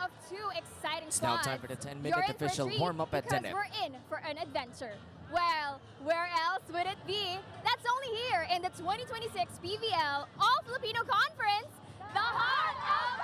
of two exciting It's now squads. time for the 10-minute You're in for a official treat warm-up at because 10 we're in for an adventure. Well, where else would it be? That's only here in the 2026 PVL All-Filipino Conference, the heart of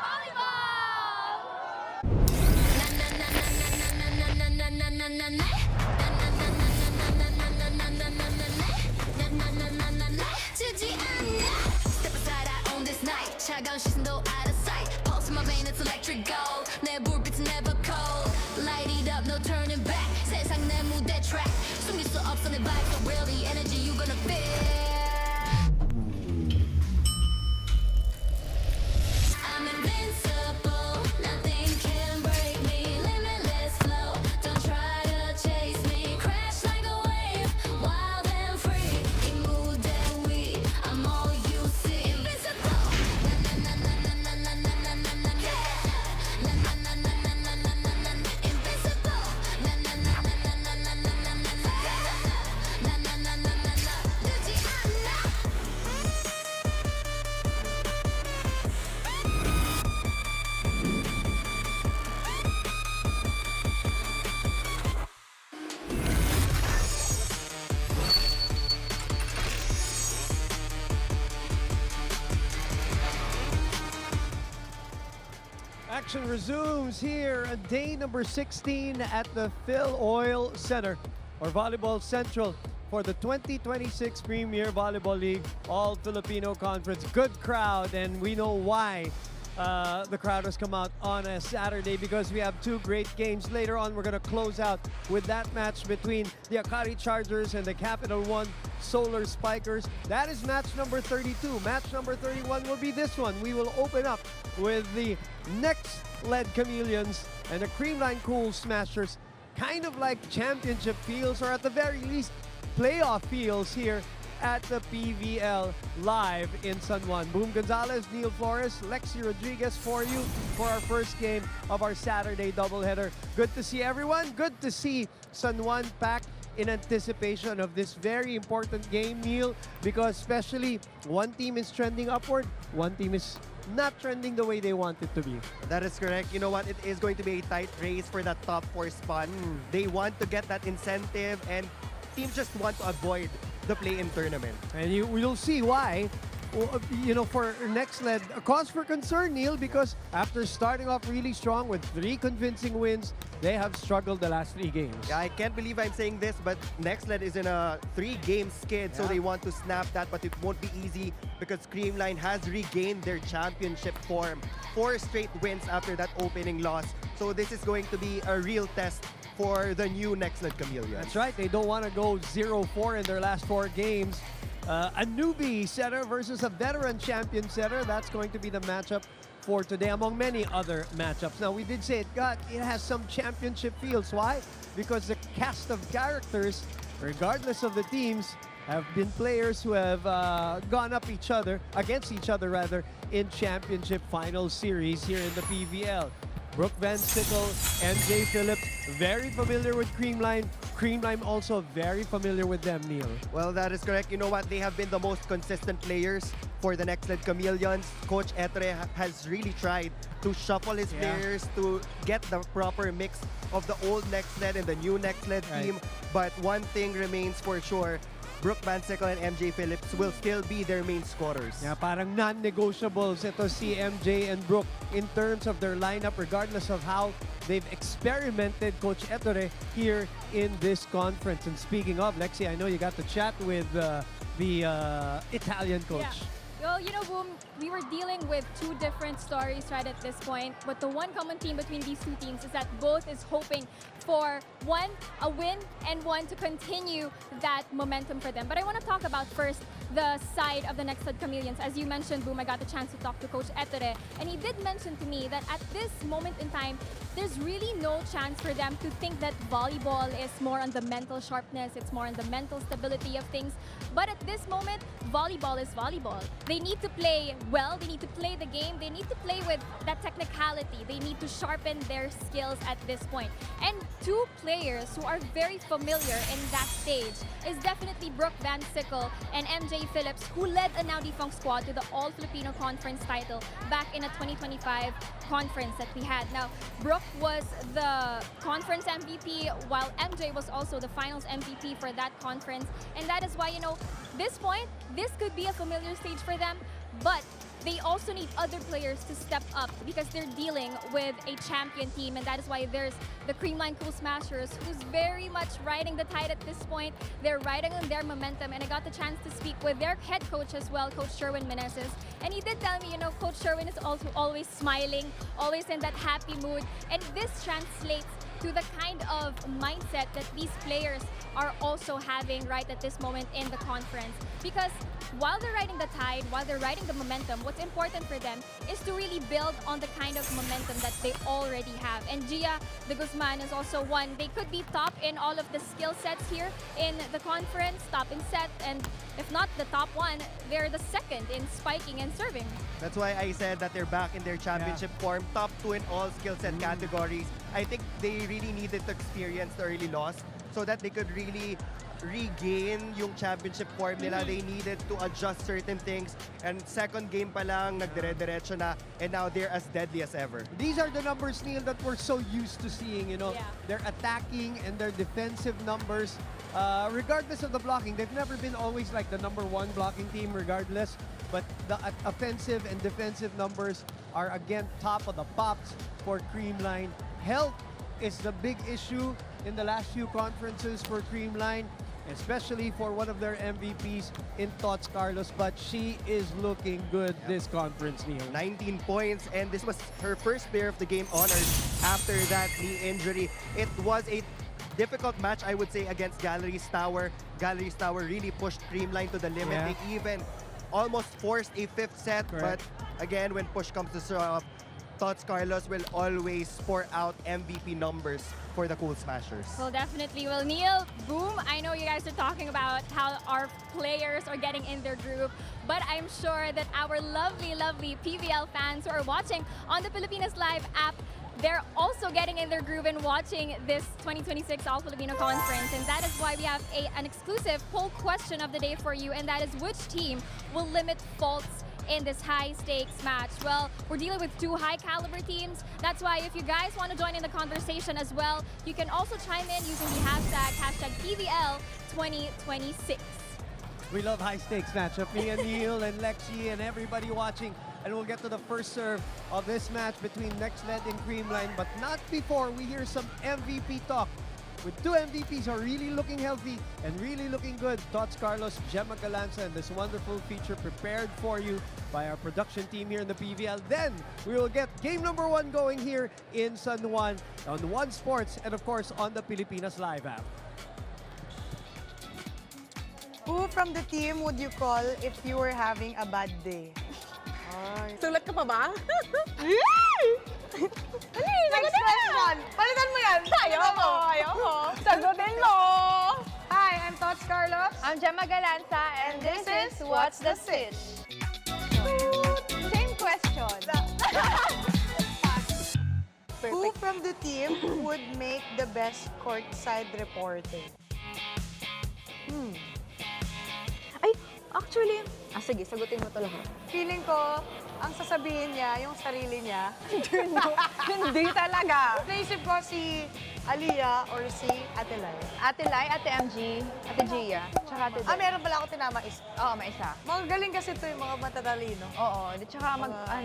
Step aside, I own this night. 차가운 시선도 out of sight. Pulse in my vein, it's electric gold. 내 불빛은 never cold. Light it up, no turning back. 세상 내 무대 track. 숨길 수 없어 내 vibe, so real the energy you gonna feel. I'm invincible, nothing can break me. Limitless flow, don't try to chase me. Crash like a wave, wild and free. 이 무대 위, I'm all you see. Invincible, na na na na na na na na na na na. Na na na na na na na na na. Invincible, na na na na na na na na na na. Na na na na na na. 늦지 않아. Action resumes here on day number 16 at the Phil Oil Center, or Volleyball Central, for the 2026 Premier Volleyball League All-Filipino Conference. Good crowd, and we know why the crowd has come out on a Saturday, because we have two great games. Later on, we're going to close out with that match between the Akari Chargers and the Capital One Solar Spikers. That is match number 32. Match number 31 will be this one. We will open up with the NXLED Chameleons and the CREAMLINE Cool Smashers. Kind of like championship feels, or at the very least, playoff feels here at the PVL live in San Juan. Boom Gonzalez, Neil Flores, Lexi Rodriguez for you for our first game of our Saturday doubleheader. Good to see everyone. Good to see San Juan packed in anticipation of this very important game, Neil, because especially one team is trending upward, one team is not trending the way they want it to be. That is correct. You know what? It is going to be a tight race for that top 4 spot. They want to get that incentive, and teams just want to avoid the play-in tournament. And you'll see why. Well, you know, for NXLED, a cause for concern, Neil, because after starting off really strong with 3 convincing wins, they have struggled the last 3 games. Yeah, I can't believe I'm saying this, but NXLED is in a 3-game skid, so they want to snap that, but it won't be easy because CREAMLINE has regained their championship form. 4 straight wins after that opening loss. So this is going to be a real test for the new NXLED Chameleons. That's right. They don't want to go 0-4 in their last 4 games. A newbie setter versus a veteran champion setter. That's going to be the matchup for today, among many other matchups. Now, we did say it has some championship feels. Why? Because the cast of characters, regardless of the teams, have been players who have gone up against each other rather, in championship final series here in the PVL. Brooke Van Sickle, MJ Phillips, very familiar with CREAMLINE. CREAMLINE also very familiar with them, Neil. Well, that is correct. You know what? They have been the most consistent players for the NXLED Chameleons. Coach Etre has really tried to shuffle his players to get the proper mix of the old NXLED and the new NXLED team. But one thing remains for sure. Brooke Van Sickle and MJ Phillips will still be their main scorers. Yeah, parang non-negotiables ito si MJ and Brooke in terms of their lineup, regardless of how they've experimented Coach Ettore here in this conference. And speaking of, Lexi, I know you got to chat with the Italian coach. Yeah. Well, you know, Boom, we were dealing with 2 different stories right at this point, but the one common theme between these 2 teams is that both is hoping for one, a win, and one to continue that momentum for them. But I want to talk about first the side of the NXLED Chameleons. As you mentioned, Boom, I got the chance to talk to Coach Ettore, and he did mention to me that at this moment in time, there's really no chance for them to think that volleyball is more on the mental sharpness, it's more on the mental stability of things. But at this moment, volleyball is volleyball. They need to play well, they need to play the game, they need to play with that technicality, they need to sharpen their skills at this point. And 2 players who are very familiar in that stage is definitely Brooke Van Sickle and MJ MJ Phillips, who led a now defunct squad to the All-Filipino Conference title back in a 2025 conference that we had. Now, Brooke was the conference MVP, while MJ was also the finals MVP for that conference. And that is why, this point, this could be a familiar stage for them, but they also need other players to step up because they're dealing with a champion team, and that is why there's the CREAMLINE Cool Smashers, who's very much riding the tide at this point. They're riding on their momentum, and I got the chance to speak with their head coach as well, Coach Sherwin Meneses, and he did tell me, Coach Sherwin is also always smiling, always in that happy mood, and this translates to the kind of mindset that these players are also having right at this moment in the conference. Because while they're riding the tide, while they're riding the momentum, what's important for them is to really build on the kind of momentum that they already have. And Gia de Guzman is also one. They could be top in all of the skill sets here in the conference, top in set, and if not the top one, they're the second in spiking and serving. That's why I said that they're back in their championship form, top 2 in all skill set categories. I think they really needed to experience the early loss so that they could really regain yung championship form nila. They needed to adjust certain things, and second game pa lang, nagdire-diretso na, and now they're as deadly as ever. These are the numbers, Neil, that we're so used to seeing, Their attacking and their defensive numbers. Regardless of the blocking, they've never been always like the #1 blocking team regardless, but the offensive and defensive numbers are again top of the pops for CREAMLINE. Health is the big issue in the last few conferences for CREAMLINE, especially for one of their MVPs in Tots Carlos, but she is looking good this conference, Neil. 19 points, and this was her first player of the game honors after that knee injury. It was a difficult match, I would say, against Galleries Tower. Galleries Tower really pushed CREAMLINE to the limit. Yeah. They even almost forced a 5th set, Correct. but again, when push comes to shove, Tots Carlos will always pour out MVP numbers for the Cool Smashers. Well, definitely. Well, Neil, Boom, I know you guys are talking about how our players are getting in their groove, but I'm sure that our lovely, lovely PVL fans who are watching on the Pilipinas Live app, they're also getting in their groove and watching this 2026 All-Filipino Conference. And that is why we have an exclusive poll question of the day for you, and that is which team will limit faults in this high-stakes match? Well, we're dealing with 2 high-caliber teams. That's why if you guys want to join in the conversation as well, you can also chime in using the hashtag PVL2026. We love high-stakes matchup. Me and Neil and Lexi and everybody watching. And we'll get to the first serve of this match between NXLED and CREAMLINE, but not before we hear some MVP talk. With 2 MVPs are really looking healthy and really looking good. Tots Carlos, Gemma Galanza, and this wonderful feature prepared for you by our production team here in the PVL. Then we will get game number 1 going here in San Juan on One Sports and of course on the Pilipinas Live app. Who from the team would you call if you were having a bad day? Sulat ka pa ba? Next question! Palitan mo yan! Ayaw mo! Sagutin mo! Hi, I'm Tots Carlos. I'm Gemma Galanza, and this is What's the Sitch? Same question. Who from the team would make the best courtside reporting? Ay, actually, sige, sagutin mo to lahat. Feeling ko, ang sasabihin niya, yung sarili niya. Hindi talaga. Naisip ko si Aliyah or si Ate Lai. Ate Lai, Ate MG, Ate Gia, tsaka Ate Del. Meron pala ako tinama isa. Oo, may isa. Magaling kasi ito yung mga matatalino. Oo, tsaka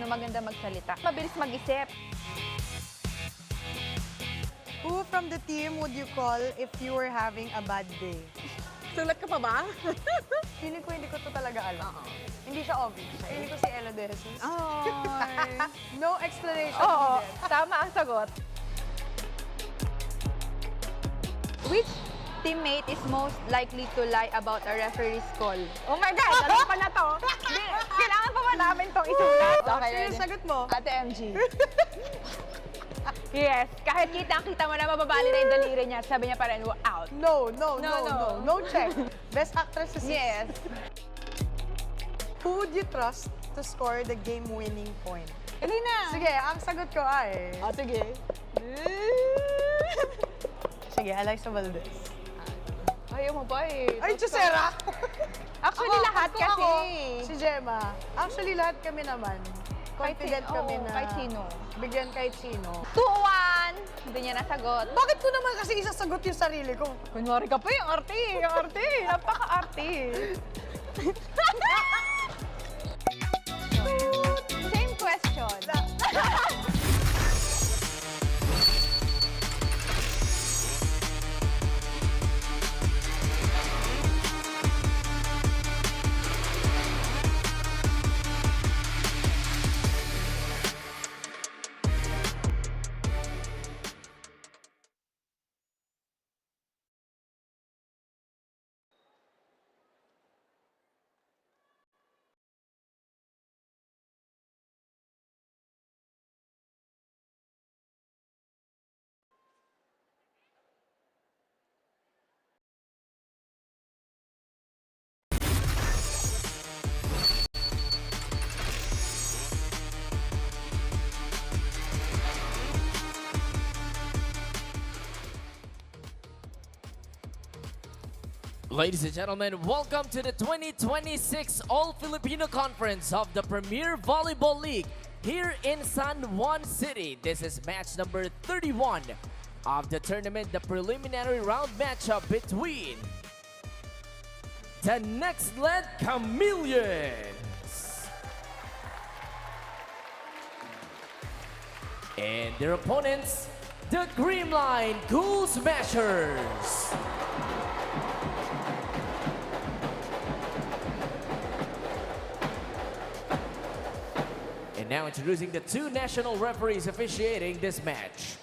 maganda magsalita. Mabilis mag-isip. Who from the team would you call if you were having a bad day? Sulat ka pa ba? Feeling ko hindi ko to talaga alam. Hindi siya obvious. Feeling ko si Ella De Jesus. Ay. No explanation Oo, needed. tama ang sagot. Which teammate is most likely to lie about a referee's call? Oh my God! Alam pa na to. Kailangan pa ba namin itong isulat? Sino ready. yung sagot mo? Ate MG. Yes, kahit kita mo na mababali na yung daliri niya, sabi niya pa rin, out. No check. Best actress is Yes. Who would you trust to score the game-winning point? Elena! Sige, ang sagot ko ay... Sige. Sige, Alexa Valdez. Ayaw mo ba eh. Ay, Chusera! Actually, lahat Ako, kasi. si Gemma. Actually, lahat kami naman. Confident kami na kahit sino. bigyan kahit sino. 2-1. Hindi niya nasagot. Bakit ko naman kasi isasagot yung sarili ko? Kunwari ka pa yung arte. Yung arte. Napaka-arte. Same question. Ladies and gentlemen, welcome to the 2026 All-Filipino Conference of the Premier Volleyball League here in San Juan City. This is match number 31 of the tournament, the preliminary round matchup between the NXLED Chameleons and their opponents, the CREAMLINE Cool Smashers. And now introducing the two national referees officiating this match.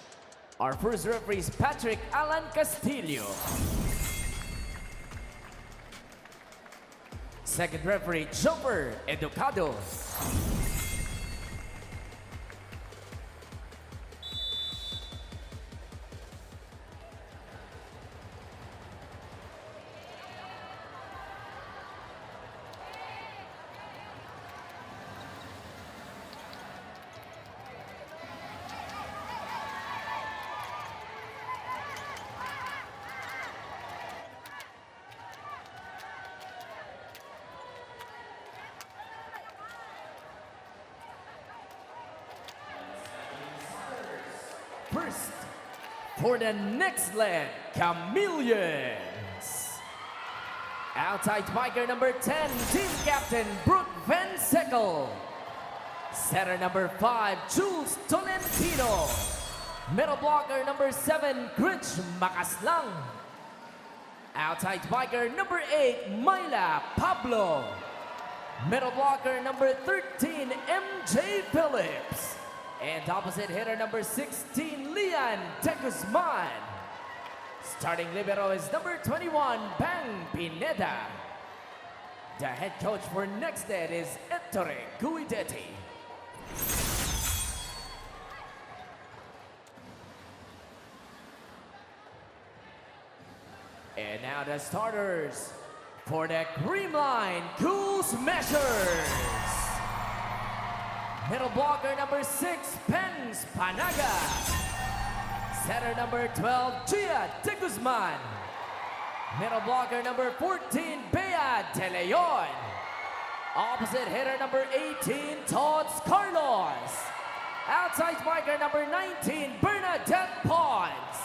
Our first referee is Patrick Alan Castillo. Second referee, Jumper Educado. First, for the NXLED Chameleons. Outside spiker number 10, team captain Brooke Van Seckel. Setter number 5, Jules Tolentino. Middle blocker number 7, Grinch Makaslang. Outside spiker number 8, Myla Pablo. Middle blocker number 13, MJ Phillips. And opposite hitter number 16, Lian De Guzman. Starting libero is number 21, Bang Pineda. The head coach for NXLED is Ettore Guidetti. And now the starters for the CREAMLINE Cool Smashers. Middle blocker number 6, Pens Panaga. Setter number 12, Gia De Guzman. Middle blocker number 14, Bea De Leon. Opposite hitter number 18, Tots Carlos. Outside spiker number 19, Bernadette Pons.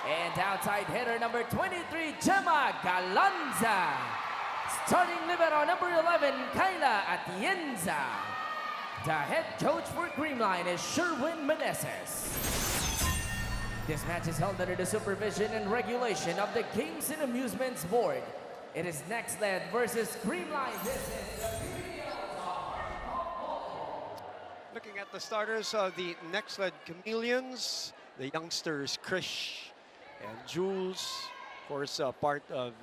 And outside hitter number 23, Gemma Galanza. Starting libero number 11, Kyla Atienza. The head coach for CREAMLINE is Sherwin Meneses. This match is held under the supervision and regulation of the Games and Amusements Board. It is NXLED versus CREAMLINE. This is the PVL. Looking at the starters of the NXLED Chameleons, the youngsters Krish and Jules, of course, part of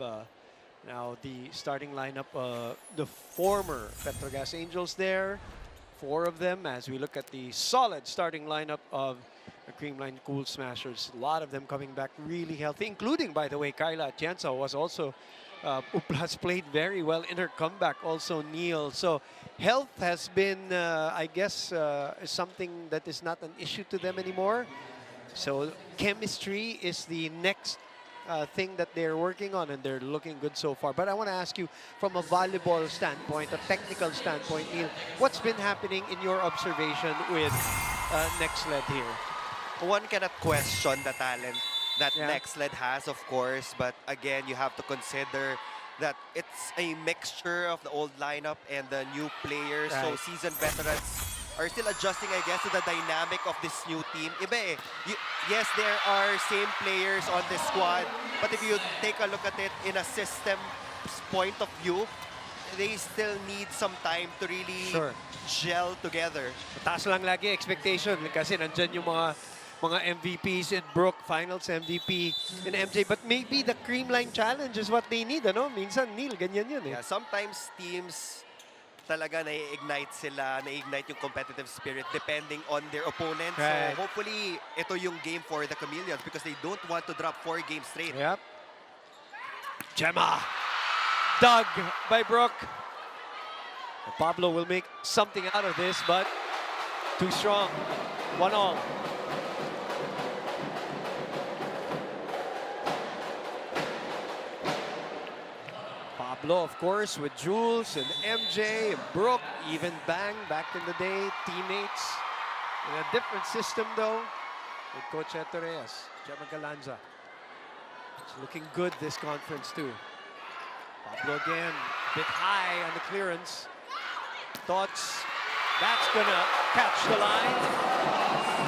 now the starting lineup, the former Petrogas Angels there. 4 of them as we look at the solid starting lineup of the CREAMLINE Cool Smashers. A lot of them coming back really healthy, including, by the way, Kyla Atienza was also, has played very well in her comeback. Also Neil. So health has been, I guess, something that is not an issue to them anymore. So chemistry is the next thing that they're working on, and they're looking good so far. But I want to ask you, from a volleyball standpoint, a technical standpoint, Neil, what's been happening in your observation with NXLED here? One cannot question the talent that Yeah. NXLED has, of course, but again, you have to consider that it's a mixture of the old lineup and the new players. So Right. seasoned veterans are still adjusting, I guess, to the dynamic of this new team. Iba eh. Yes, there are same players on this squad, but if you take a look at it in a system point of view, they still need some time to really Sure. gel together. Taas lang lagi expectation kasi nandyan yung mga MVPs in Brook, Finals MVP in MJ. But maybe the Creamline Challenge is what they need, ano? Minsan, Neil, ganyan yun eh. Yeah, sometimes teams talaga nai-ignite sila, nai-ignite yung competitive spirit depending on their opponent. Right. So hopefully, ito yung game for the Chameleons because they don't want to drop 4 games straight. Yep. Gemma. Dug by Brook. Pablo will make something out of this, but too strong. 1-all. Pablo, of course, with Jules and MJ and Brook, even Bang back in the day, teammates. In a different system, though, with Coach Torres, Gemma Galanza. It's looking good this conference, too. Pablo again, a bit high on the clearance. Thoughts, that's gonna catch the line.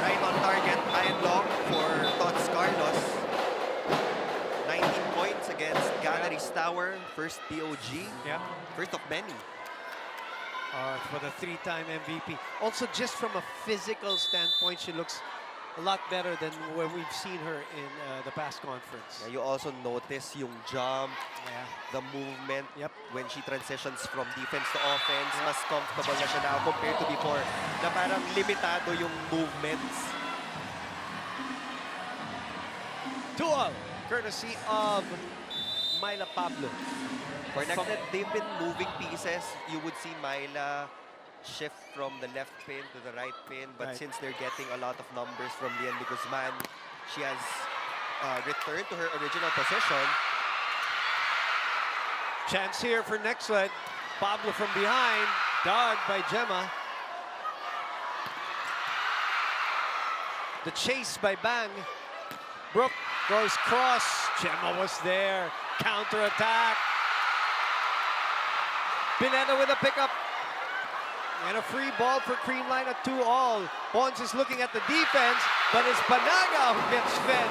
Right on target, high and long for Tots Carlos. 19 points against Gallery's Tower. First POG, Yeah. first of many. For the 3-time MVP. Also, just from a physical standpoint, she looks a lot better than when we've seen her in the past conference. Yeah, you also notice yung jump, Yeah. the movement. Yep. When she transitions from defense to offense, mas comfortable na siya now compared to before na parang limitado yung movements. 2-all, courtesy of Myla Pablo. For NXLED, they've been moving pieces. You would see Myla shift from the left pin to the right pin, but Right. since they're getting a lot of numbers from Lian de Guzman, she has returned to her original position. Chance here for NXLED. Pablo from behind, dug by Gemma. The chase by Bang. Brook goes cross. Gemma was there. Counter-attack. Pineda with a pickup. And a free ball for Creamline at 2-all. Pons is looking at the defense, but it's Panaga who gets fed.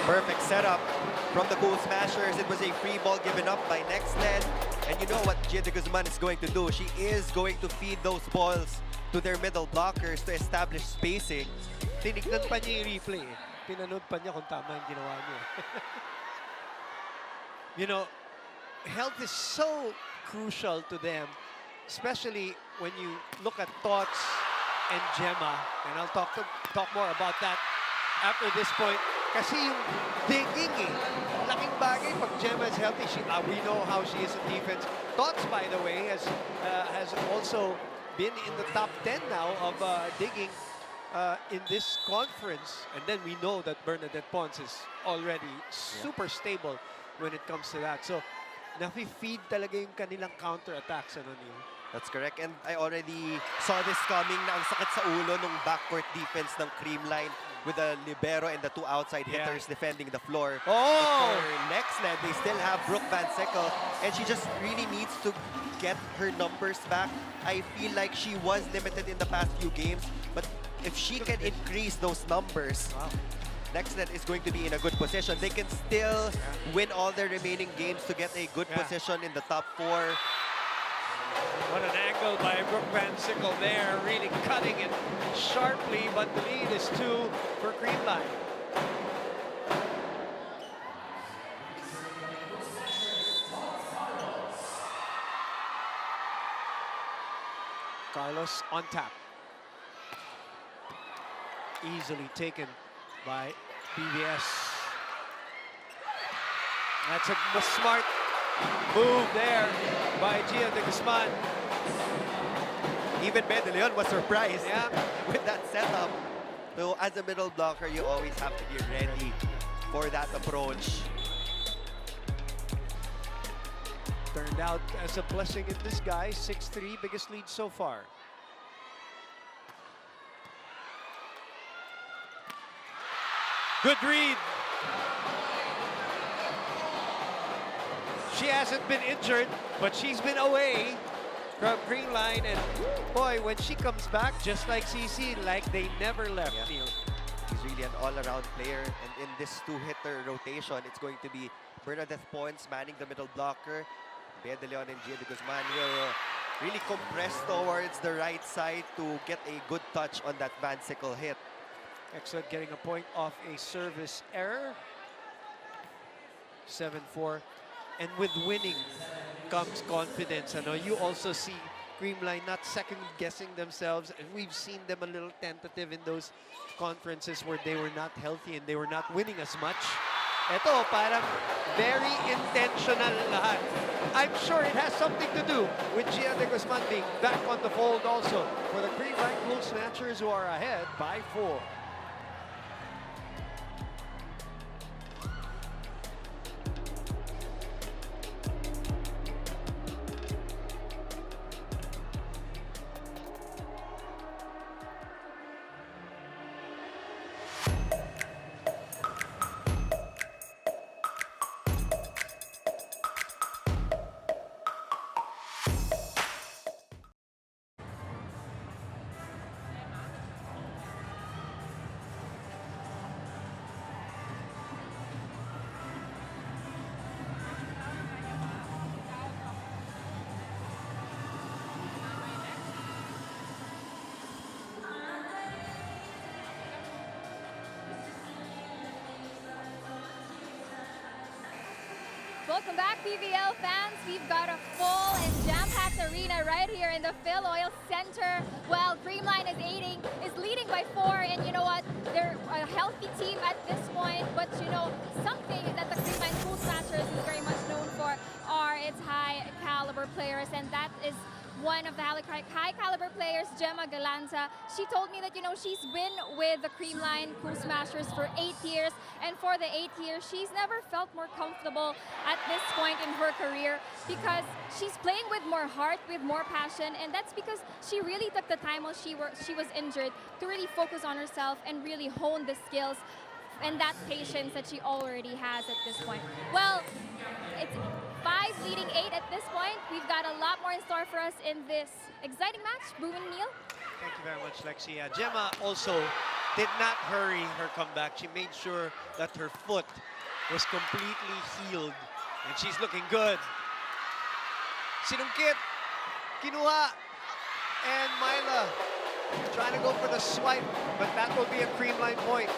Perfect setup from the Cool Smashers. It was a free ball given up by NXLED. And you know what Lian de Guzman is going to do? She is going to feed those balls to their middle blockers to establish spacing. Tinignan pa niya yung replay. Pinanood pa niya kung tama yung ginawa niya. You know, health is so crucial to them, especially when you look at Tots and Gemma. And I'll talk more about that after this point. Kasi yung digging eh. Laking bagay pag Gemma is healthy. We know how she is in defense. Tots, by the way, has also been in the top 10 now of digging in this conference. And then we know that Bernadette Pons is already super stable when it comes to that. So, nafi-feed talaga yung kanilang counter-attacks, ano Neil? That's correct. And I already saw this coming na ang sakit sa ulo nung backcourt defense ng Creamline with the libero and the 2 outside Yeah. hitters defending the floor. Oh! But for NXLED, they still have Brooke Van Sickle, and she just really needs to get her numbers back. I feel like she was limited in the past few games, but if she can increase those numbers, NXLED is going to be in a good position. They can still win all their remaining games to get a good position in the top 4. What an angle by Brooke Van Sickle there, really cutting it sharply, but the lead is 2 for Creamline. Carlos on tap. Easily taken by PVS. That's a smart move there by Gia de Guzman. Even Ben De Leon was surprised Yeah. with that setup. So as a middle blocker, you always have to be ready for that approach. Turned out as a blessing in disguise. 6-3, biggest lead so far. Good read. She hasn't been injured, but she's been away from CREAMLINE. And boy, when she comes back, just like CC, like they never left. Yeah. Neil. He's really an all-around player. And in this two-hitter rotation, it's going to be Bernadette Pons manning the middle blocker. Bea De Leon and Gia de Guzman will really compress towards the right side to get a good touch on that Van Sickle hit. NXLED getting a point off a service error. 7-4. And with winning comes confidence. I know you also see CREAMLINE not second-guessing themselves. And we've seen them a little tentative in those conferences where they were not healthy and they were not winning as much. Ito, parang very intentional lahat. I'm sure it has something to do with Gia de Guzman being back on the fold also for the CREAMLINE Cool Snatchers, who are ahead by 4. Welcome back, PVL fans. We've got a full and jam-packed arena right here in the Phil Oil Center. Well, CREAMLINE is leading by 4, and you know what? They're a healthy team at this point, but you know, something that the CREAMLINE Cool Snatchers is very much known for are its high-caliber players, and that is one of the high-caliber players, Gemma Galanza. She told me that, you know, she's been with the CREAMLINE Cool Smashers for 8 years, and for the 8 years, she's never felt more comfortable at this point in her career because she's playing with more heart, with more passion, and that's because she really took the time while she was injured to really focus on herself and really hone the skills and that patience that she already has at this point. Well, it's 5 leading 8 at this point. We've got a lot more in store for us in this exciting match. Boom and Neil. Thank you very much, Lexi. Gemma also did not hurry her comeback. She made sure that her foot was completely healed, and she's looking good. Sinungkit, kinuha, and Myla trying to go for the swipe, but that will be a CREAMLINE point.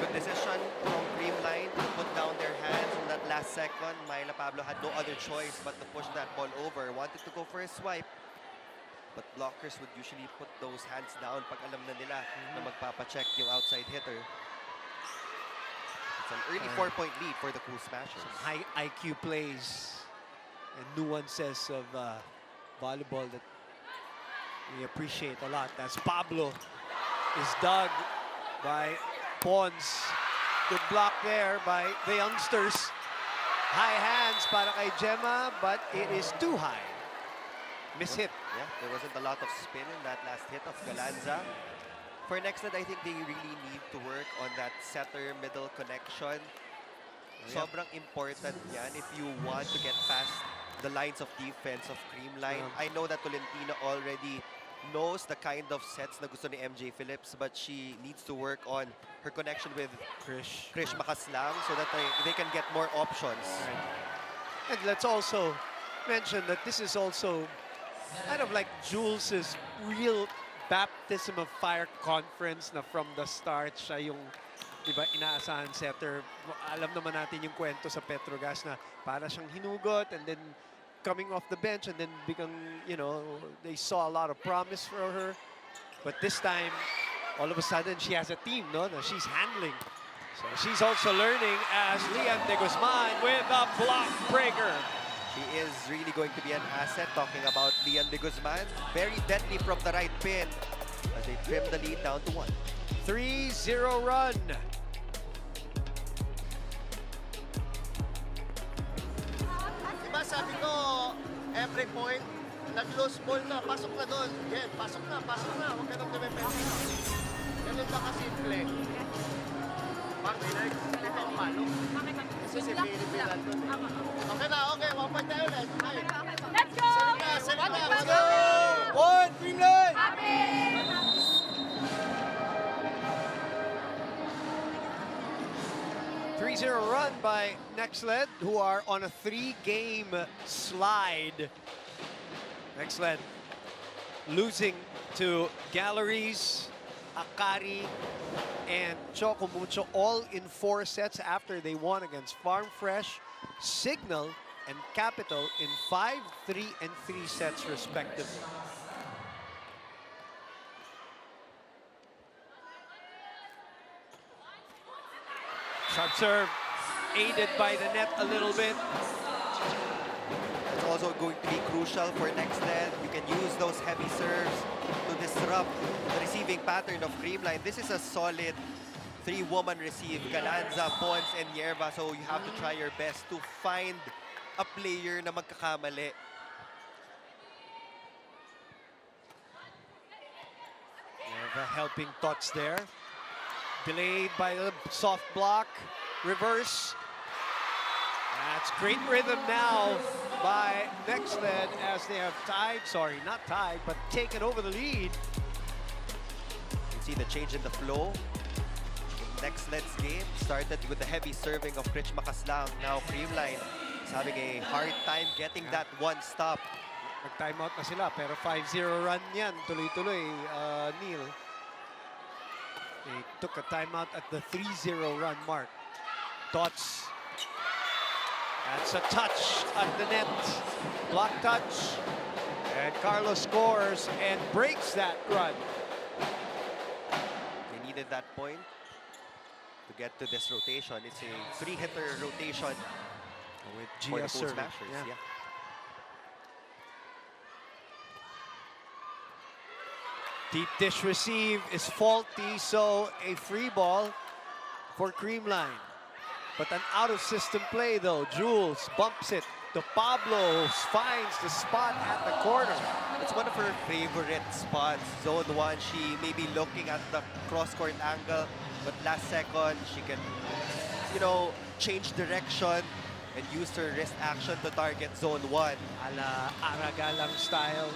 Good decision from CREAMLINE to put down their hands in that last second. Myla Pablo had no other choice but to push that ball over. Wanted to go for a swipe, but blockers would usually put those hands down pag alam na nila na magpapacheck yung outside hitter. It's an early 4-point lead for the Cool Smashers. High IQ plays and nuances of volleyball that we appreciate a lot. As Pablo is dug by Pons. Good block there by the youngsters. High hands para kay Gemma, but it is too high. Miss-hit. Yeah, there wasn't a lot of spin in that last hit of Galanza. For NXLED, I think they really need to work on that setter-middle connection. Sobrang important yan if you want to get past the lines of defense of CREAMLINE. I know that Tolentino already knows the kind of sets na gusto ni MJ Phillips, but she needs to work on her connection with Krish Makaslang so that they can get more options. Right. And let's also mention that this is also kind of like Jules's real baptism of fire conference na from the start siya yung, di ba, inaasahan setter. Alam naman natin yung kwento sa Petrogas na para siyang hinugot and then coming off the bench and then become, you know, they saw a lot of promise for her. But this time, all of a sudden, she has a team, no, that she's handling. So she's also learning as Lian de Guzman with a block breaker. She is really going to be an asset. Talking about Lian de Guzman, very deadly from the right pin as they trim the lead down to 1. 3-0 run. sabi ko, every point, nag-lose ball na, pasok na doon. Yan, pasok na. Huwag ka nang dumepende. Ganun lang kasimple. Parang hindi pa umalo. Kasi si Philippine nandun eh. Okay na, okay. 1 point tayo ulit. Okay. Let's go! Sali na. Let's go! One, Creamline! 3-0 run by NXLED, who are on a 3-game slide. NXLED losing to Galleries, Akari, and Choco Mucho, all in 4 sets after they won against Farm Fresh, Signal, and Capital in 5, 3, and 3 sets respectively. Sharp serve, aided by the net a little bit. It's also going to be crucial for NXLED. You can use those heavy serves to disrupt the receiving pattern of CREAMLINE. This is a solid 3-woman receive, Galanza, Pons, and Yerba. So you have to try your best to find a player na magkakamali. Yerba helping Tots there. Delayed by the soft block. Reverse. That's great rhythm now by NXLED as they have not tied, but taken over the lead. You see the change in the flow. NXLED's game started with the heavy serving of Rich Makaslang. Now CREAMLINE is having a hard time getting that one stop. Nag-timeout na sila, pero 5-0 run yan. Tuloy-tuloy, Neil. They took a timeout at the 3-0 run mark. Tots. That's a touch at the net. Block touch. And Carlos scores and breaks that run. They needed that point to get to this rotation. It's a 3-hitter rotation With for the Gia Pool serving. Smashers. Yeah. Deep dish receive is faulty, so a free ball for CREAMLINE. But an out-of-system play, though. Jules bumps it to Pablo, who finds the spot at the corner. It's one of her favorite spots. Zone 1, she may be looking at the cross-court angle, but last second, she can, you know, change direction and use her wrist action to target Zone 1. Ala Aragalang style.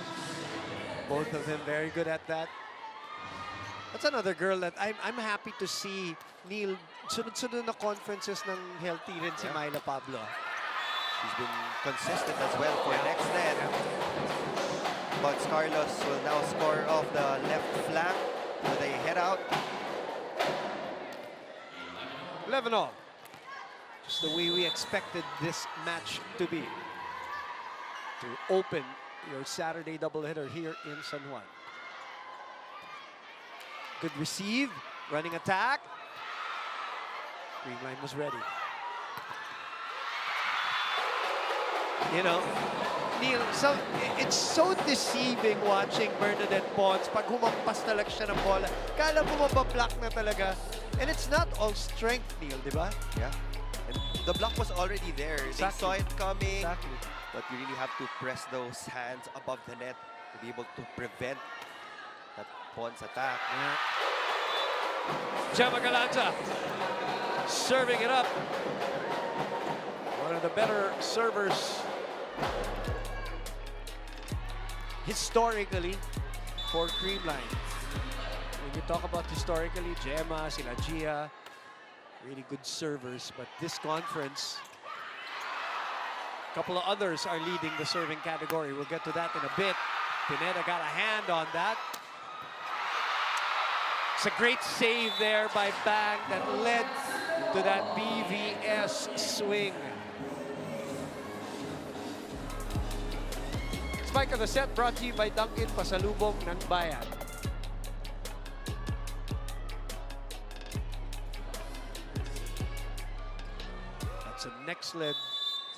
Both of them very good at that. That's another girl that I'm happy to see. Neil, sunod-sunod na conferences ng healthy rin si Myla Pablo. She's been consistent as well for NXLED. But Carlos will now score off the left flank with a head out. 11-all. Just the way we expected this match to be. To open your Saturday doubleheader here in San Juan. Good receive, running attack. CREAMLINE was ready. You know, Neil, it's so deceiving watching Bernadette Pons. Pag humampas talaga siya ng bola, kala mo mabablock na talaga. And it's not all strength, Neil, di ba? Yeah. And the block was already there. Exactly. They saw it coming. Exactly. But you really have to press those hands above the net to be able to prevent that Pons attack. Yeah. Gemma Galanza serving it up. One of the better servers historically for CREAMLINE. When you talk about historically, Gemma, sila Gia, really good servers. But this conference, a couple of others are leading the serving category. We'll get to that in a bit. Pineda got a hand on that. It's a great save there by Bang that led to that BVS swing. Spike of the set brought to you by Dunkin' Pasalubong ng Bayan. That's a NXLED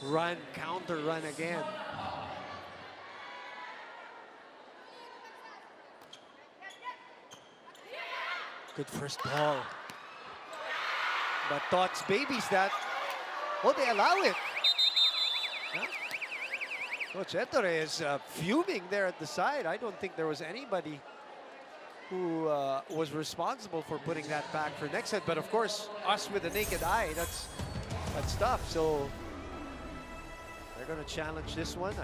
run, counter run again. Good first ball. But Tots babies that. Oh, they allow it. Huh? Coach Ettore is fuming there at the side. I don't think there was anybody who was responsible for putting that back for next set. But of course, us with the naked eye, that's tough. So they're going to challenge this one.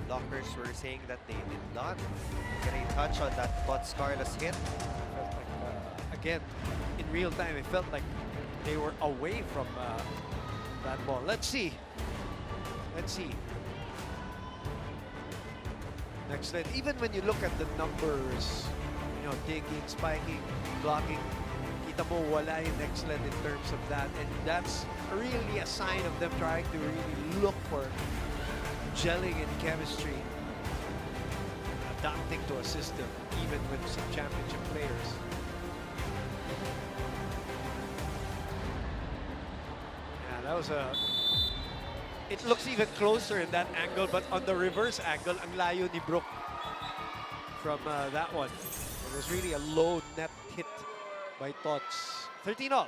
Blockers were saying that they did not get a touch on that Tots Carlos hit. Felt like, again, in real time, it felt like they were away from that ball. Let's see. Let's see. NXLED, even when you look at the numbers, you know, digging, spiking, blocking, kita mo wala yung NXLED in terms of that. And that's really a sign of them trying to really look for gelling in chemistry, adapting to a system, even with some championship players. Yeah, that was a... It looks even closer in that angle, but on the reverse angle, ang layo ni Brook from that one. It was really a low net hit by Tots. 13-all.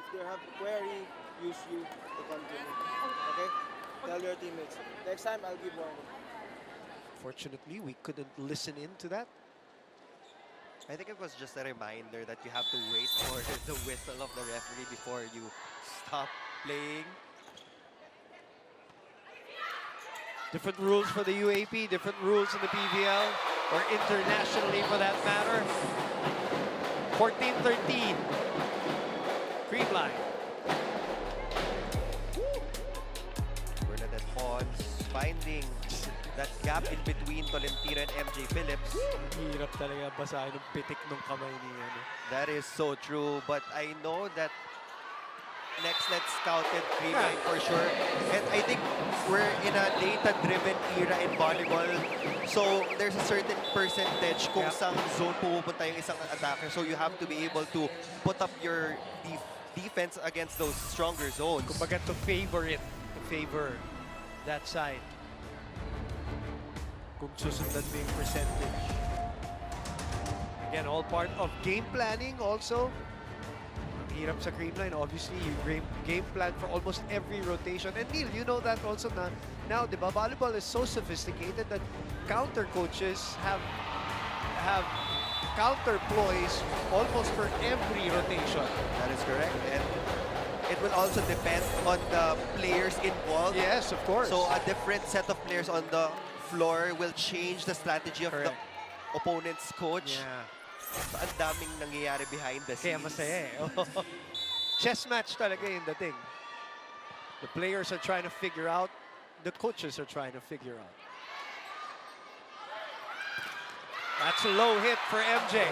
If they have a query, use you to continue. Okay? Tell your teammates. Next time, I'll give warning. Fortunately, we couldn't listen in to that. I think it was just a reminder that you have to wait for the whistle of the referee before you stop playing. Different rules for the UAP, different rules in the PVL, or internationally for that matter. 14-13. CREAMLINE. Bernadette Pons finding that gap in between Tolentino and MJ Phillips. Hirap talaga basahin ng pitik ng kamay ni ano. That is so true, but I know that NXLED scouted CREAMLINE for sure. And I think we're in a data-driven era in volleyball. So there's a certain percentage kung saan zone pupunta yung isang attacker. So you have to be able to put up your defense against those stronger zones. Kumbaga to favor it, to favor that side. Kung susundan mo yung percentage. Again, all part of game planning also. Ang hirap sa CREAMLINE, obviously, you game plan for almost every rotation. And Neil, you know that also na now, di ba, volleyball is so sophisticated that counter coaches have counter ploys almost for every rotation. That is correct. And it will also depend on the players involved. Yes, of course. So a different set of players on the floor will change the strategy of the opponent's coach. Yeah. So, ang daming nangyayari behind the Kaya scenes. masaya eh. Chess match talaga yung dating. The players are trying to figure out, the coaches are trying to figure out. That's a low hit for MJ.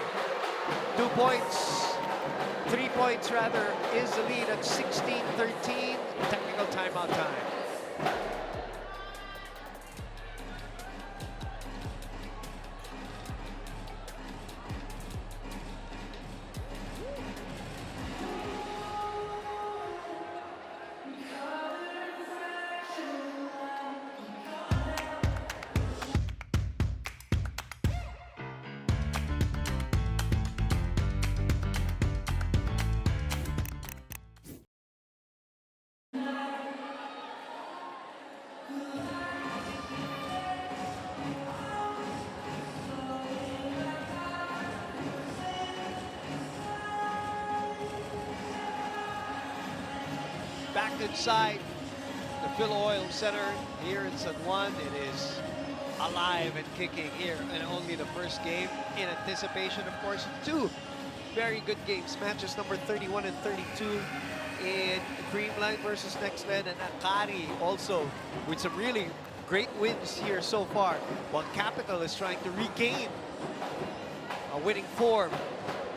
2 points, 3 points rather, is the lead at 16-13. Technical timeout time. Back inside the Phil Oil Center here in San Juan. It is alive and kicking here in only the first game in anticipation, of course, 2 very good games. Matches number 31 and 32 in CREAMLINE versus NXLED, and Akari also with some really great wins here so far, while Capital is trying to regain a winning form.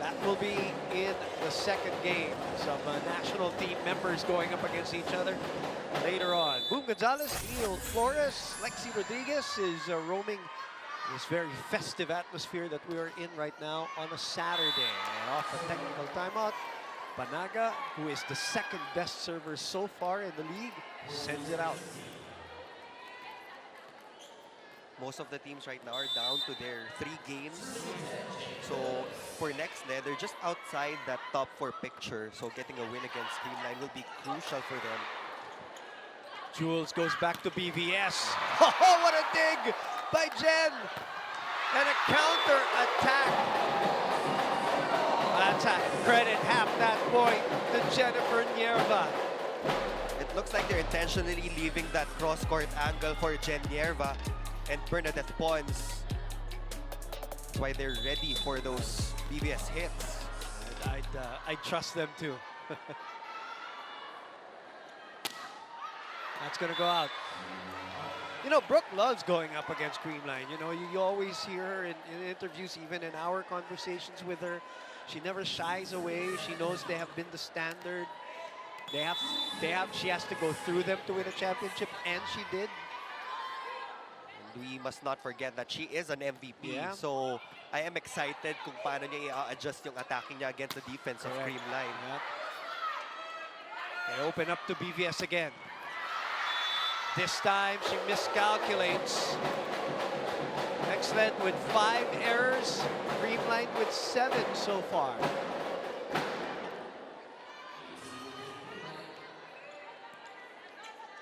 That will be in the second game. Some national team members going up against each other later on. Boom Gonzalez, Neil Flores, Lexi Rodriguez is roaming this very festive atmosphere that we are in right now on a Saturday. And off a technical timeout, Panaga, who is the second best server so far in the league, sends it out. Most of the teams right now are down to their 3 games. So for NXLED, they're just outside that top 4 picture. So getting a win against CREAMLINE will be crucial for them. Jules goes back to BVS. Oh, what a dig by Jen! And a counter attack. That's a credit half that point to Jennifer Nierva. It looks like they're intentionally leaving that cross-court angle for Jen Nierva and Bernadette Pons. That's why they're ready for those BVS hits. I'd trust them too. That's gonna go out. You know, Brooke loves going up against CREAMLINE. You know, you always hear her in interviews, even in our conversations with her. She never shies away. She knows they have been the standard. She has to go through them to win a championship, and she did. And we must not forget that she is an MVP. Yeah. So I am excited kung paano niya i-adjust yung attacking niya against the defense of CREAMLINE. Yep. They open up to BVS again. This time she miscalculates. NXLED with 5 errors, CREAMLINE with 7 so far.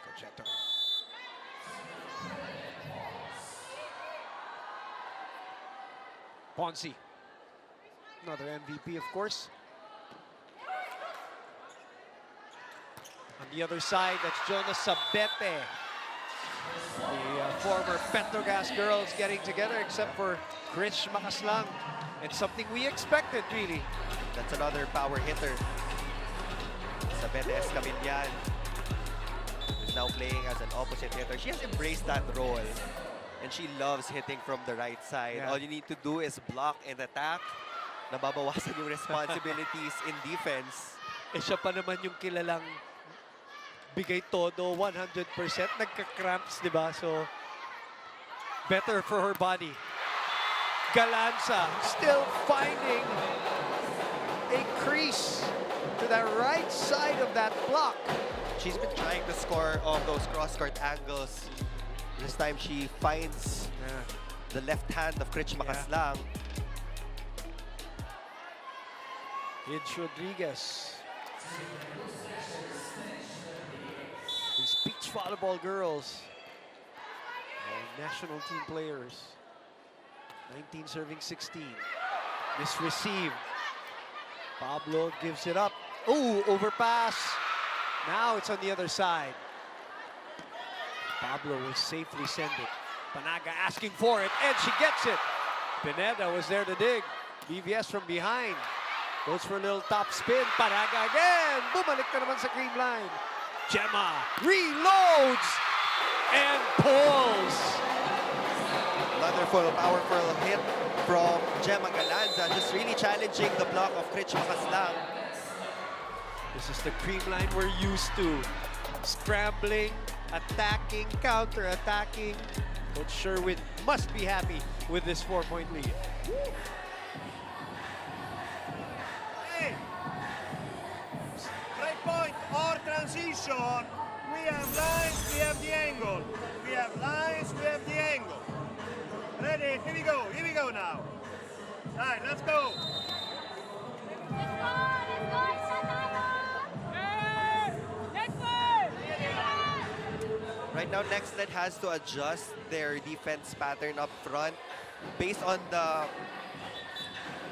Cocheto. Ponzi. Another MVP, of course. On the other side, that's Jonas Sabete. The former Petrogas girls getting together, except for Krish Makaslang. And something we expected, really. That's another power hitter. Sabete Escamillan is now playing as an opposite hitter. She has embraced that role. And she loves hitting from the right side. Yeah. All you need to do is block and attack. Nababawasan yung responsibilities in defense. Eh siya pa naman yung kilalang bigay todo 100%, nagka-cramps, di ba? So, better for her body. Galanza still finding a crease to the right side of that block. She's been trying to score on those cross-court angles. This time she finds the left hand of Krish Makaslang. It's Rodriguez. These beach volleyball girls are national team players. 19 serving 16. Misreceived. Pablo gives it up. Ooh, overpass. Now it's on the other side. Pablo will safely send it. Panaga asking for it, and she gets it. Pineda was there to dig. BVS from behind. Goes for a little top spin. Panaga again. Bumalik na naman sa CREAMLINE. Gemma reloads and pulls. Wonderful, powerful hit from Gemma Galanza, just really challenging the block of Krish Makaslang. This is the CREAMLINE we're used to. Scrambling, attacking, counter-attacking. Coach Sherwin must be happy with this 4-point lead. Hey. Right point or transition. We have lines, we have the angle. We have lines, we have the angle. Ready? Here we go now. All right, let's go. Right now, NXLED has to adjust their defense pattern up front. Based on the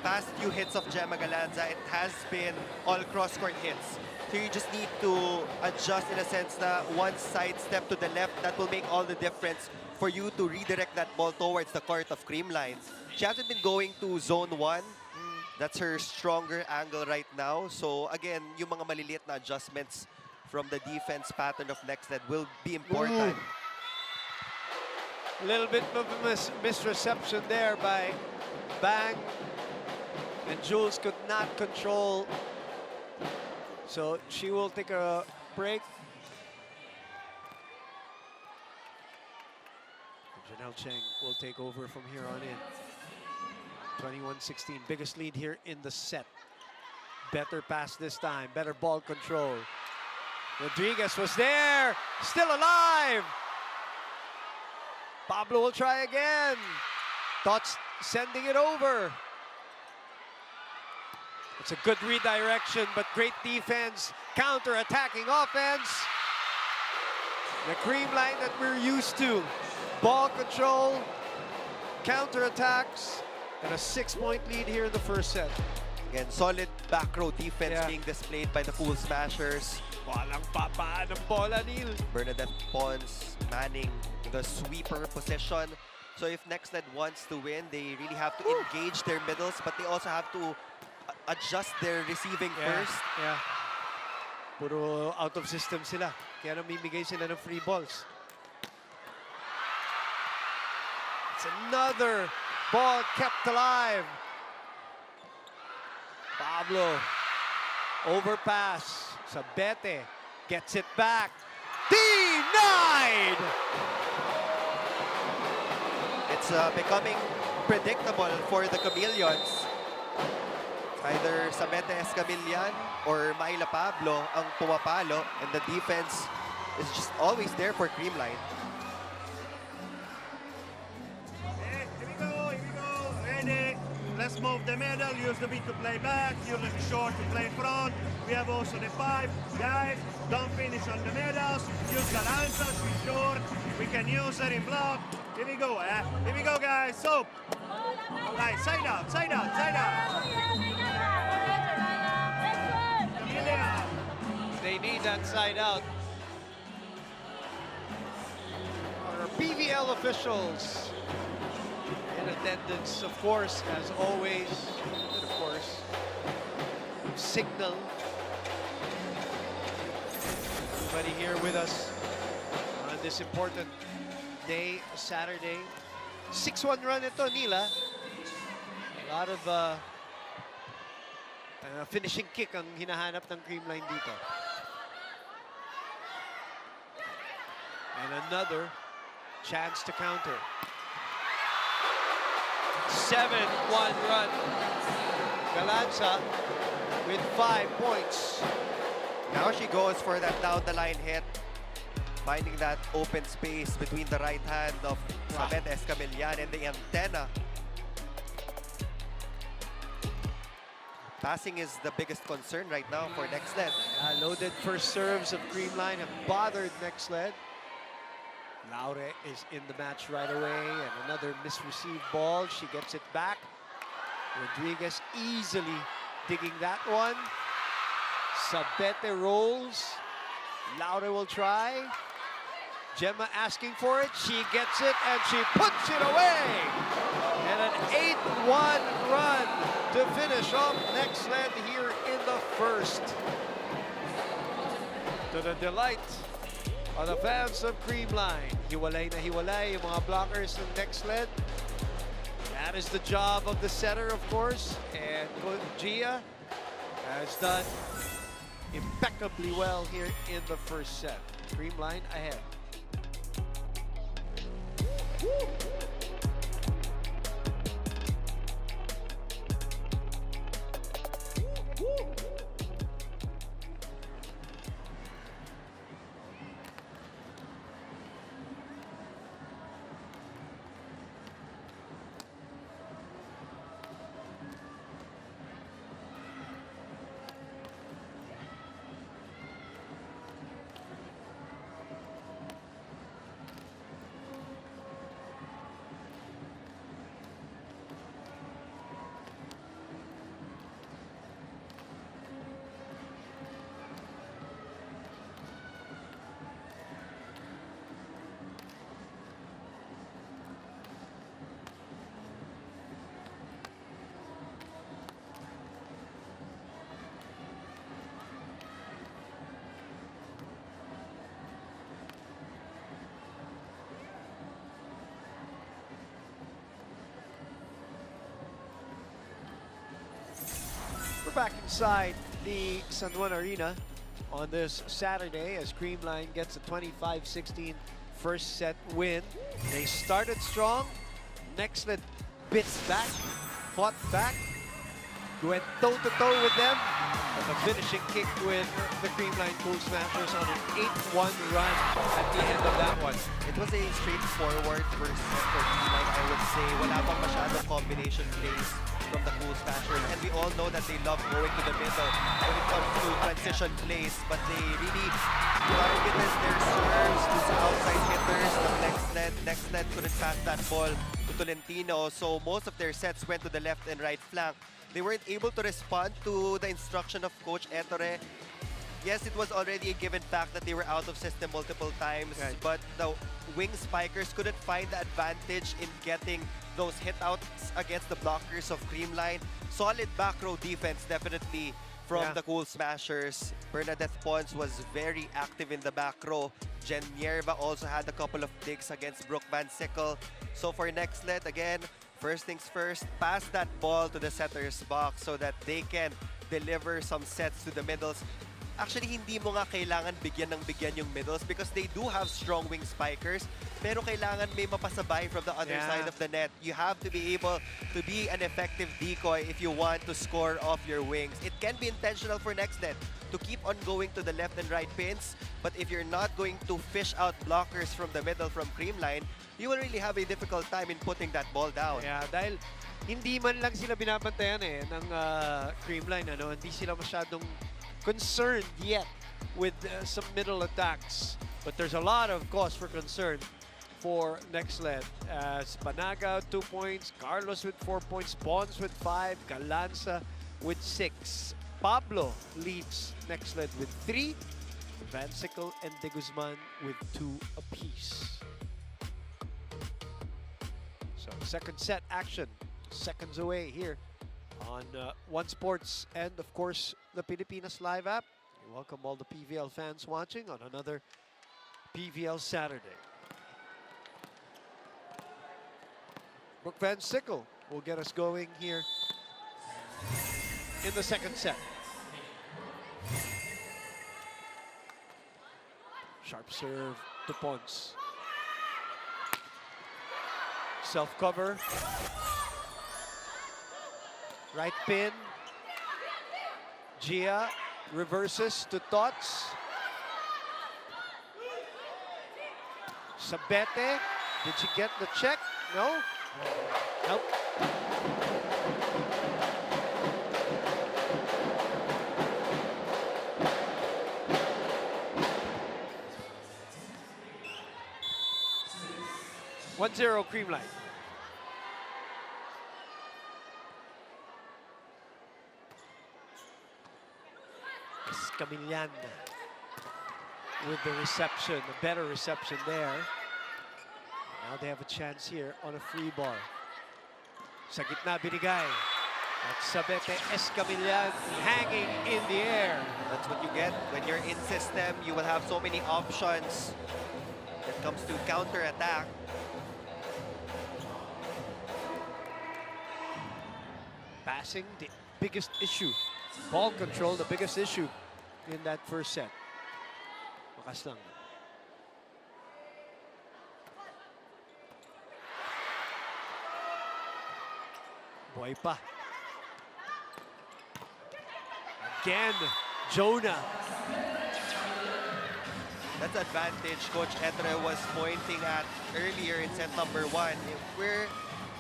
past few hits of Gemma Galanza, it has been all cross-court hits. So you just need to adjust in a sense that one side step to the left, that will make all the difference for you to redirect that ball towards the court of CREAMLINE. She hasn't been going to zone 1. That's her stronger angle right now. So again, yung mga maliliit na adjustments from the defense pattern of NXLED will be important. A little bit of a misreception there by Bang. And Jules could not control. So she will take a break. Janelle Cheng will take over from here on in. 21-16, biggest lead here in the set. Better pass this time, better ball control. Rodriguez was there, still alive. Pablo will try again. Tots sending it over. It's a good redirection, but great defense. Counter-attacking offense. The cream line that we're used to. Ball control, counter-attacks, and a 6-point lead here in the first set. Again, solid back row defense being displayed by the Pool Smashers. Walang papaan ng bola, Neil. Bernadette Pons manning the sweeper position. So if NXLED wants to win, they really have to engage their middles, but they also have to adjust their receiving first. Yeah. Puro out of system sila. Kaya namimigay sila ng free balls. It's another ball kept alive. Pablo, overpass. Sabete gets it back. Denied! It's becoming predictable for the Chameleons. Either Sabete Escamillan or Myla Pablo ang pumapalo, and the defense is just always there for CREAMLINE. Here we go, ready. Let's move the middle, use the beat to play back, use the short to play front. We have also the 5. Guys, don't finish on the middles, use Galanza, she's short. We can use her in block. Here we go, Here we go, guys. So, right, side out, side out, side out. They need that side out. Our PVL officials in attendance, of course, as always, and of course, signal. Everybody here with us on this important day, Saturday. 6-1 run ito, Nila. A lot of finishing kick ang hinahanap ng CREAMLINE dito. And another chance to counter. 7-1 run. Galanza with 5 points. Now she goes for that down-the-line hit, finding that open space between the right hand of Sabete Escamillan and the antenna. Passing is the biggest concern right now for NXLED. Loaded first serves of CREAMLINE have bothered NXLED. Laure is in the match right away, and another misreceived ball. She gets it back. Rodriguez easily digging that one. Sabete rolls. Laure will try. Gemma asking for it. She gets it, and she puts it away. And an 8-1 run to finish off NXLED here in the first. To the delight of the fans of CREAMLINE. Hiwalay na hiwalay yung mga blockers ng NXLED. That is the job of the setter, of course. And Gia has done impeccably well here in the first set. CREAMLINE ahead. We're back inside the San Juan Arena on this Saturday as CREAMLINE gets a 25-16 first set win. They started strong. NXLED bits back, fought back, went toe-to-toe with them. But the finishing kick with the Creamline Cool Smashers on an 8-1 run at the end of that one. It was a straightforward first set for Creamline, I would say. Wala pang masyadong combination plays from the Cool Smashers. And we all know that they love going to the middle when it comes to transition plays. But they really targeted their serves to the outside hitters. The NXLED couldn't pass that ball to Tolentino. So most of their sets went to the left and right flank. They weren't able to respond to the instruction of Coach Ettore. Yes, it was already a given fact that they were out of system multiple times, right, but the wing spikers couldn't find the advantage in getting those hitouts against the blockers of Creamline. Solid back row defense, definitely, from the Cool Smashers. Bernadette Pons was very active in the back row. Jen Mierva also had a couple of digs against Brooke Van Sickle. So for NXLED, again, first things first, pass that ball to the setter's box so that they can deliver some sets to the middles. Actually, hindi mo nga kailangan bigyan ng bigyan yung middles because they do have strong wing spikers, pero kailangan may mapasabay from the other side of the net. You have to be able to be an effective decoy if you want to score off your wings. It can be intentional for NXLED to keep on going to the left and right pins, but if you're not going to fish out blockers from the middle from Creamline, you will really have a difficult time in putting that ball down. Yeah, dahil hindi man lang sila binabantayan ng Creamline, ano, hindi sila masyadong concerned yet with some middle attacks. But there's a lot of cause for concern for NXLED as Panaga 2 points, Carlos with 4 points, Pons with 5, Galanza with 6. Pablo leads NXLED with 3, Van Sickle and De Guzman with 2 apiece. So second set action, seconds away here on One Sports and of course the Pilipinas Live app. We welcome all the PVL fans watching on another PVL Saturday. Brooke Van Sickle will get us going here in the second set. Sharp serve to Pons. Self-cover. Right pin. Gia reverses to Tots. Sabete. Did she get the check? No? Nope. One zero Creamline. Camillan with the reception, a better reception there. Now they have a chance here on a free ball. Sa gitna binigay. At Sabete Escamillan hanging in the air. That's what you get when you're in system. You will have so many options when it comes to counter-attack. Passing, the biggest issue. Ball control, the biggest issue in that first set. Makas lang. Buhay pa. Again, Jonah. That's the advantage Coach Ettore was pointing at earlier in set number 1. If we're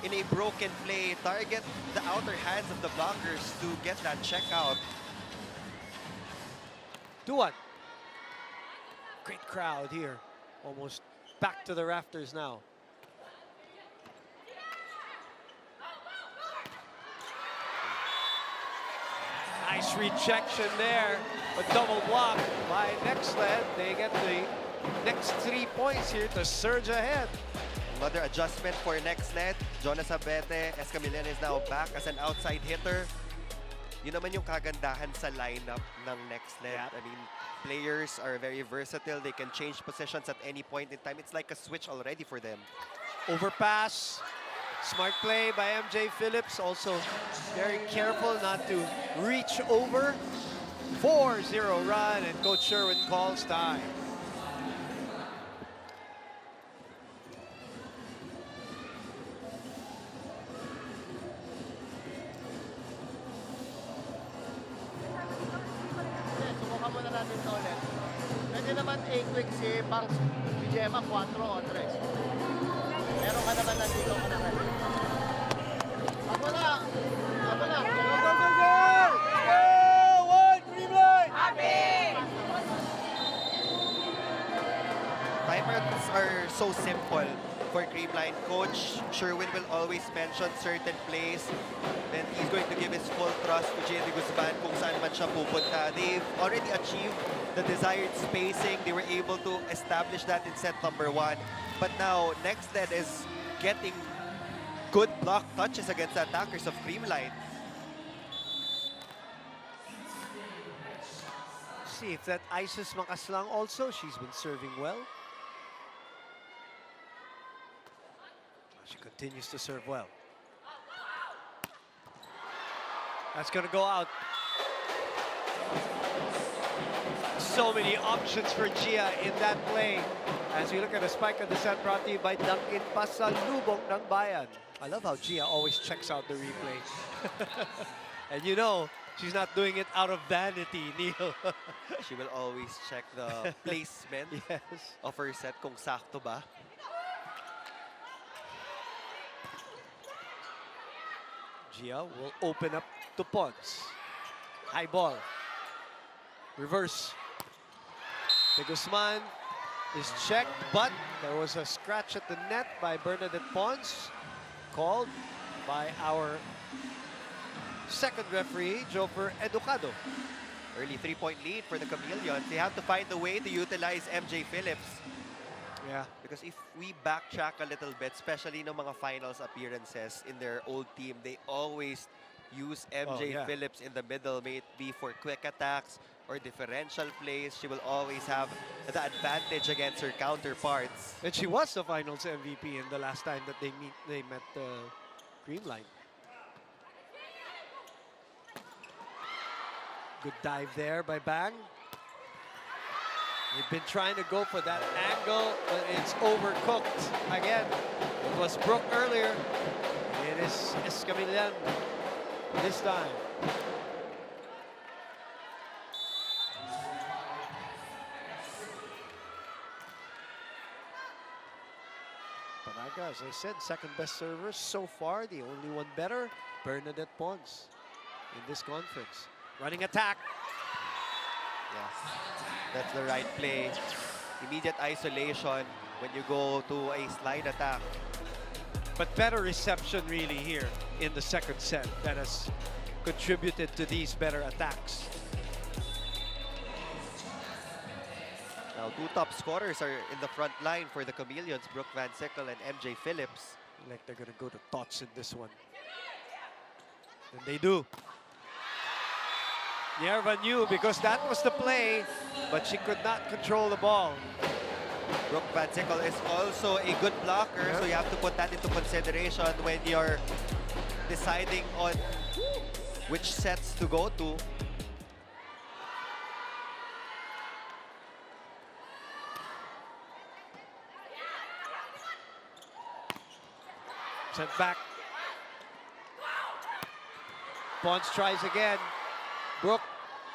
in a broken play, target the outer hands of the blockers to get that check out. 2-1. Great crowd here. Almost back to the rafters now. Nice rejection there. A double block by NXLED. They get the next 3 points here to surge ahead. Another adjustment for NXLED. Jonas Abete, Escamillan is now back as an outside hitter. Yun naman yung kagandahan sa lineup ng NXLED. I mean, players are very versatile. They can change positions at any point in time. It's like a switch already for them. Overpass. Smart play by MJ Phillips. Also very careful not to reach over. 4-0 run, and Coach Sherwin calls time. A-Quick si Bangs, si Gemma, 4 o 3. Meron ka naman nandito ka naman. Ako na! Ako na! Go, go, go, go! Go! One, Creamline! Timers are so simple for Creamline. Coach Sherwin will always mention certain plays. Then he's going to give his full trust to J.D. Guzman kung saan man siya pupunta. They've already achieved the desired spacing. They were able to establish that in set number 1. But now, NXLED is getting good block touches against the attackers of Creamline. See if that Isis Makaslang also. She's been serving well. She continues to serve well. That's going to go out. So many options for Gia in that play. As we look at the spike of the set brought to you by Duncan Pasalubong ng Bayan. I love how Gia always checks out the replay. And you know, she's not doing it out of vanity, Neil. She will always check the placement of her set kung sakto ba. Gia will open up to Pons. High ball. Reverse. De Guzman is checked, but there was a scratch at the net by Bernadette Pons, called by our second referee, Joper Educado. Early 3-point lead for the Chameleons. They have to find a way to utilize MJ Phillips. Yeah. Because if we backtrack a little bit, especially no mga finals appearances in their old team, they always use MJ Phillips in the middle, may it be for quick attacks or differential plays. She will always have the advantage against her counterparts. And she was the finals MVP in the last time that they met CREAMLINE. Good dive there by Bang. They've been trying to go for that angle, but it's overcooked again. It was Brooke earlier. It is Escamillan this time. Panaga, as I said, second best server so far. The only one better, Bernadette Pons in this conference. Running attack. Yes, that's the right play. Immediate isolation when you go to a slide attack. But better reception really here in the second set that has contributed to these better attacks. Now, two top scorers are in the front line for the Chameleons, Brooke Van Sickle and MJ Phillips. Like they're going to go to Tots in this one. And they do. Yerva knew because that was the play, but she could not control the ball. Brooke Van Sickle is also a good blocker, so you have to put that into consideration when you're deciding on which sets to go to. Sent back. Pons tries again. Brooke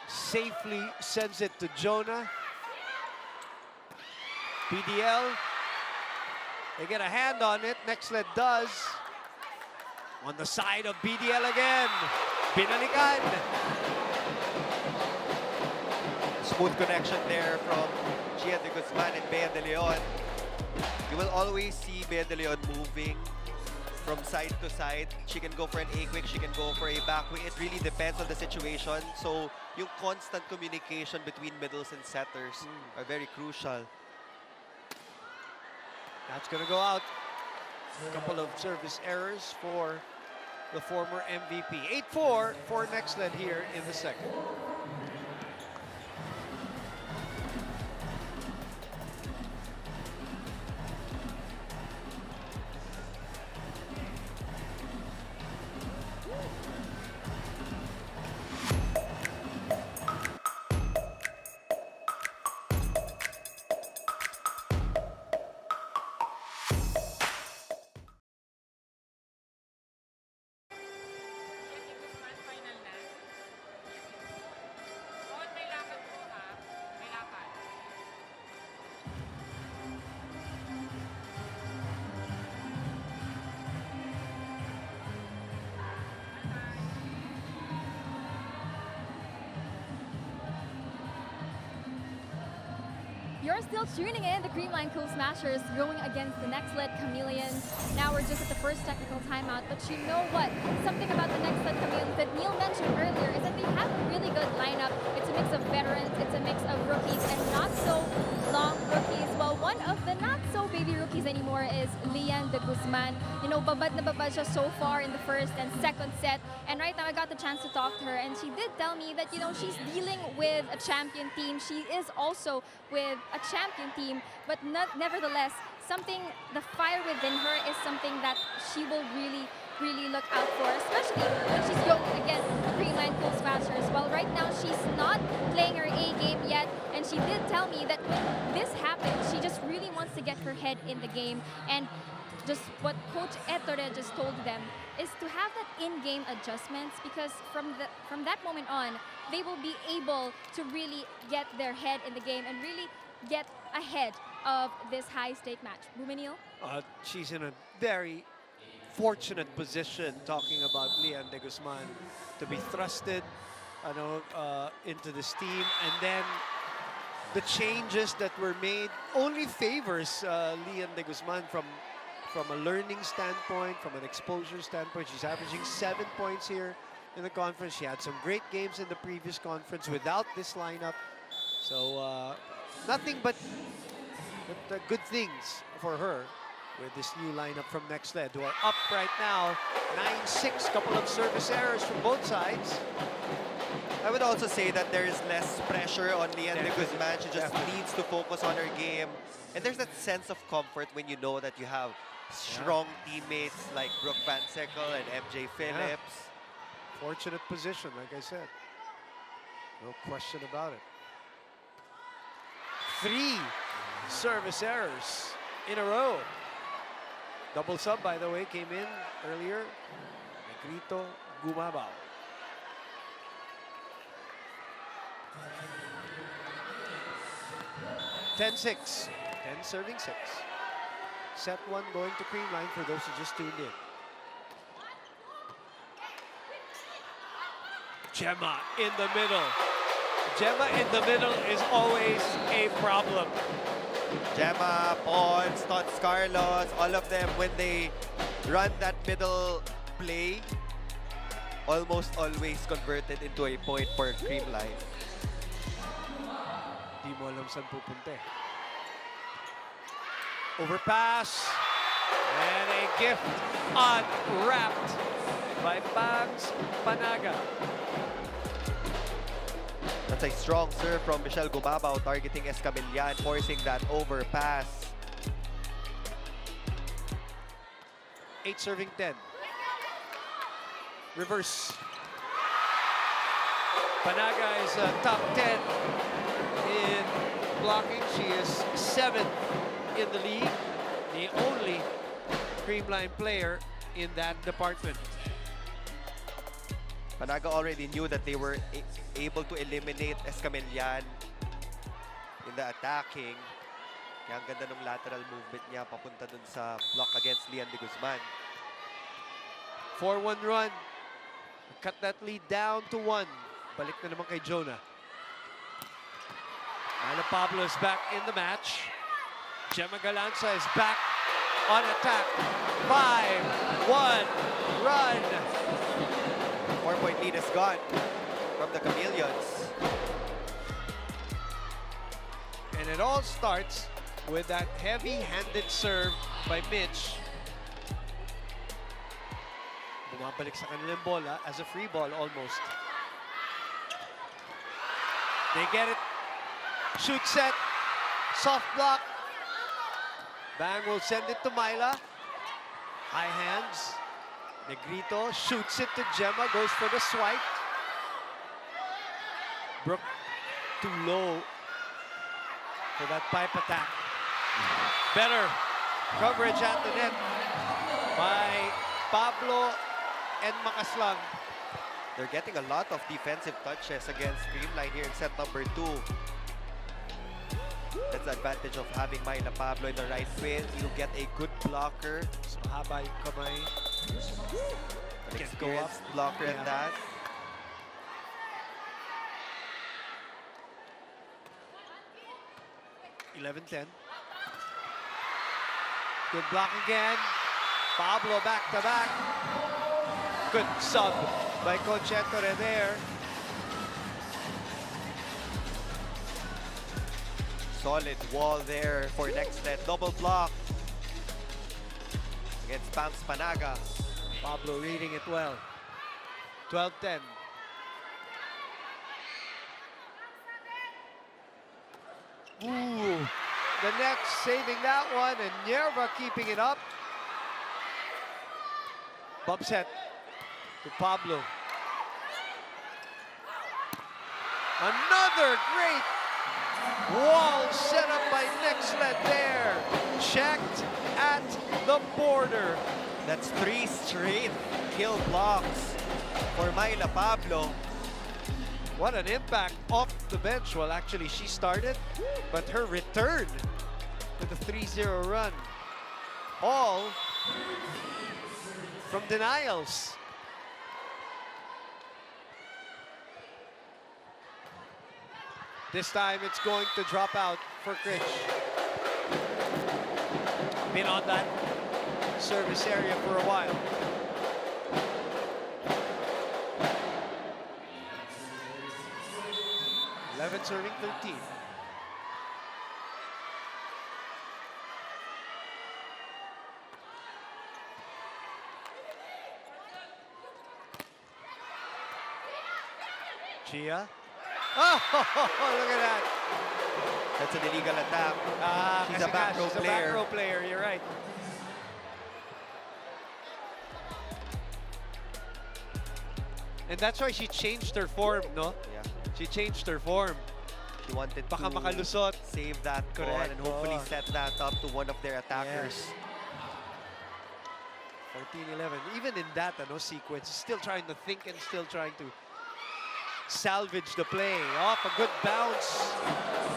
safely sends it to Jonah. PDL. They get a hand on it. NXLED does. On the side of PDL again. Binalikan. Smooth connection there from Gia de Guzman and Bea de Leon. You will always see Bea de Leon moving from side to side. She can go for an A-quick, she can go for a back wing. It really depends on the situation. So, yung constant communication between middles and setters are very crucial. That's going to go out. A couple of service errors for the former MVP. 8-4 for NXLED here in the second. You're still tuning in the Creamline Cool Smashers going against the NXLED Chameleons. Now we're just at the first technical timeout, but you know what? Something about the NXLED Chameleons that Neil mentioned earlier is that they have a really good lineup. It's a mix of veterans, it's a mix of rookies, and not so long rookies. Well, one of the not so baby rookies anymore is Lian de Guzman. You know, babad na babad siya so far in the first and second set. And right now I got the chance to talk to her, and she did tell me that, you know, she's dealing with a champion team. She is also with a champion team, but nevertheless, the fire within her is something that she will really look out for, especially when she's going against the Creamline Cool Smashers. Well, right now she's not playing her A game yet, and she did tell me that when this happens, she just really wants to get her head in the game. And just what Coach Ettore just told them is to have that in-game adjustments, because from that moment on, they will be able to really get their head in the game and really get ahead of this high-stake match. Bumenil? She's in a very fortunate position, talking about Lian de Guzman, to be thrusted into this team, and then the changes that were made only favors Lian de Guzman from a learning standpoint, from an exposure standpoint. She's averaging 7 points here in the conference. She had some great games in the previous conference without this lineup. So nothing but good things for her with this new lineup from NXLED, who are up right now 9-6, couple of service errors from both sides. I would also say that there is less pressure on Lian de Guzman. She just needs to focus on her game. And there's that sense of comfort when you know that you have strong teammates like Brooke Van Sickle and MJ Phillips. Fortunate position, like I said. No question about it. 3 service errors in a row. Double sub, by the way, came in earlier. Negrito Gumabao. Ten 6. 10 serving 6. Set 1 going to Creamline for those who just tuned in. Gemma in the middle. Gemma in the middle is always a problem. Gemma, Pons, Tots Carlos, all of them, when they run that middle play, almost always converted into a point for Creamline. Di mo alam saan pupunta. Overpass. And a gift unwrapped by Bangs Panaga. That's a strong serve from Michelle Gumabao, targeting Escamillan, forcing that overpass. 8 serving 10. Reverse. Panaga is top 10 in blocking. She is 7th in the league. The only Creamline player in that department. Panaga already knew that they were able to eliminate Escamillan in the attacking. Kaya ang ganda ng lateral movement niya papunta dun sa block against Lian de Guzman. 4-1 run. Cut that lead down to 1. Balik na naman kay Jonah. Myla Pablo is back in the match. Gemma Galanza is back on attack. 5-1 run. 4-point lead is gone from the Chameleons. And it all starts with that heavy-handed serve by Mitch. Bumabalik sa kanilang bola as a free ball almost. They get it. Shoot set. Soft block. Bang will send it to Myla. High hands. Negrito shoots it to Gemma. Goes for the swipe. Brooke too low for that pipe attack. Better coverage at the net by Pablo and Makaslang. They're getting a lot of defensive touches against Creamline here in set number 2. That's the advantage of having Myla Pablo in the right wing. You get a good blocker. So mahaba yung kamay. An experienced blocker in that. 11-10. Good block again. Pablo back to back. Good sub by Coach Ettore there. Solid wall there for NXLED. Double block against Pams Panaga. Pablo reading it well. 12-10. Ooh, the next saving that one, and Nerva keeping it up. Bump set to Pablo. Another great wall set up by NXLED there. Checked at the border. That's 3 straight kill blocks for Myla Pablo. What an impact off the bench. Well, actually, she started, but her return to the 3-0 run. All from denials. This time, it's going to drop out for Critch. Been on that service area for a while. Serving 13. Chia. Oh, look at that. That's an illegal attack. She's a Kasi back nga, row she's a player. back row player, you're right. And that's why she changed her form, no? Yeah. She changed her form. She wanted Baka to makalusot. save that ball Correct. and hopefully Oh. set that up to one of their attackers. 14-11. Even in that sequence, still trying to think and still trying to salvage the play. Off a good bounce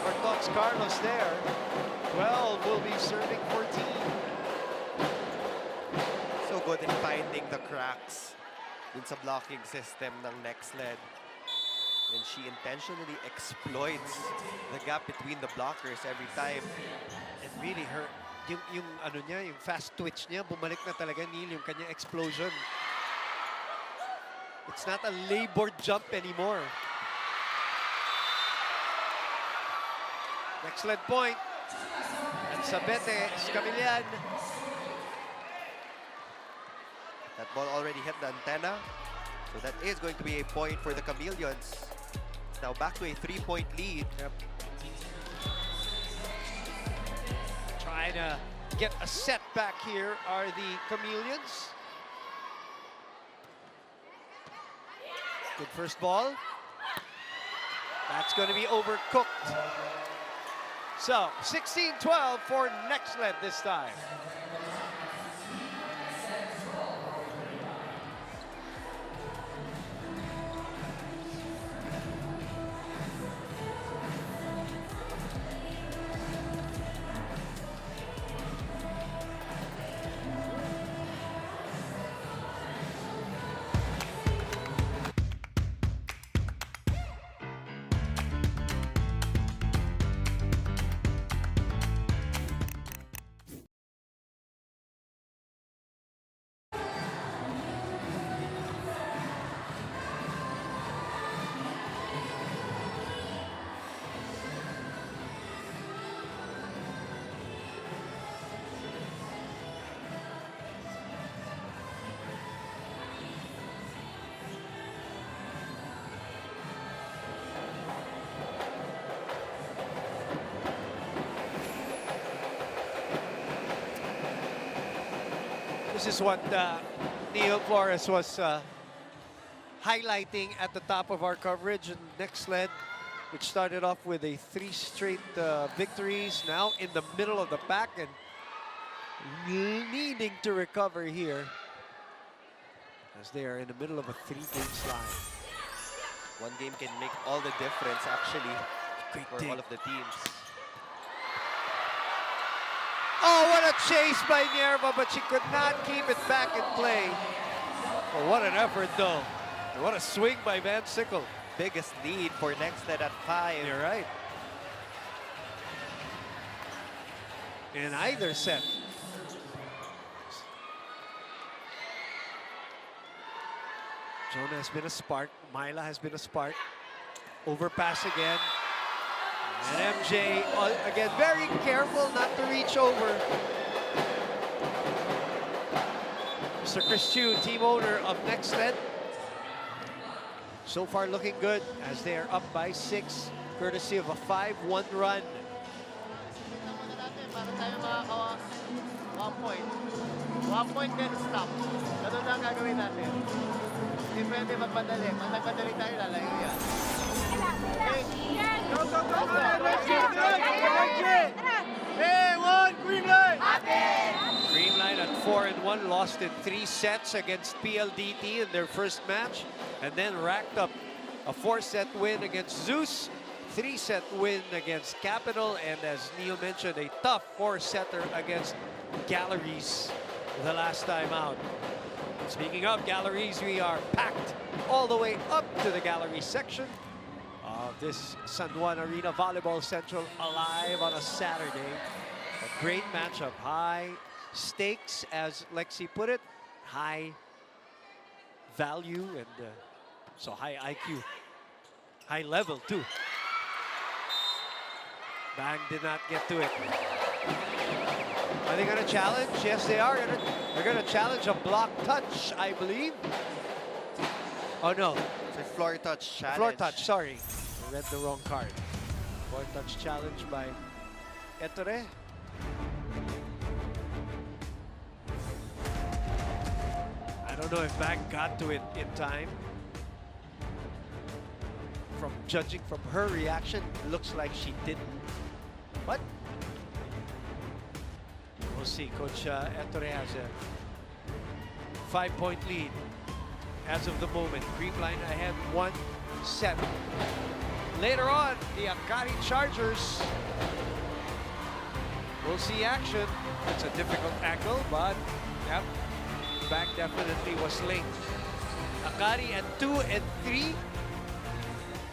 for Tox Carlos there. 12 will be serving 14. So good in finding the cracks dun sa blocking system ng NXLED. And she intentionally exploits the gap between the blockers every time. And really, yung ano niya, yung fast twitch niya, bumalik na talaga, Neil, yung kanyang explosion. It's not a labor jump anymore. NXLED point. And Sabete, Escamillan. That ball already hit the antenna. So that is going to be a point for the Chameleons. Now back to a 3-point lead. Yep. Trying to get a set back here are the Chameleons. Good first ball. That's going to be overcooked. So, 16-12 for NXLED this time. This is what Neil Flores was highlighting at the top of our coverage. And NXLED, which started off with a 3 straight victories, now in the middle of the pack and needing to recover here as they are in the middle of a 3-game slide. One game can make all the difference, actually, for dig. all of the teams. Oh, what a chase by Nerva, but she could not keep it back in play. Oh, what an effort, though. And what a swing by Van Sickle. Biggest lead for NXLED at 5. You're right. in either set. Jonah has been a spark. Myla has been a spark. Overpass again. And MJ, again, very careful not to reach over. Mr. Chris Chu, team owner of NXLED. So far looking good as they are up by 6, courtesy of a 5-1 run. Para tayo makakawa 1 point. 1 point then stop. Ganun lang gagawin natin. Hindi pwede magpadali. Pag nagpadali tayo, lalayo yan. Go, go, go, go! Hey, one, CREAMLINE! CREAMLINE at 4-1, lost in 3 sets against PLDT in their first match, and then racked up a 4-set win against Zeus, 3-set win against Capital, and as Neil mentioned, a tough 4-setter against Galleries the last time out. Speaking of Galleries, we are packed all the way up to the gallery section of this San Juan Arena Volleyball Central, alive on a Saturday. A great matchup, high stakes, as Lexi put it, high value, and so high IQ, high level too. Bang did not get to it. Are they going to challenge? Yes, they are. They're going to challenge a block touch, I believe. Oh no, It's a floor touch challenge. floor touch. Sorry, I read the wrong card. Floor touch challenge by Ettore. I don't know if Bang got to it in time. From judging from her reaction, it looks like she didn't. But we'll see. Coach Ettore has a 5-point lead as of the moment. CREAMLINE ahead 1 set. Later on, the Akari Chargers. We'll see action. It's a difficult angle, but yep, back definitely was linked. Akari at 2 and 3.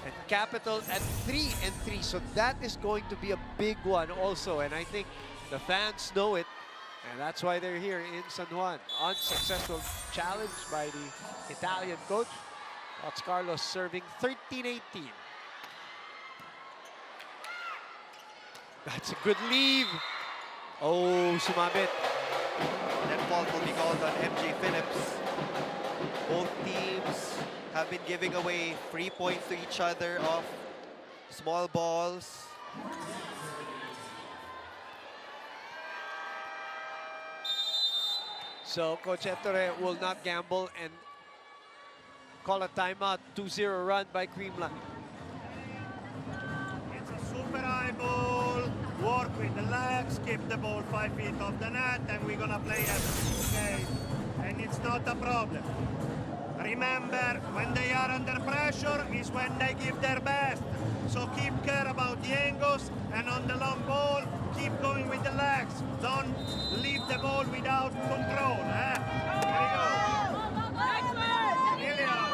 And Capital at 3 and 3. So that is going to be a big one also. And I think the fans know it. And that's why they're here in San Juan. Unsuccessful challenge by the Italian coach. That's Carlos serving 13-18. That's a good leave. Oh, sumabit. That fault will be called on MJ Phillips. Both teams have been giving away free points to each other off small balls. So Coach Ettore will not gamble and call a timeout. 2-0 run by CREAMLINE. It's a super high ball. Work with the legs, keep the ball 5 feet off the net, and we're gonna play it, okay? And it's not a problem. Remember, when they are under pressure is when they give their best. So keep care about the angles, and on the long ball, keep going with the legs. Don't leave the ball without control. Eh? There you go. Million.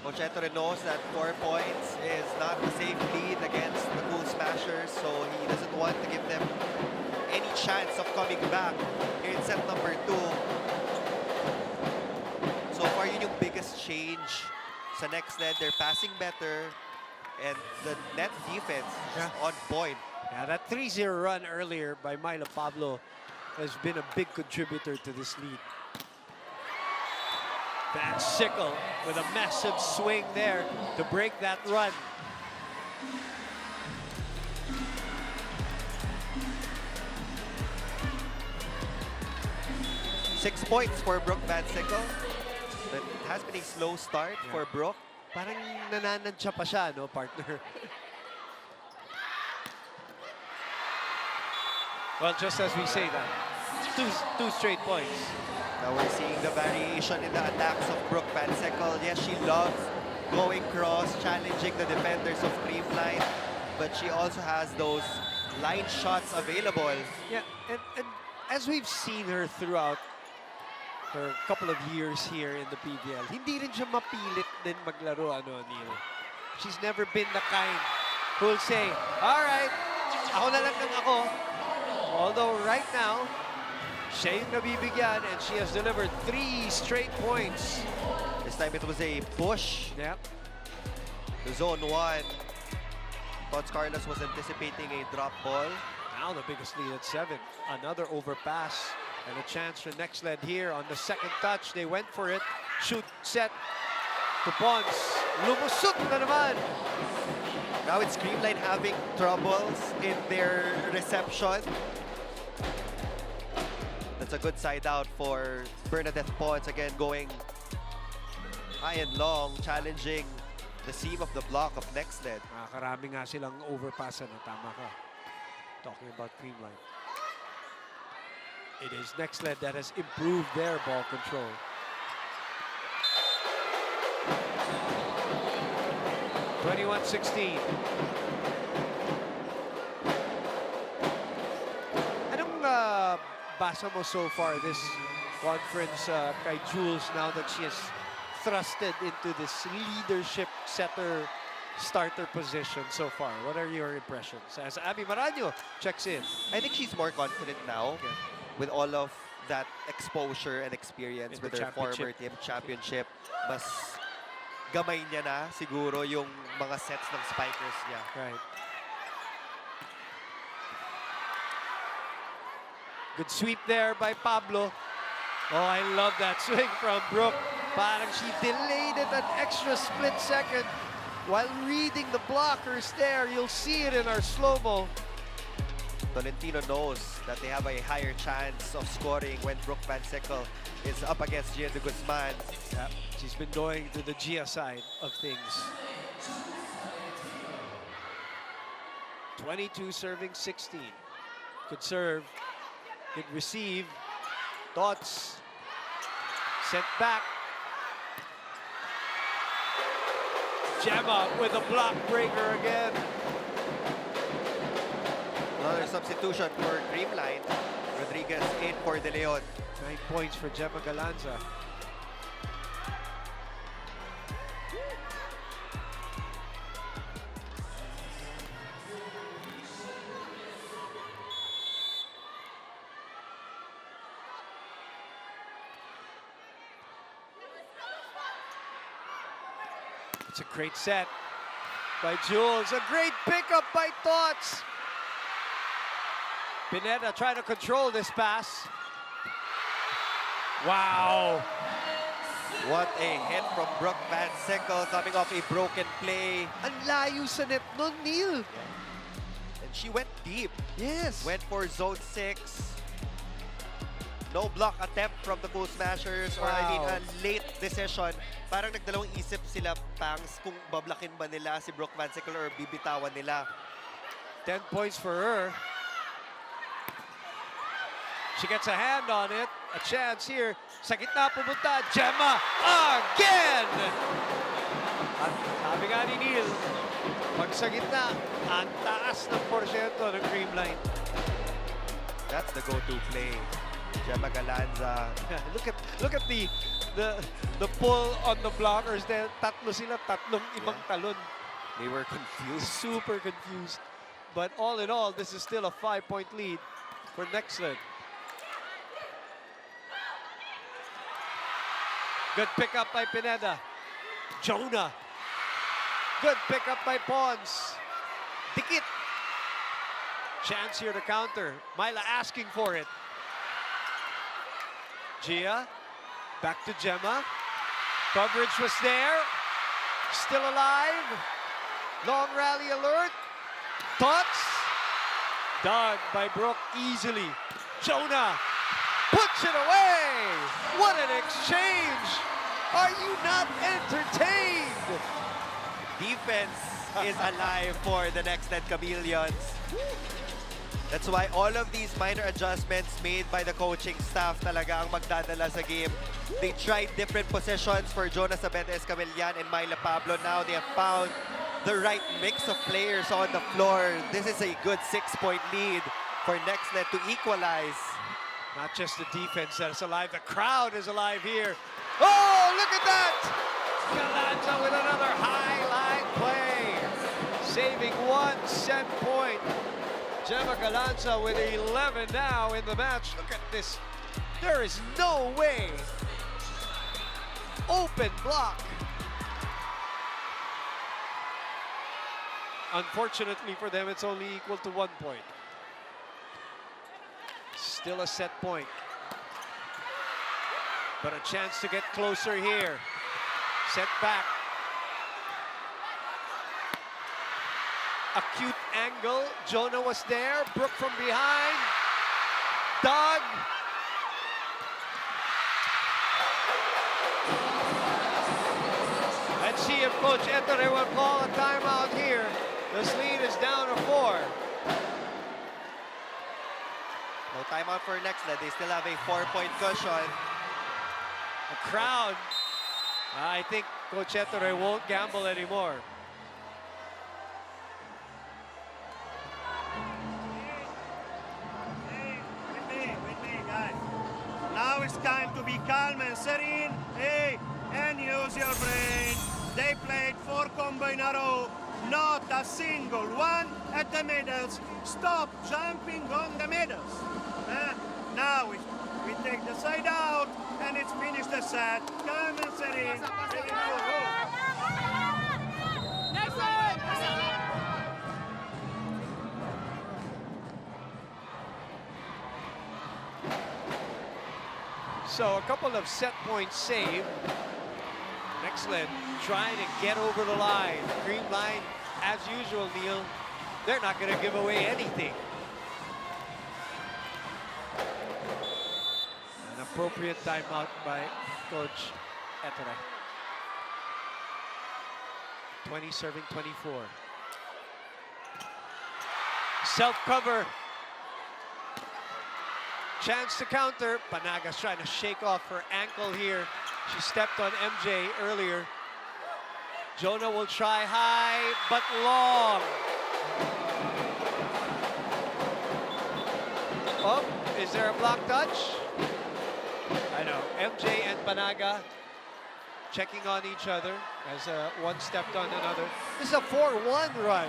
Coach Ettore knows that 4 points is not a safe lead against the Cool Smashers, so he doesn't want to give them any chance of coming back here in set number 2. So far, yun yung biggest change sa NXLED. They're passing better, and the net defense is on point. Yeah, that 3-0 run earlier by Myla Pablo has been a big contributor to this lead. That Sickle with a massive swing there to break that run. Six points for Brooke Van Sickle. But it has been a slow start for Brooke. Parang nananansya pa siya, no, partner? Well, just as we say that, two straight points. Now we're seeing the variation in the attacks of Brooke Van Sickle. Yes, she loves going cross, challenging the defenders of CREAMLINE, but she also has those line shots available. Yeah, and as we've seen her throughout her couple of years here in the PVL, hindi rin siya mapilit din maglaro, ano, Neil. She's never been the kind who'll say, all right, ako na lang ng ako. Although right now, siya yung nabibigyan and she has delivered 3 straight points. This time it was a push. Yep. The zone 1. Tots Carlos was anticipating a drop ball. Now the biggest lead at 7. Another overpass and a chance for NXLED here on the second touch. They went for it. Shoot set to Pons. Lumusot na naman. Now it's CREAMLINE having troubles in their reception. That's a good side out for Bernadette Pons. Again, going high and long, challenging the seam of the block of NXLED. Karami nga silang overpassan na, tama ka. Talking about CREAMLINE. It is NXLED that has improved their ball control. (21-16). Anong basa mo so far this conference kay Jules now that she has thrusted into this leadership setter starter position so far? What are your impressions as Abby Maraño checks in? I think she's more confident now with all of that exposure and experience In with the her former team championship. Mas gamay niya na siguro yung mga sets ng spikers niya. Right. Good sweep there by Pablo. Oh, I love that swing from Brooke. Parang she delayed it an extra split second while reading the blockers there. You'll see it in our slow-mo. Tolentino knows that they have a higher chance of scoring when Brooke Van Sickle is up against Gia de Guzman. Yep. She's been going to the Gia side of things. 22 serving 16. Good serve. Good receive. Thoughts. Sent back. Gemma with a block breaker again. Another substitution for CREAMLINE. Rodriguez in for De Leon. 9 points for Gemma Galanza. It's a great set by Jules. A great pickup by Tots. Pineda trying to control this pass. Wow. What a hit from Brooke Van Sickle coming off a broken play. Ang layo sa net nun, Neil. And she went deep. Yes. Went for zone 6. No block attempt from the Cool Smashers. Or I mean, a late decision. Parang nagdalawang isip sila, Pangs, kung bablakin ba nila si Brooke Van Sickle or bibitawan nila. 10 points for her. She gets a hand on it. A chance here. Sa gitna pumunta. Gemma again! At sabi nga ni Neil, pag sa gitna, ang taas ng porsyento ng CREAMLINE. That's the go-to play. Gemma Galanza. Look at the pull on the blockers there. Tatlo sila, tatlong ibang talon. They were confused. Super confused. But all in all, this is still a 5-point lead for NXLED. Good pickup by Pineda. Jonah. Good pickup by Pons. Dikit. Chance here to counter. Myla asking for it. Gia. Back to Gemma. Coverage was there. Still alive. Long rally alert. Tots. Done by Brooke easily. Jonah puts it away. What an exchange. Are you not entertained? Defense is alive for the NXLED Chameleons. That's why all of these minor adjustments made by the coaching staff talaga ang magdadala sa game. They tried different positions for Jonas Abete Escamillan and Myla Pablo. Now they have found the right mix of players on the floor. This is a good 6-point lead for NXLED to equalize. Not just the defense that is alive, the crowd is alive here. Oh, look at that! Galanza with another highlight play. saving 1 set point. Gemma Galanza with 11 now in the match. Look at this. There is no way. Open block. Unfortunately for them, it's only equal to 1 point. Still a set point. But a chance to get closer here. Set back. Acute angle. Jonah was there. Brooke from behind. Doug. Let's see if Coach Ettore will call a timeout here. This lead is down to 4. No timeout for NXLED. They still have a 4-point cushion. The crowd. I think Coach Ettore won't gamble anymore. With me, guys. Now it's time to be calm and serene. Hey, and use your brain. They played 4 combo in a row. Not a single one at the middles. Stop jumping on the middles. Now we take the side out and it's finished the set. Calm and serene. Here we go. Next one! So a couple of set points saved. NXLED trying to get over the line. CREAMLINE, as usual, Neil, they're not going to give away anything. An appropriate timeout by Coach Ettore. 20 serving 24. Self-cover. Chance to counter. Panaga's trying to shake off her ankle here. She stepped on MJ earlier. Jonah will try high, but long. Oh, is there a block touch? I know. MJ and Panaga checking on each other as one stepped on another. This is a 4-1 run.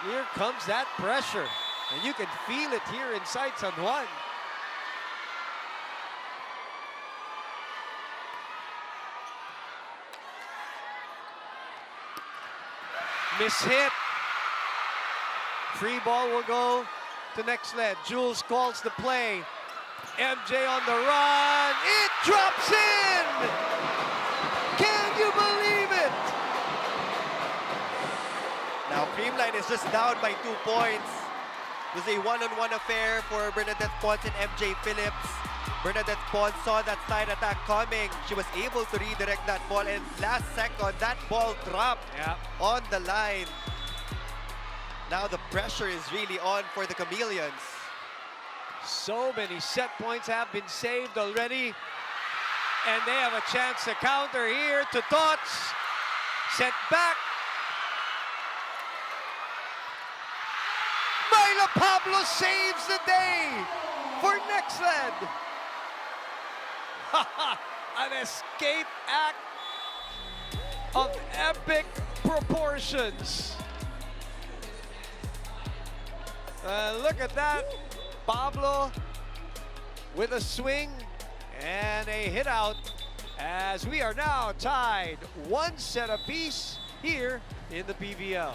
Here comes that pressure. And you can feel it here inside San Juan. Mishit. Free ball will go to NXLED. Jules calls the play. MJ on the run. It drops in! Can you believe it? Now CREAMLINE is just down by 2 points. It was a one-on-one affair for Bernadette Pons and MJ Phillips. Bernadette Pons saw that side attack coming. She was able to redirect that ball, and last second, that ball dropped on the line. Now the pressure is really on for the Chameleons. So many set points have been saved already. And they have a chance to counter here to Tots. Set back. Myla Pablo saves the day for NXLED. An escape act of epic proportions. Look at that. Pablo with a swing and a hit out as we are now tied 1 set apiece here in the PVL.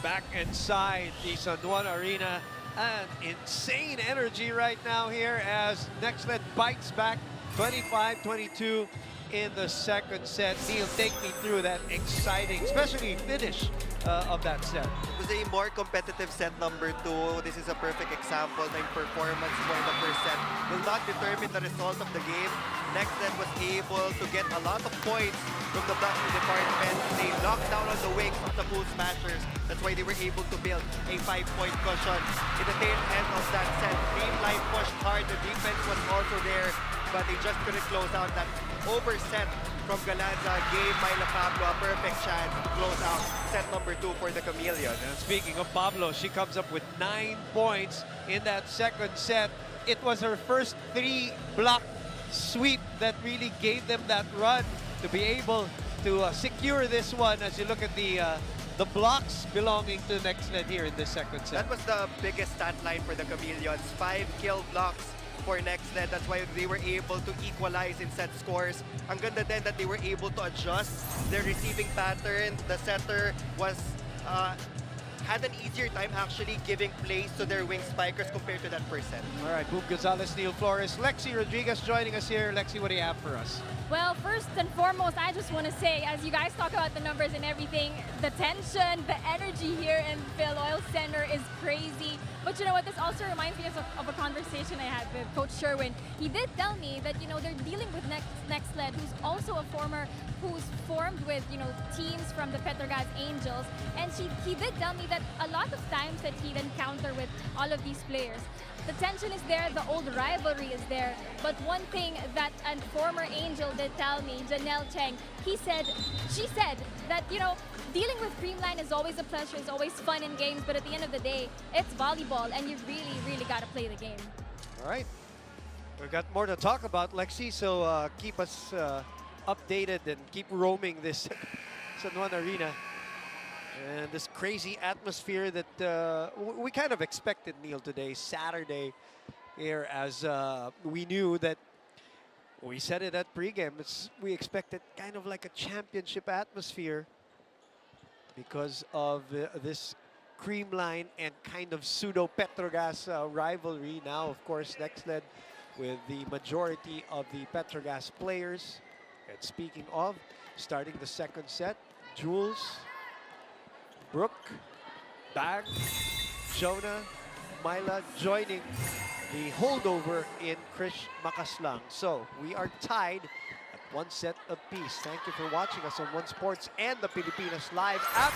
back inside the San Juan Arena. And insane energy right now here as NXLED bites back 25-22 in the second set. Neil, take me through that exciting, especially finish of that set. It was a more competitive set number 2. This is a perfect example ng performance for the first set will not determine the result of the game. NXLED was able to get a lot of points from the blocking department. They locked down on the wings of the Pool Smashers. That's why they were able to build a 5-point cushion. In the tail end of that set, CREAMLINE pushed hard. The defense was also there, but they just couldn't close out. That overset from Galanza gave Myla Pablo a perfect chance to close out set number 2 for the Chameleons. And speaking of Pablo, she comes up with 9 points in that second set. It was her first 3-block sweep that really gave them that run to be able to secure this one. As you look at the blocks belonging to NXLED here in the second set. That was the biggest stat line for the Chameleons. 5 kill blocks for NXLED. That's why they were able to equalize in set scores. Ang ganda din that they were able to adjust their receiving pattern. The setter was had an easier time actually giving plays to their wing spikers compared to that first set. All right, Boom Gonzalez, Neil Flores, Lexi Rodriguez joining us here. Lexi, what do you have for us? Well, first and foremost, I just want to say, as you guys talk about the numbers and everything, the tension, the energy here in Phil Oil Center is crazy. But you know what, this also reminds me of a conversation I had with Coach Sherwin. He did tell me that, you know, they're dealing with NXLED, who's also a who's formed with, you know, teams from the Petrogas Angels. And he did tell me that a lot of times that he'd encounter with all of these players, the tension is there, the old rivalry is there. But one thing that a former Angel did tell me, Janelle Cheng, she said that, you know, dealing with CREAMLINE is always a pleasure, it's always fun in games, but at the end of the day, it's volleyball, and you really, really got to play the game. All right. We've got more to talk about, Lexi, so keep us updated and keep roaming this San Juan Arena. And this crazy atmosphere that we kind of expected, Neil, today, Saturday, here, as we knew that we said it at pregame. We expected kind of like a championship atmosphere because of this CREAMLINE and kind of pseudo Petrogas rivalry. Now, of course, NXLED with the majority of the Petrogas players. And speaking of, starting the second set, Jules, Brooke, Bag, Jonah, Myla joining the holdover in Krish Makaslang. So we are tied at 1 set apiece. Thank you for watching us on One Sports and the Pilipinas Live app.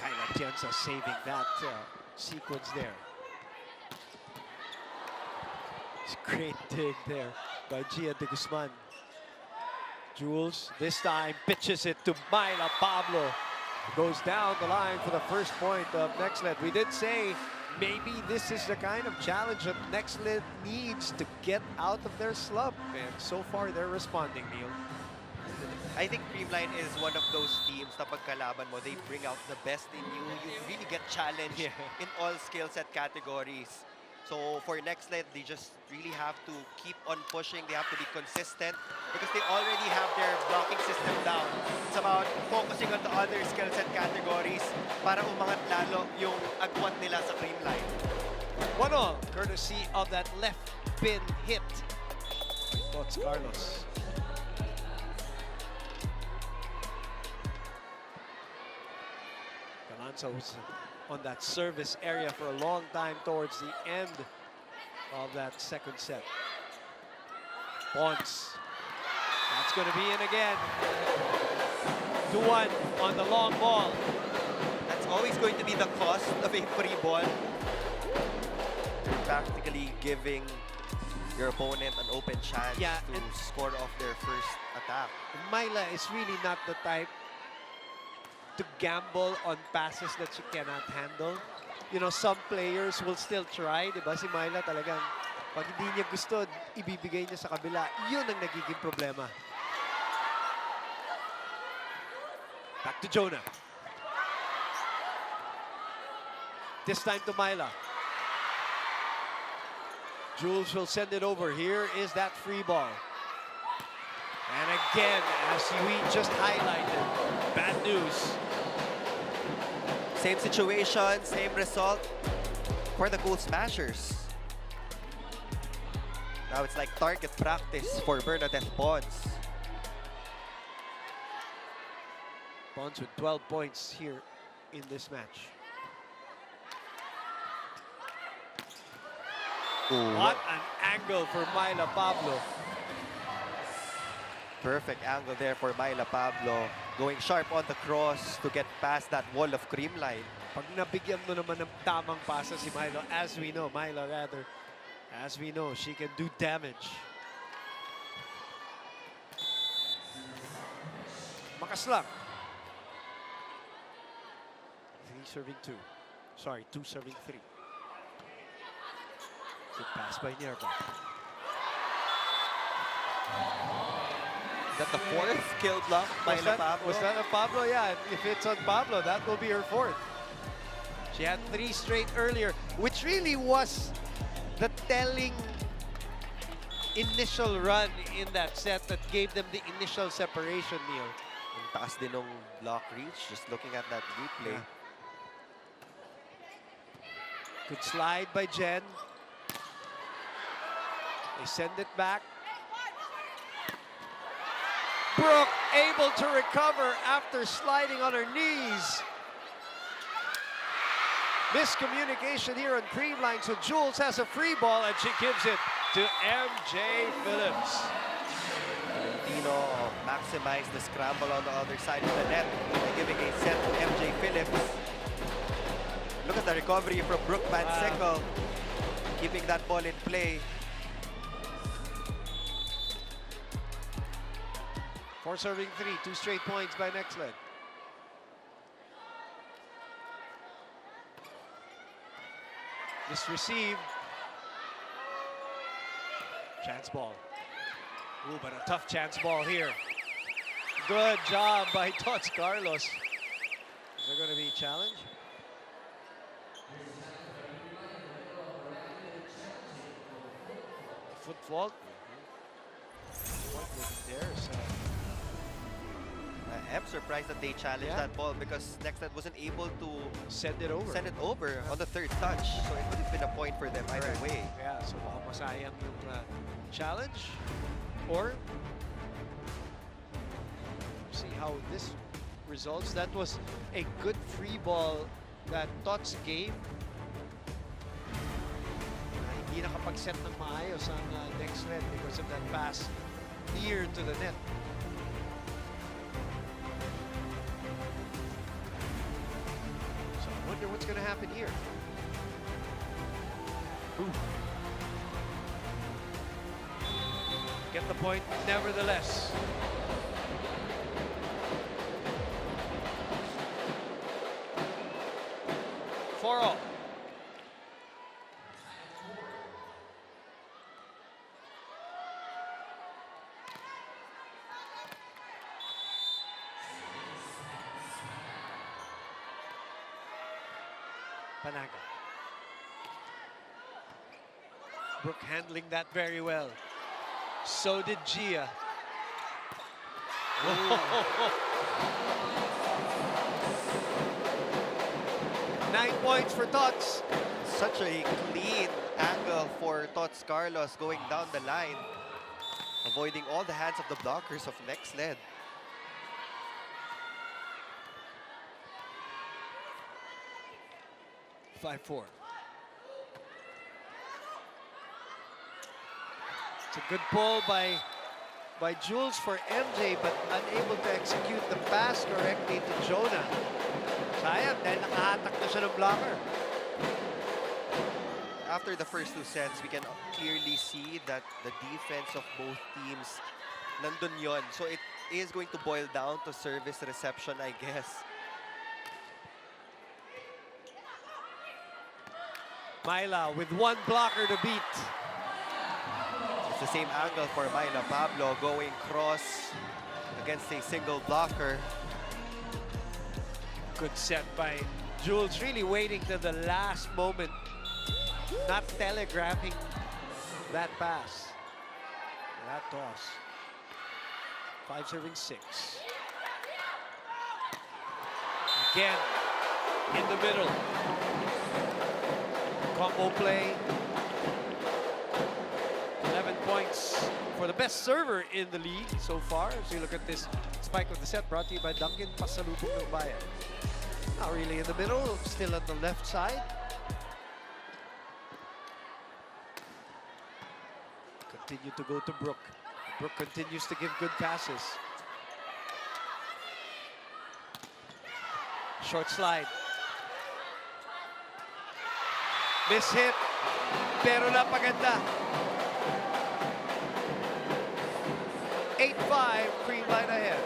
Kyla Tienza saving that sequence there. It's a great dig there by Gia de Guzman. Jules, this time, pitches it to Myla Pablo. Goes down the line for the first point of NXLED. We did say maybe this is the kind of challenge that NXLED needs to get out of their slump. And so far, they're responding, Neil. I think CREAMLINE is one of those teams na pagkalaban mo, they bring out the best in you. You really get challenged in all skill set categories. So for NXLED, they just really have to keep on pushing. They have to be consistent because they already have their blocking system down. It's about focusing on the other skill set categories para umangat lalo yung agwat nila sa CREAMLINE. 1-0, courtesy of that left pin hit. Thoughts, Carlos. Galanza was on that service area for a long time towards the end of that second set. Pons. That's going to be in again. 2-1 on the long ball. That's always going to be the cost of a free ball. You're practically giving your opponent an open chance to score off their first attack. Myla is really not the type to gamble on passes that she cannot handle. You know, some players will still try, di ba? Si Myla talagang, pag hindi niya gusto, ibibigay niya sa kabila. Yun ang nagiging problema. Back to Jonah. This time to Myla. Jules will send it over. Here is that free ball. And again, as we just highlighted, bad news. Same situation, same result for the Cool Smashers. Now it's like target practice for Bernadette Pons. Pons with 12 points here in this match. Ooh, What an angle for Myla Pablo. perfect angle there for Myla Pablo. Going sharp on the cross to get past that wall of Creamline. Pag nabigyan mo naman ng tamang pasa si Myla, as we know, she can do damage. Makaslang. 3 serving 2. Sorry, 2 serving 3. Good pass by Nerva. Is that the fourth kill block by Pablo? Was that a Pablo? Yeah, if it's on Pablo, that will be her fourth. She had 3 straight earlier, which really was the telling initial run in that set that gave them the initial separation, Neil. Ang taas din ng block reach, just looking at that replay. Yeah. Good slide by Jen. They send it back. Brooke able to recover after sliding on her knees. Miscommunication here on Creamline, so Jules has a free ball and she gives it to MJ Phillips. Valentino maximized the scramble on the other side of the net, giving a set to MJ Phillips. Look at the recovery from Brooke Van Sickle, keeping that ball in play. 4 serving 3, 2 straight points by NXLED. Misreceived. Chance ball. Ooh, but a tough chance ball here. Good job by Tots Carlos. Is there going to be a challenge? Foot fault. What was there? So I'm surprised that they challenged that ball because NXLED wasn't able to send it over. On the third touch. So it would have been a point for them either way. Yeah, so baka masayang yung challenge. Or see how this results. That was a good free ball that Tots gave. Hindi nakapag-set ng maayos ang NXLED because of that pass near to the net. So I wonder what's going to happen here. Ooh. Get the point nevertheless. For all. Panaga. Brooke handling that very well. So did Gia. 9 points for Tots. Such a clean angle for Tots Carlos going down the line, avoiding all the hands of the blockers of NXLED. Four. It's a good pull by Jules for MJ, but unable to execute the pass correctly to Jonah. Sayang, dahil nakahatak na siya ng blocker. After the first 2 sets, we can clearly see that the defense of both teams nandun yon. So it is going to boil down to service reception, I guess. Myla with 1 blocker to beat. It's the same angle for Myla Pablo, going cross against a single blocker. Good set by Jules, really waiting to the last moment, not telegraphing that pass. That toss. 5 serving 6. Again, in the middle. Combo play. 11 points for the best server in the league so far. As you look at this spike of the set, brought to you by Duncan, pasalubong ng bayan. Not really in the middle, still on the left side. Continue to go to Brooke. Brooke continues to give good passes. Short slide. Miss hit, pero napaganda. 8-5, Creamline ahead.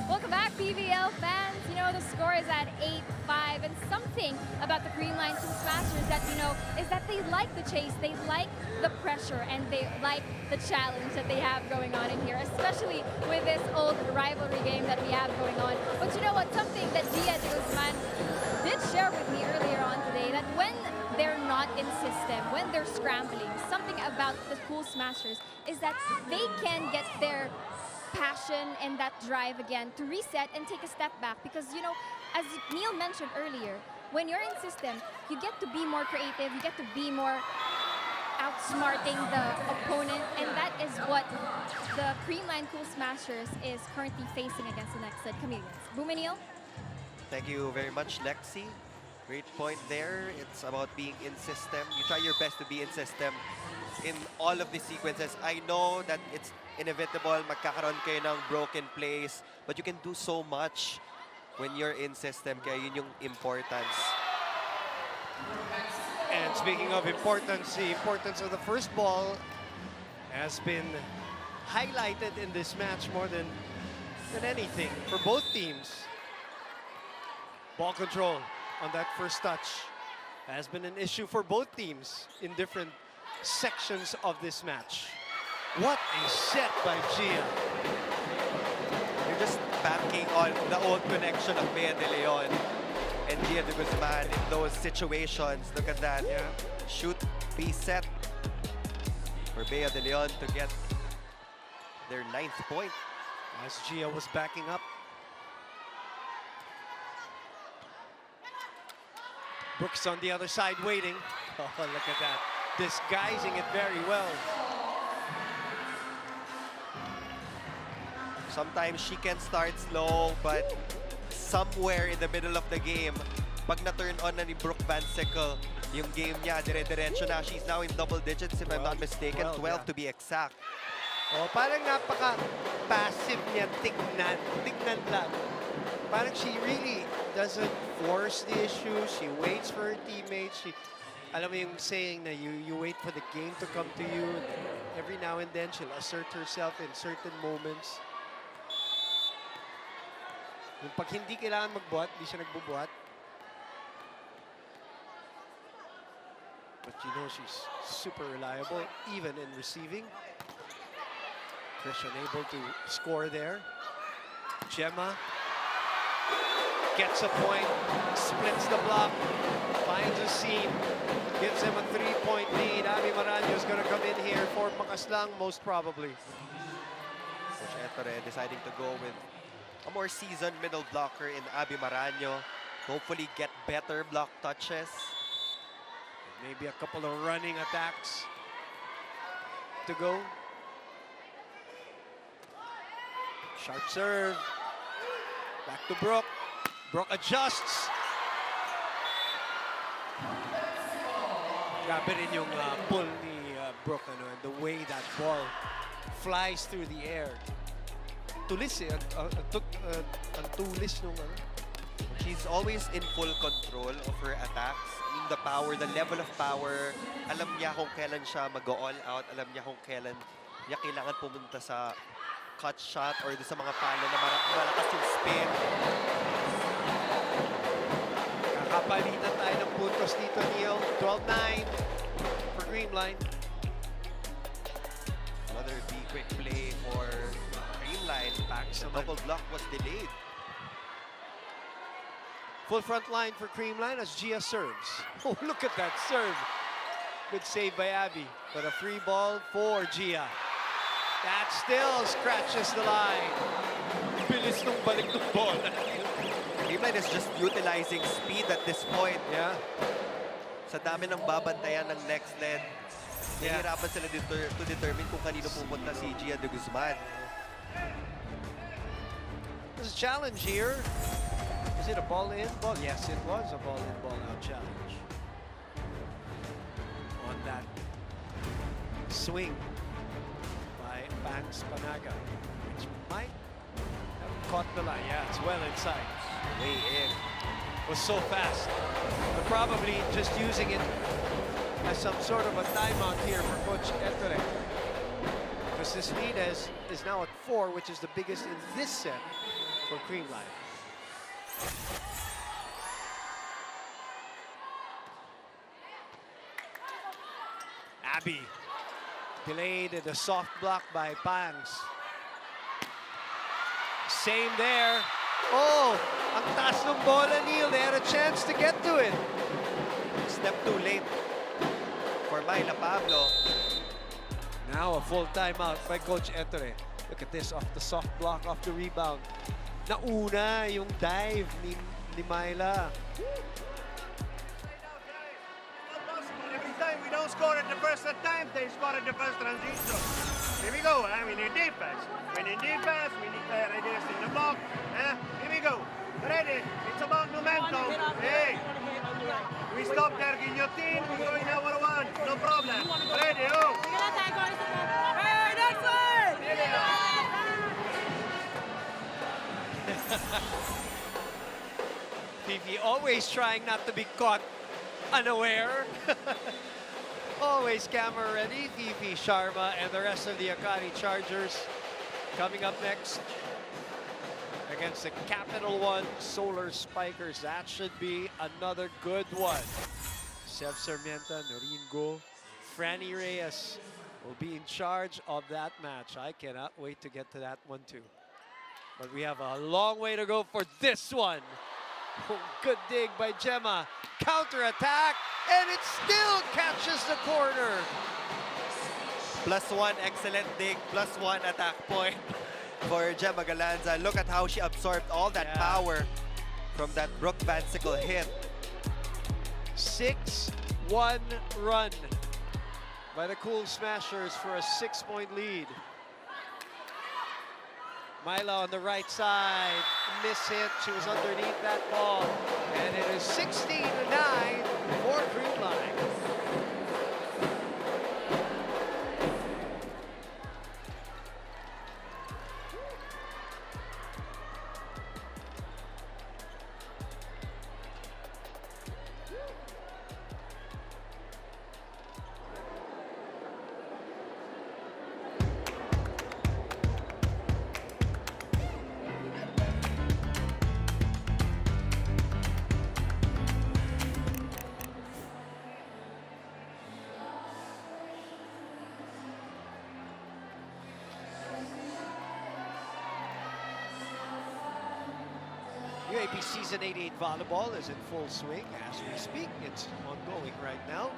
Welcome back, PVL fans. You know, the score is at 8-5, and something about the CREAMLINE Two Smashers that you know is that they like the chase, they like the pressure, and they like the challenge that they have going on in here, especially with this old rivalry game that we have going on. But you know what? Something that Gia de Guzman did share with me earlier on today, that when they're not in system, when they're scrambling, something about the Cool Smashers is that they can get their passion and that drive again to reset and take a step back, because you know, as Neil mentioned earlier, when you're in system, you get to be more creative, you get to be more outsmarting the opponent, and that is what the CREAMLINE Cool Smashers is currently facing against the NXLED Chameleons. Boom and Neil? Thank you very much, Lexi. Great point there. It's about being in system. You try your best to be in system in all of the sequences. I know that it's inevitable, magkakaroon kayo ng broken plays, but you can do so much when you're in system, kaya yun yung importance. And speaking of importance, the importance of the first ball has been highlighted in this match more than anything for both teams. Ball control on that first touch has been an issue for both teams in different sections of this match. What a set by Gia. You're just banking on the old connection of Bea De Leon and Gia de Guzman in those situations. Look at that. Yeah. Shoot, be set for Bea De Leon to get their 9th point. As Gia was backing up. Brooks on the other side waiting. Oh, look at that. Disguising it very well. Sometimes she can start slow, but somewhere in the middle of the game, pag na-turn on na ni Brooke Van Sickle, yung game niya, dire-diretso na. She's now in double digits, if I'm not mistaken. 12 yeah. to be exact. Oh, parang napaka-passive niya, tignan lang. Parang she really doesn't force the issue. She waits for her teammates. Alam mo yung saying na you wait for the game to come to you. Every now and then, she'll assert herself in certain moments. Yung pag hindi kailangan magbuhat, hindi siya nagbubuhat. But you know she's super reliable, even in receiving. Trish unable to score there. Gemma gets a point, splits the block, finds a seam, gives him a 3-point lead. Abby Maranyo is going to come in here for Makaslang, most probably. Coach Ettore deciding to go with a more seasoned middle blocker in Abby Maranyo. Hopefully get better block touches. Maybe a couple of running attacks to go. Sharp serve. Back to Brooke. Brooke adjusts. Grabe rin yung pull ni Brooke, and the way that ball flies through the air. Tulis eh, ang tulis nung She's always in full control of her attacks. I mean, the power, the level of power. Alam niya kung kailan siya mag-all out. Alam niya kung kailan niya kailangan pumunta sa cut shot or sa mga palo na malakas yung spin. Kakapalitan tayo ng puntos dito, Neil. 12-9 for CREAMLINE. Another big quick play for CREAMLINE. The double block was delayed. Full front line for CREAMLINE as Gia serves. Oh, look at that serve. Good save by Abby. But a free ball for Gia. That still scratches the line. Bilis nung balik ng bola. CREAMLINE is just utilizing speed at this point. Yeah. Sa dami ng babantayan ng NXLED, nahihirapan sila to determine kung kanino pupunta si Gia de Guzman. There's a challenge here. Is it a ball in? Ball? Yes, it was a ball in, ball out challenge. On that swing by Banks Panaga, which might have caught the line. Yeah, it's well inside. Way in. It was so fast. But probably just using it as some sort of a timeout here for Coach Ettore. Because this lead is now at 4, which is the biggest in this set for CREAMLINE. Abby delayed the soft block by Pangs. Same there. Oh, ang taas ng bola, Neil. They had a chance to get to it. Step too late for Myla Pablo. Now a full timeout by Coach Ettore. Look at this, off the soft block, off the rebound. Nauna yung dive ni Myla. Every time we don't score at the first attempt, they score at the first transition. Here we go. We need defense. We need defense. We need readiness in the block. Here we go. Ready. It's about momentum. Hey. We stop their guillotine. We go in our one. No problem. Ready. Oh. Hey, next one. Fifi always trying not to be caught unaware. Always camera ready. Fifi, Sharma, and the rest of the Akari Chargers coming up next against the Capital One Solar Spikers. That should be another good one. Sev Sarmienta, Noringo, Franny Reyes will be in charge of that match. I cannot wait to get to that one too. But we have a long way to go for this one. Oh, good dig by Gemma. Counter-attack, and it still catches the corner. +1 excellent dig, +1 attack point for Gemma Galanza. Look at how she absorbed all that power from that Brooke Vansicle hit. 6-1 run by the Cool Smashers for a 6-point lead. Myla on the right side, miss hit. She was underneath that ball. And it is 16-9 for CREAMLINE. UAP Season 88 Volleyball is in full swing as we speak. It's ongoing right now.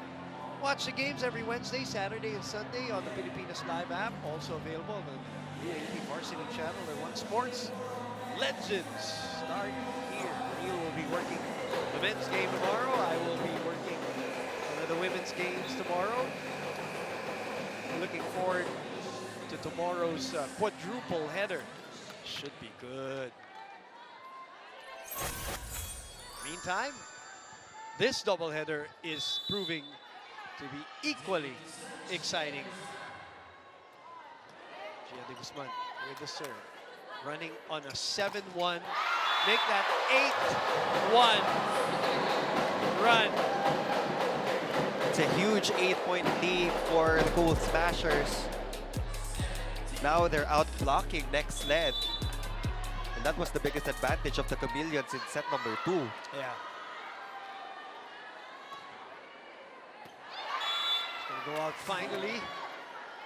Watch the games every Wednesday, Saturday, and Sunday on the Pilipinas Live app. Also available on the UAP Varsity Channel and One Sports. Legends start here. Neil will be working the men's game tomorrow. I will be working the women's games tomorrow. Looking forward to tomorrow's quadruple header. Should be good. Meantime, this doubleheader is proving to be equally exciting. Gia de Guzman with the serve, running on a 7-1 make that 8-1 run. It's a huge 8-point lead for the Cool Smashers. Now they're out blocking NXLED. And that was the biggest advantage of the Chameleons in set number 2. Yeah. It's going to go out finally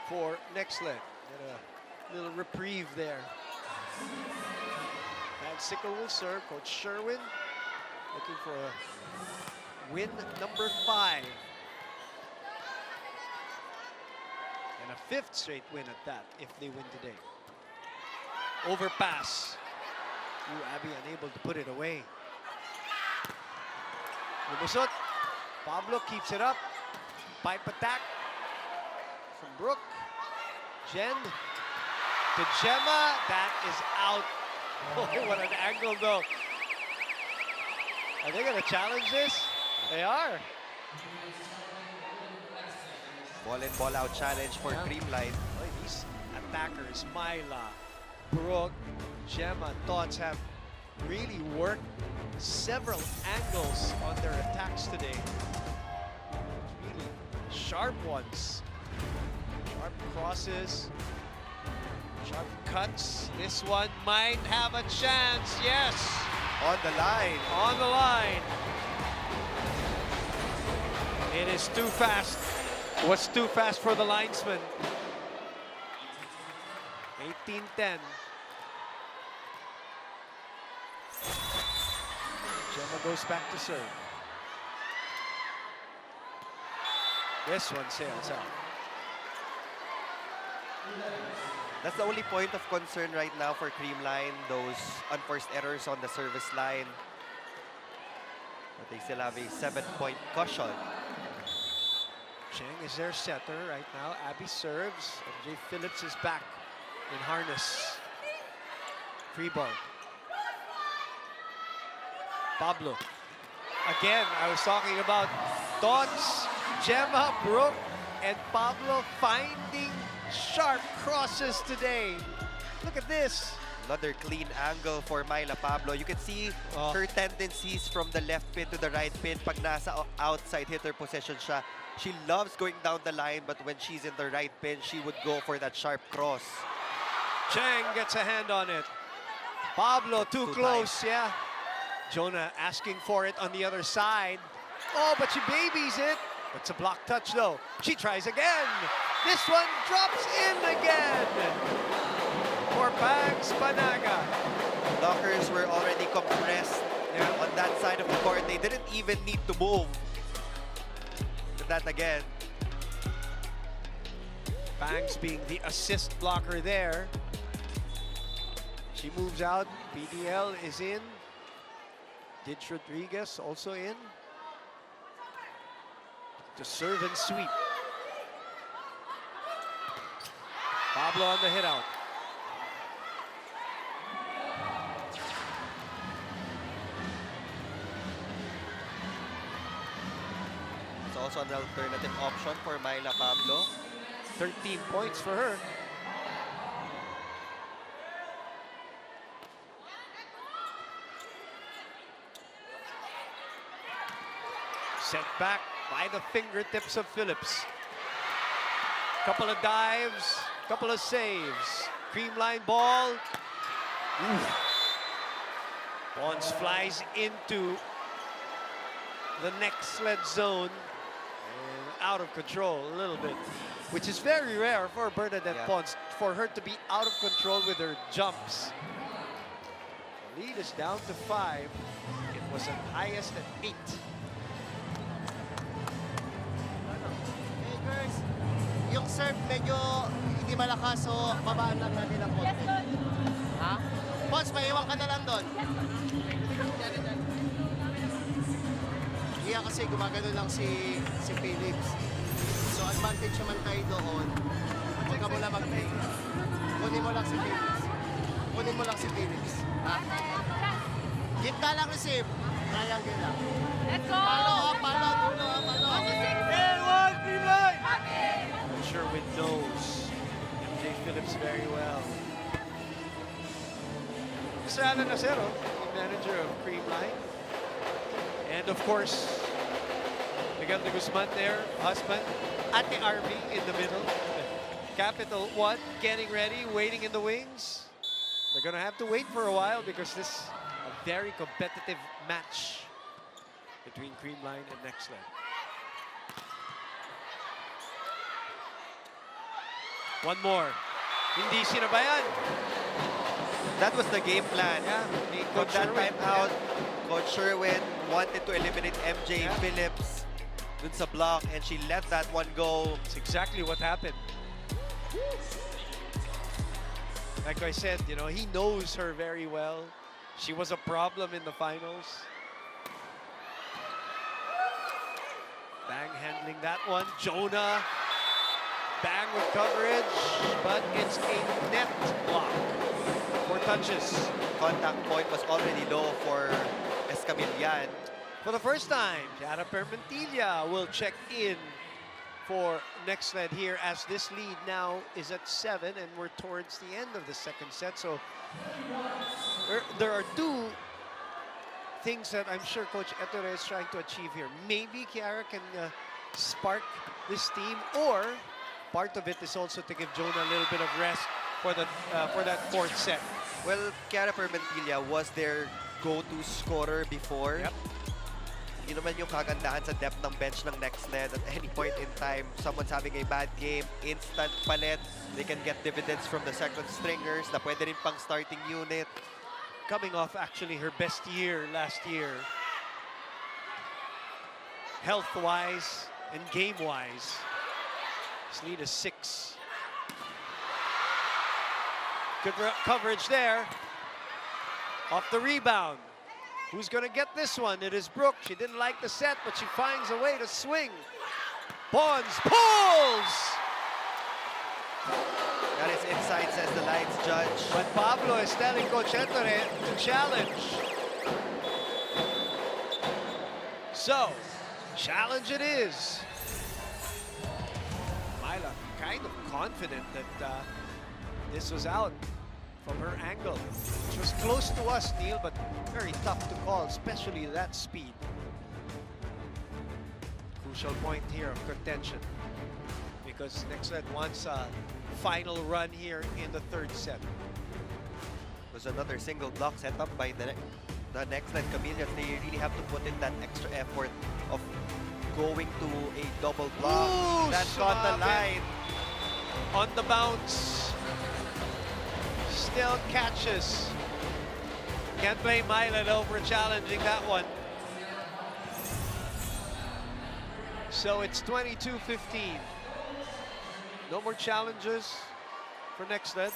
for NXLED. Get a little reprieve there. Van Sickle will serve. Coach Sherwin looking for a win number 5. And a 5th straight win at that if they win today. Overpass. Ooh, Abby unable to put it away. Lumusot. Pablo keeps it up. Pipe attack from Brooke. Jen to Gemma. That is out. Oh, what an angle though. Are they going to challenge this? They are. Ball in, ball out challenge for CREAMLINE. Boy, these attackers, Myla, Brooke, Gemma, Tots have really worked several angles on their attacks today. Really sharp ones. Sharp crosses, sharp cuts. This one might have a chance, yes. On the line. On the line. It is too fast. What's too fast for the linesman? 18-10. Gemma goes back to serve. This one sails out. That's the only point of concern right now for CREAMLINE, those unforced errors on the service line. But they still have a 7-point cushion. Cheng is their setter right now. Abby serves. MJ Phillips is back in harness. Free ball. Pablo. Again, I was talking about Tots, Gemma, Brooke, and Pablo finding sharp crosses today. Look at this. Another clean angle for Myla Pablo. You can see her tendencies from the left pin to the right pin. Pag nasa outside hitter position siya, she loves going down the line, but when she's in the right pin, she would go for that sharp cross. Cheng gets a hand on it. Pablo too close, yeah. Jonah asking for it on the other side. Oh, but she babies it. It's a block touch though. She tries again. This one drops in again for Pags Panaga. Blockers were already compressed on that side of the court. They didn't even need to move. Look at that again. Bangs being the assist blocker there. She moves out. PVL is in. Ditch Rodriguez also in. To serve and sweep. Pablo on the hit out. It's also an alternative option for Myla Pablo. 13 points for her. Set back by the fingertips of Phillips. Couple of dives, couple of saves. CREAMLINE ball. Pons flies into the NXLED zone and out of control a little bit, which is very rare for Bernadette Pons, for her to be out of control with her jumps. The lead is down to 5. It was at highest at 8. Yung serve medyo hindi malakas, so babaan lang natin ang konti. Ha? Pons, maiwan ka na lang doon. Iya kasi gumagano lang si Phillips. So advantage naman tayo doon. Huwag ka muna mag-play. Kunin mo lang si Phillips. Kunin mo lang si Phillips. Ha? Gitna lang receive. Triangle lang. Let's go! Palo, palo, dulo, palo. Sherwin knows MJ Phillips very well. Mr. Alan Acero, manager of Creamline. And of course, Miguel de Guzman there, husband. Ate Army in the middle. Capital One getting ready, waiting in the wings. They're going to have to wait for a while because this is a very competitive match between Creamline and NXLED. One more. Hindi sinabayan. That was the game plan. Yeah. From Coach that Sherwin. time out, Coach Sherwin wanted to eliminate MJ Yeah. Phillips dun sa block, and she let that one go. It's exactly what happened. Like I said, you know, he knows her very well. She was a problem in the finals. Bang handling that one. Jonah. Bang with coverage, but it's a net block. 4 touches. Contact point was already low for Escamillan. For the first time, Chiara Permentilla will check in for NXLED here as this lead now is at 7 and we're towards the end of the second set. So there are 2 things that I'm sure Coach Ettore is trying to achieve here. Maybe Chiara can spark this team, or part of it is also to give Jonah a little bit of rest for that 4th set. Well, Chiara Permentilla was their go-to scorer before. Yep. Yun naman yung kagandahan sa depth ng bench ng NXLED. At any point in time, someone's having a bad game, instant palit. They can get dividends from the second stringers na pwede rin pang starting unit. Coming off actually her best year last year. Health-wise and game-wise. This lead is 6. Good coverage there. Off the rebound. Who's going to get this one? It is Brooke. She didn't like the set, but she finds a way to swing. Bonds pulls! That is inside, says the lights judge. But Pablo is telling Coach Ettore to challenge. So, challenge it is. Myla kind of confident that this was out from her angle. Which was close to us, Neil, but very tough to call, especially that speed. Crucial point here of contention, because NXLED wants a final run here in the 3rd set. Was another single block set up by the NXLED Chameleons. They really have to put in that extra effort of going to a double block. Ooh, That caught the line. On the bounce. Still catches. Can't blame Myla though for challenging that one. So it's 22-15. No more challenges for NXLED.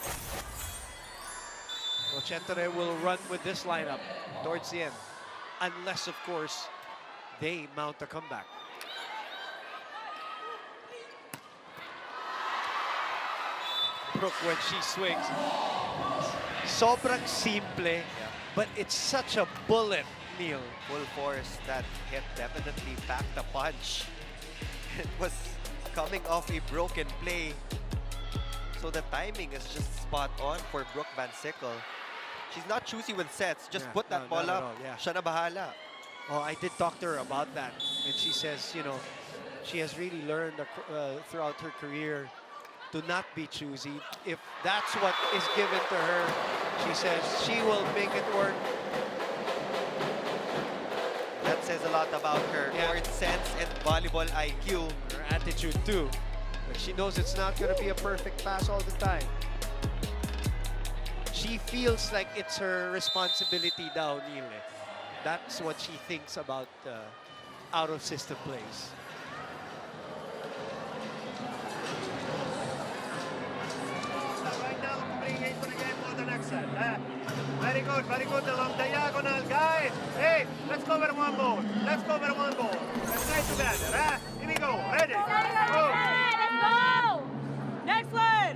Coach Ettore will run with this lineup towards the end. Unless, of course, they mount a comeback. Brooke, when she swings, sobrang simple, but it's such a bullet, Neil. Full force. That hit definitely packed a punch. It was coming off a broken play. So the timing is just spot on for Brooke Van Sickle. She's not choosy with sets. Just Yeah, put that no, ball not at up. all, yeah. Siya na bahala. Oh, I did talk to her about that, and she says, you know, she has really learned throughout her career to not be choosy. If that's what is given to her, she says she will make it work. That says a lot about her Yeah. court sense and volleyball IQ. Her attitude too. But she knows it's not going to be a perfect pass all the time. She feels like it's her responsibility daw, Neil. That's what she thinks about out-of-system plays. Right now, bring into the game for the next set. Very good along diagonal, guys. Hey, let's cover one ball. Let's cover one ball. Let's play together. Here we go. Ready? Go. Let's go! NXLED!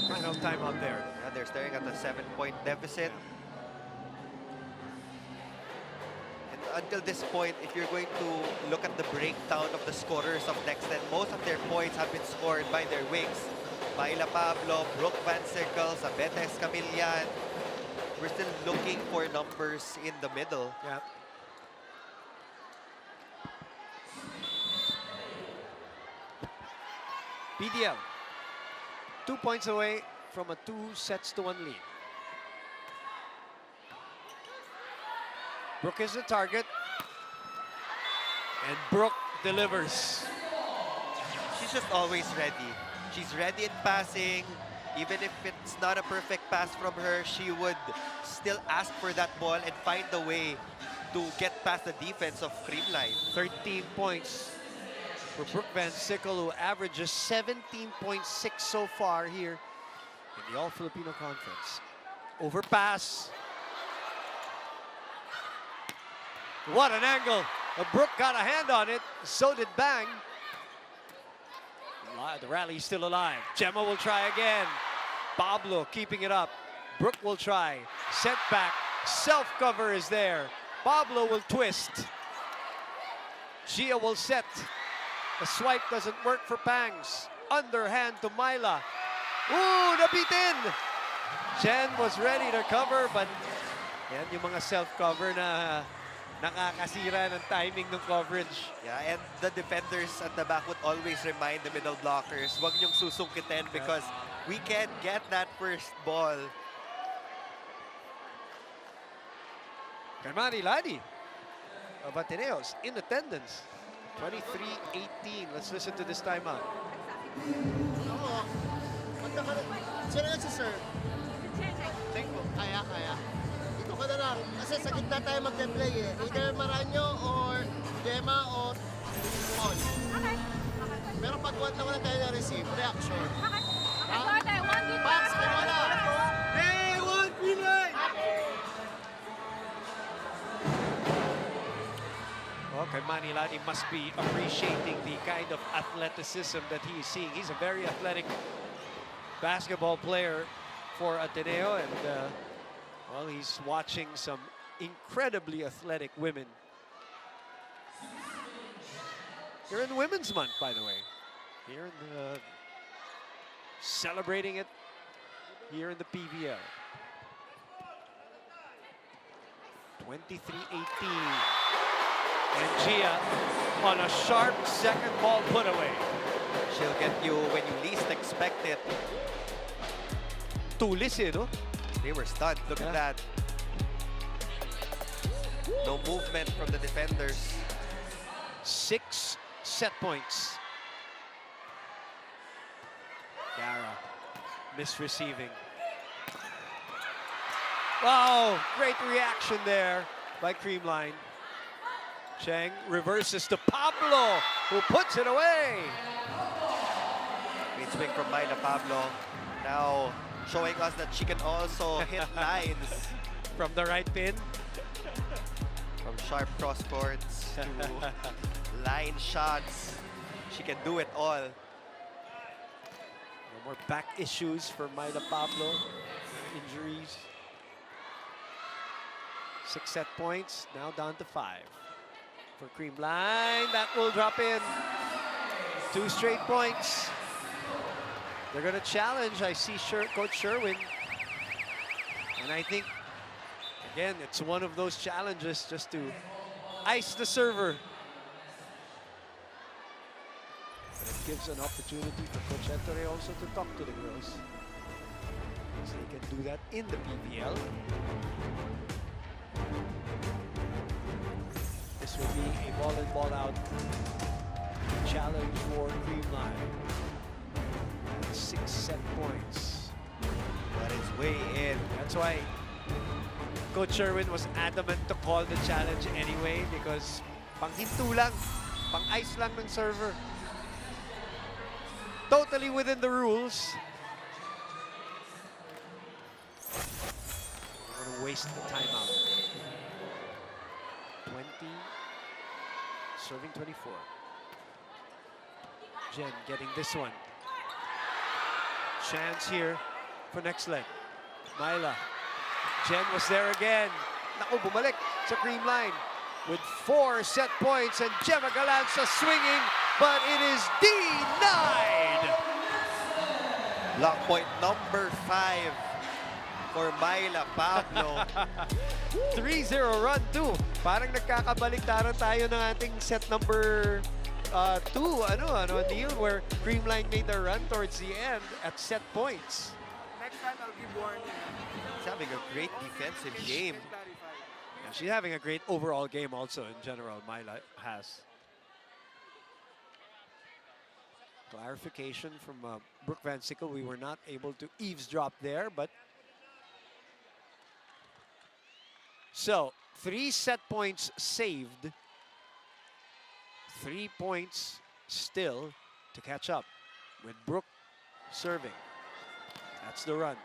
Final time out there. Yeah, they're staring at a 7-point deficit. And until this point, if you're going to look at the breakdown of the scorers of NXLED, most of their points have been scored by their wings. Myla Pablo, Brooke Van Sickle, Betes Camillan. We're still looking for numbers in the middle. Yeah. PDL, 2 points away from a 2-1 lead. Brooke is the target. And Brooke delivers. She's just always ready. She's ready in passing. Even if it's not a perfect pass from her, she would still ask for that ball and find a way to get past the defense of CREAMLINE. 13 points for Brooke Van Sickle, who averages 17.6 so far here in the All-Filipino Conference. Overpass. What an angle. Brooke got a hand on it. So did Bang. The rally's still alive. Gemma will try again. Pablo keeping it up. Brooke will try. Set back. Self-cover is there. Pablo will twist. Gia will set. The swipe doesn't work for Pangs. Underhand to Myla. Ooh, nabitin! Jen was ready to cover, but yan yung mga self-cover na nakakasira ng timing ng coverage. Yeah, and the defenders at the back would always remind the middle blockers, wag niyong susungkitin because we can't get that first ball. Carmani Lani of Ateneos in attendance. 23-18. Let's listen to this timeout. Oo. Sino nga si Sir? Kaya. Dito ka na lang. Kasi sa gitna tayo mag-play eh. Either Maranyo or Gemma or Paul. Okay. Pero pag one na wala tayo na-receive, reaction. Okay. Sorte, 1, 2, 3. Pax, may wala. Hey, one PVL! Okay, Manilani must be appreciating the kind of athleticism that he is seeing. He's a very athletic basketball player for Ateneo, and well, he's watching some incredibly athletic women. Here in Women's Month, by the way. Here in the celebrating it here in the PVL. 23-18. And Gia on a sharp second ball put away. She'll get you when you least expect it. Tulis eh, no? They were stunned. Look at that. No movement from the defenders. 6 set points. Gara misreceiving. Wow, great reaction there by CREAMLINE. Cheng reverses to Pablo, who puts it away. Great swing from Myla Pablo. Now showing us that she can also hit lines. From the right pin. From sharp cross courts to line shots. She can do it all. No more back issues for Myla Pablo. Injuries. 6 set points, now down to 5. For CREAMLINE, that will drop in. 2 straight points. They're going to challenge. I see Coach Sherwin. And I think, again, it's one of those challenges just to ice the server. But it gives an opportunity for Coach Ettore also to talk to the girls. So they can do that in the PVL. This will be a ball in, ball out challenge for CREAMLINE. 6 set points. That is way in. That's why Coach Sherwin was adamant to call the challenge anyway, because pang-hinto lang, pang-ice lang ng server. Totally within the rules. We're going to waste the timeout. 20, serving 24. Jen getting this one. Chance here for NXLED. Myla. Jen was there again. Naku, bumalik sa CREAMLINE with 4 set points, and Gemma Galanza swinging, but it is denied. Block point number 5 for Myla Pablo. 3-0 run too. Parang nagkakabaliktaran tayo ng ating set number 2. Neil, where Creamline made a run towards the end at set points. Next time, I'll give warning. He's having a great defensive game. Yeah, she's having a great overall game also in general, Myla has. Clarification from Brooke Van Sickle. We were not able to eavesdrop there, but so 3 set points saved. 3 points still to catch up with Brooke serving. That's the run.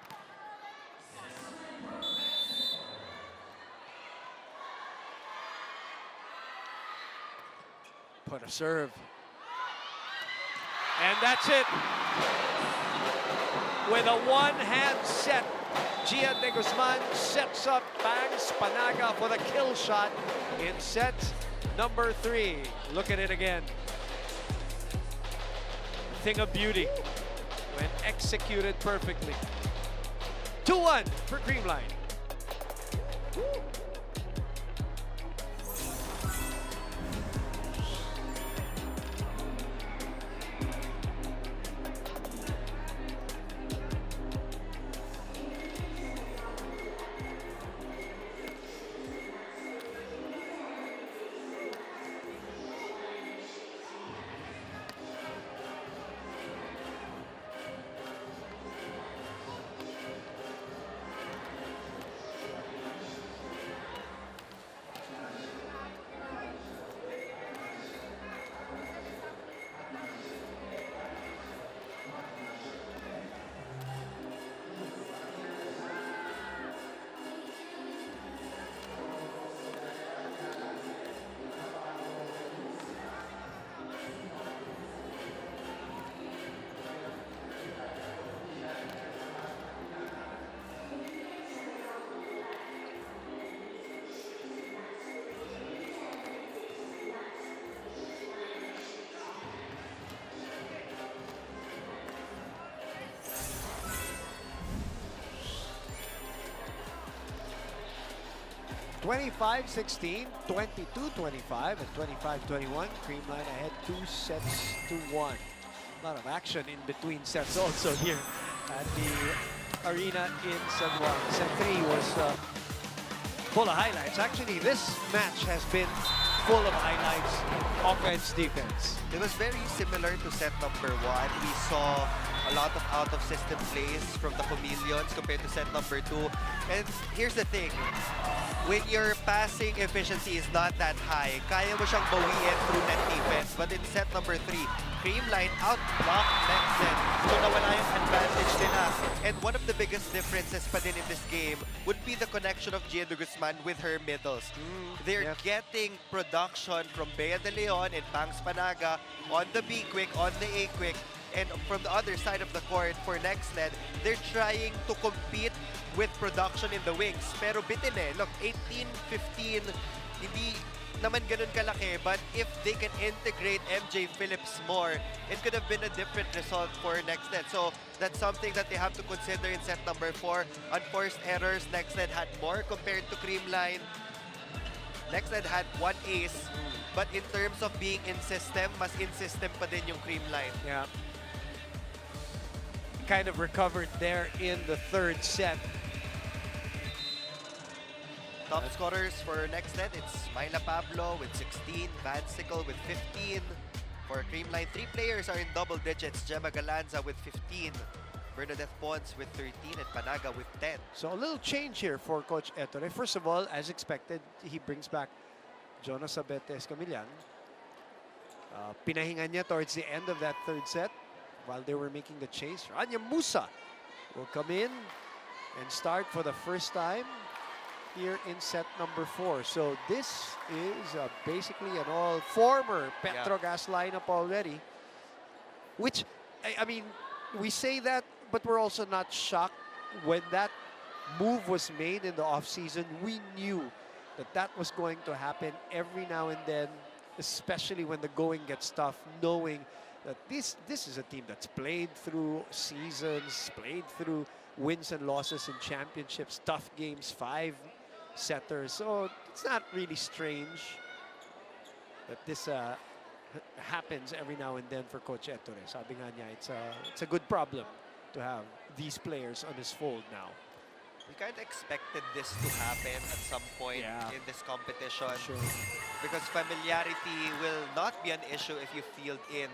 Put a serve. And that's it. With a one-hand set, Gia de Guzman sets up Bangs Panaga for the kill shot in set number 3. Look at it again. Thing of beauty when executed perfectly. 2-1 for Creamline. 25-16, 22-25, and 25-21. Creamline ahead 2 sets to 1. A lot of action in between sets also here at the arena in San Juan. Set 3 was full of highlights. Actually, this match has been full of highlights, offense, defense. It was very similar to set number 1. We saw a lot of out-of-system plays from the Chameleons compared to set number 2. And here's the thing. When your passing efficiency is not that high, kaya mo siyang bawiin through net defense. But in set number 3, Creamline outblocked NXLED. So nawala yung advantage nila. And one of the biggest differences pa din in this game would be the connection of Gia de Guzman with her middles. They're getting production from Bea de Leon and Bangs Panaga on the B quick, on the A quick. And from the other side of the court for NXLED, they're trying to compete with production in the wings. Pero bitin eh. Look, 18-15, hindi naman ganun kalaki. But if they can integrate MJ Phillips more, it could have been a different result for NXLED. So that's something that they have to consider in set number 4. Unforced errors, NXLED had more compared to Creamline. NXLED had 1 ace. But in terms of being in system, mas in system pa din yung Creamline. Yeah. Kind of recovered there in the 3rd set. Top scorers for NXLED, it's Myla Pablo with 16, Van Sickle with 15. For Creamline, 3 players are in double digits. Gemma Galanza with 15, Bernadette Pons with 13, and Panaga with 10. So a little change here for Coach Ettore. First of all, as expected, he brings back Jonas Abete Escamillan. Pinahinga niya towards the end of that 3rd set while they were making the chase. Rania Musa will come in and start for the first time here in set number 4. So this is basically an all former Petrogas lineup already, which, I mean, we say that, but we're also not shocked. When that move was made in the offseason, we knew that that was going to happen every now and then, especially when the going gets tough, knowing that this is a team that's played through seasons, played through wins and losses in championships, tough games, 5-setters. So it's not really strange that this happens every now and then for Coach Ettore. Sabi nga niya, it's a good problem to have these players on his fold now. We kind of expected this to happen at some point in this competition. Sure. Because familiarity will not be an issue if you field in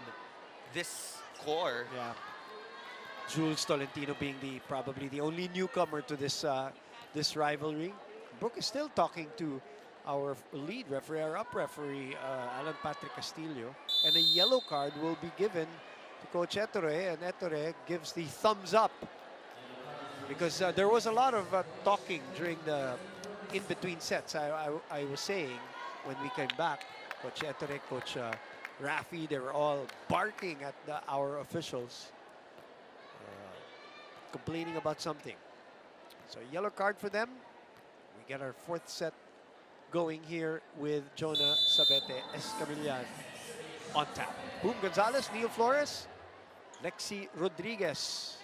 this core. Yeah. Jules Tolentino being probably the only newcomer to this this rivalry. Brooke is still talking to our lead referee, our up referee, Alan Patrick Castillo, and a yellow card will be given to Coach Ettore, and Ettore gives the thumbs up because there was a lot of talking during the in-between sets. I was saying when we came back, Coach Ettore, Coach Rafi, they were all barking at our officials, complaining about something. So yellow card for them. We get our 4th set going here with Jonah Sabete Escamillan on tap. Boom Gonzalez, Neil Flores, Lexi Rodriguez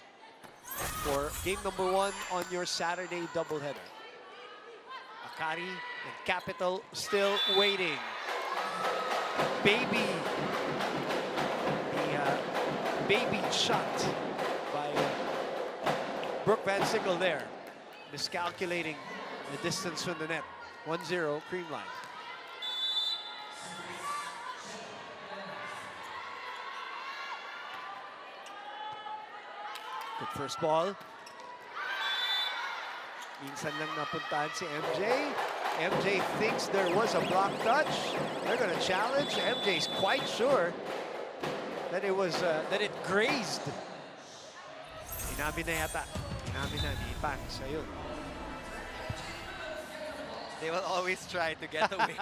for game number 1 on your Saturday doubleheader. Akari and Capital still waiting. Baby, the baby shot by Brooke Van Sickle there, miscalculating the distance from the net. 1-0 Creamline. Good first ball. Minsan lang napuntahan si MJ. MJ thinks there was a block touch. They're going to challenge. MJ's quite sure that it was that it grazed. Inamin na yata. Inamin na ni Pangs. Ayun. They will always try to get away.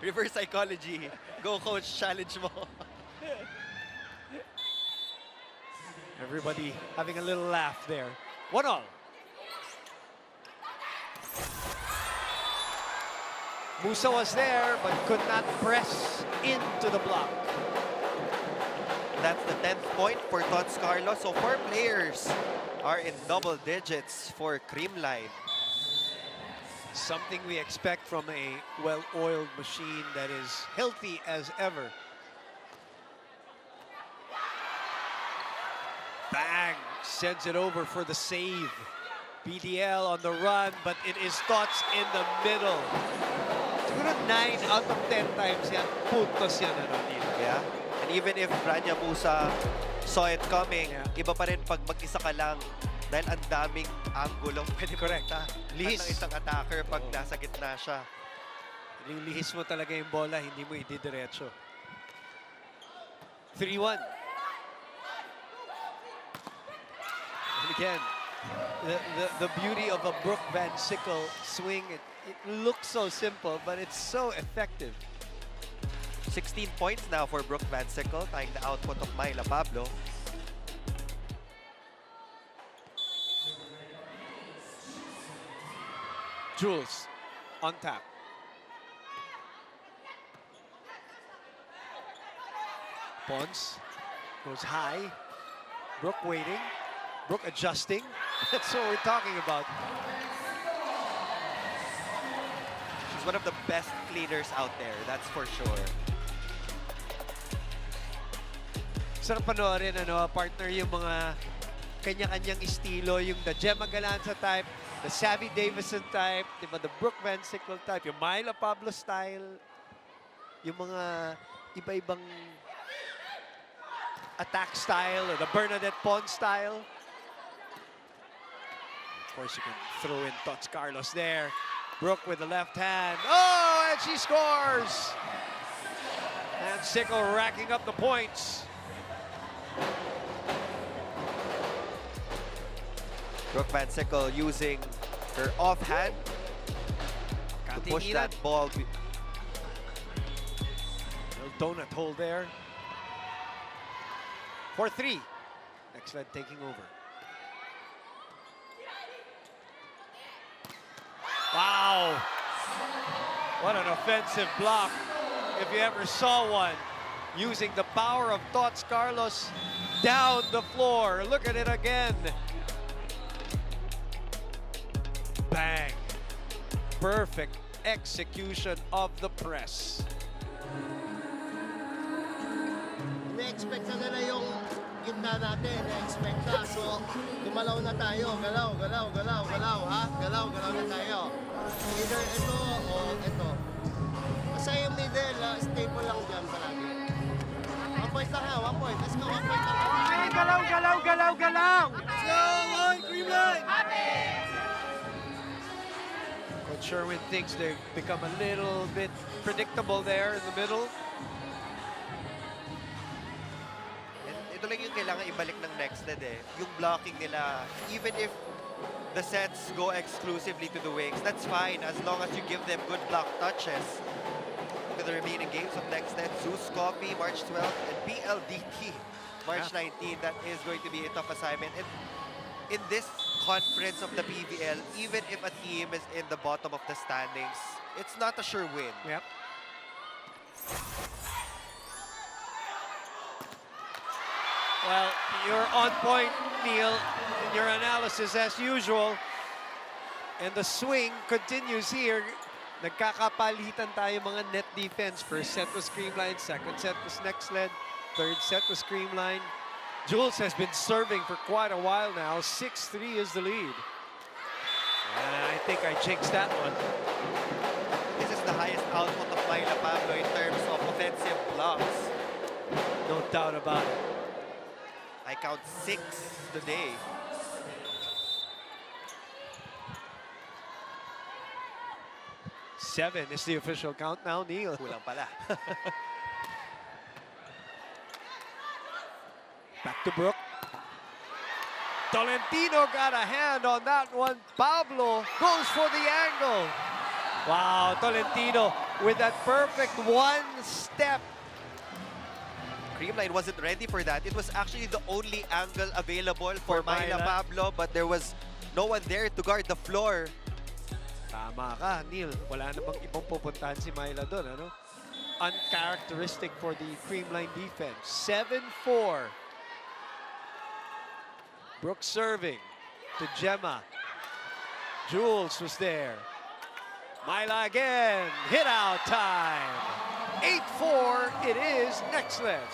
Reverse psychology. Go, coach, challenge mo. Everybody having a little laugh there. 1-1. Musa was there, but could not press into the block. That's the 10th point for Tots Carlos. So 4 players are in double digits for Creamline. Something we expect from a well-oiled machine that is healthy as ever. Bang! Sends it over for the save. PVL on the run, but it is Tots in the middle. Siguro 9 out of 10 times yan. Puntos yan, ano, dito. Yeah. And even if Rania Musa saw it coming, iba pa rin pag mag-isa ka lang dahil ang daming anggulong pwede punta. Lihis ng isang attacker pag nasa gitna siya. Lihis mo talaga yung bola, hindi mo ididiretso. 3-1. And again, the beauty of a Brooke Van Sickle swing, it looks so simple, but it's so effective. 16 points now for Brooke Van Sickle, tying the output of Myla Pablo. Jules on tap. Pons goes high. Brooke waiting. Brooke adjusting. That's what we're talking about. She's one of the best cleaners out there, that's for sure. Sarap panoorin, ano, partner, yung mga kanya-kanyang estilo, yung the Gemma Galanza type, the Savvy Davison type, diba, the Brooke Van Sickle type, yung Myla Pablo style, yung mga iba-ibang attack style, or the Bernadette Pons style. Of course, you can throw in Tots Carlos there. Brooke with the left hand. Oh, and she scores! And Sickle racking up the points. Brooke Van Sickle using her offhand to push that ball. Little donut hole there. 4-3. NXLED taking over. Wow. What an offensive block, if you ever saw one. using the power of Tots Carlos down the floor. Look at it again. Bang. Perfect execution of the press. Na-expect na nila yung gitna natin. Na-expect na. So, gumalaw na tayo. Galaw, galaw, galaw, galaw, ha? Galaw, galaw na tayo. Either ito o ito. Kasi yung middle, stable lang dyan palagi. 1 point lang ha, 1 point. Let's go, 1 point lang. Okay, galaw, galaw, galaw, galaw. Let's go, on, Creamline. Coach Sherwin thinks they've become a little bit predictable there in the middle. And ito lang yung kailangan ibalik ng NXLED eh. Yung blocking nila, even if the sets go exclusively to the wings, that's fine as long as you give them good block touches. To the remaining games of NXLED, Zeus Coffee, March 12th, and PLDT, March 19th. That is going to be a tough assignment. And in this conference of the PVL, even if a team is in the bottom of the standings, it's not a sure win. Yep. Well, you're on point, Neil, in your analysis as usual. And the swing continues here. Nagkakapalitan tayo mga net defense. First set was CREAMLINE, second set was NXLED, third set was CREAMLINE. Jules has been serving for quite a while now. 6-3 is the lead. And I think I jinxed that one. This is the highest output of Myla Pablo in terms of offensive blocks. No doubt about it. I count 6 today. Seven is the official count now, Neil. Kulang pala. Back to Brooke. Tolentino got a hand on that one. Pablo goes for the angle. Wow, Tolentino with that perfect one step. CREAMLINE wasn't ready for that. It was actually the only angle available for Myla Pablo, but there was no one there to guard the floor. Tama ka, Neil. Wala namang ibang pupuntahan si Myla doon, ano? Uncharacteristic for the CREAMLINE defense. 7-4. Brooke serving to Gemma. Jules was there. Myla again. Hit out time. 8-4. It is NXLED.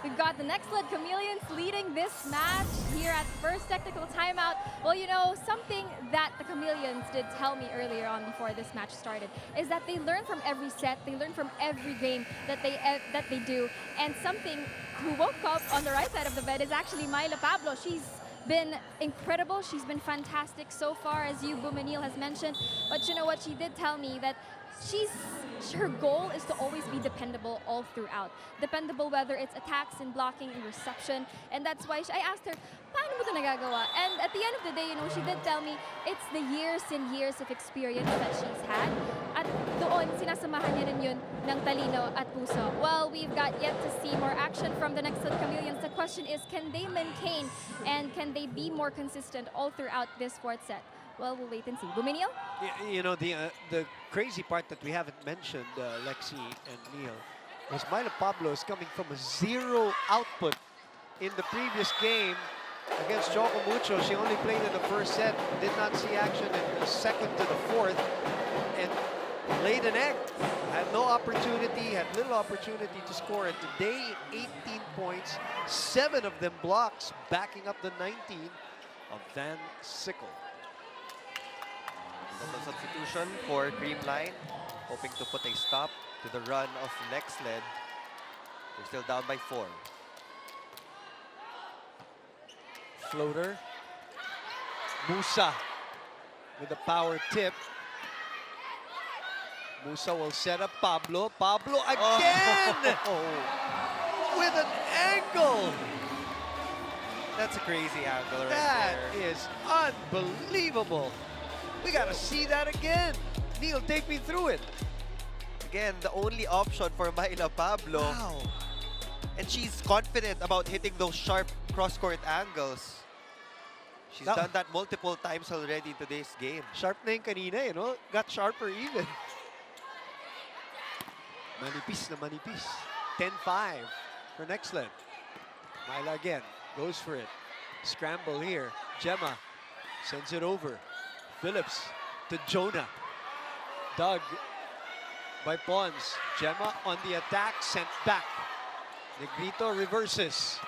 We've got the NXLED Chameleons leading this match here at first technical timeout. Well, you know, something that the Chameleons did tell me earlier on before this match started is that they learn from every set, they learn from every game that they do. And something who woke up on the right side of the bed is actually Myla Pablo. She's been incredible. She's been fantastic so far, as you, Bumanil, has mentioned. But you know what? She did tell me that her goal is to always be dependable all throughout. Dependable whether it's attacks and blocking and reception. And that's why I asked her, paano mo ito nagagawa? And at the end of the day, you know, she did tell me it's the years and years of experience that she's had. At doon, sinasamahan niya rin yun ng talino at puso. Well, we've got yet to see more action from the NXLED Chameleons. The question is, can they maintain and can they be more consistent all throughout this fourth set? Well, we'll wait and see. Buminio? You know, the crazy part that we haven't mentioned, Lexi and Neil, was Myla Pablo is coming from a 0 output in the previous game against Choco Mucho. She only played in the first set, did not see action in the second to the fourth, and laid an egg. Had no opportunity, had little opportunity to score. And today, 18 points, 7 of them blocks, backing up the 19 of Van Sickle. Substitution for CREAMLINE, hoping to put a stop to the run of NXLED. They're still down by 4. Floater. Musa with a power tip. Musa will set up Pablo. Pablo again! With an angle! That's a crazy angle right That there. is unbelievable. We gotta see that again. Neil, take me through it. Again, the only option for Myla Pablo. Wow. And she's confident about hitting those sharp cross-court angles. She's Now- done that multiple times already in today's game. Sharp na yung kanina, you know? Got sharper even. Manipis na manipis. 10-5 for NXLED. Myla again goes for it. Scramble here. Gemma sends it over. Phillips to Jonah. Dug by Pons. Gemma on the attack, sent back. Negrito reverses.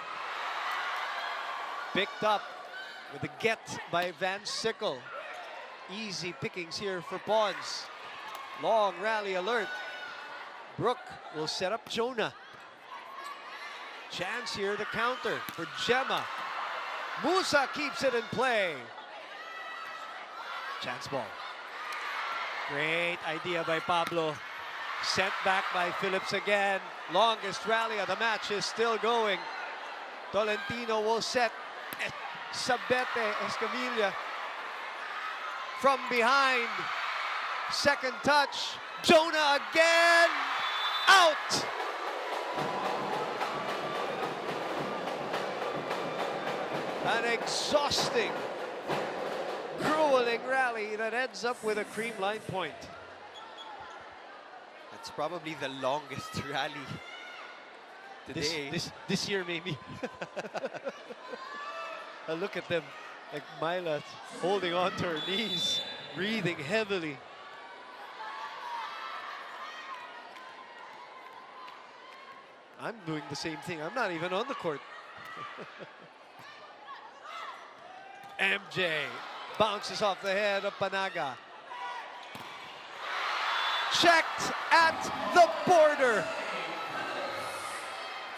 Picked up with a get by Van Sickle. Easy pickings here for Pons. Long rally alert. Brooke will set up Jonah. Chance here to counter for Gemma. Musa keeps it in play. Chance ball. Great idea by Pablo. Sent back by Phillips again. Longest rally of the match is still going. Tolentino will set Sabete Escamilla from behind. Second touch. Jonah again. Out. An exhausting, grueling rally that ends up with a CREAMLINE point. That's probably the longest rally today. This year, maybe. Look at them, like Myla holding on to her knees, breathing heavily. I'm doing the same thing. I'm not even on the court. MJ bounces off the head of Panaga. Checked at the border.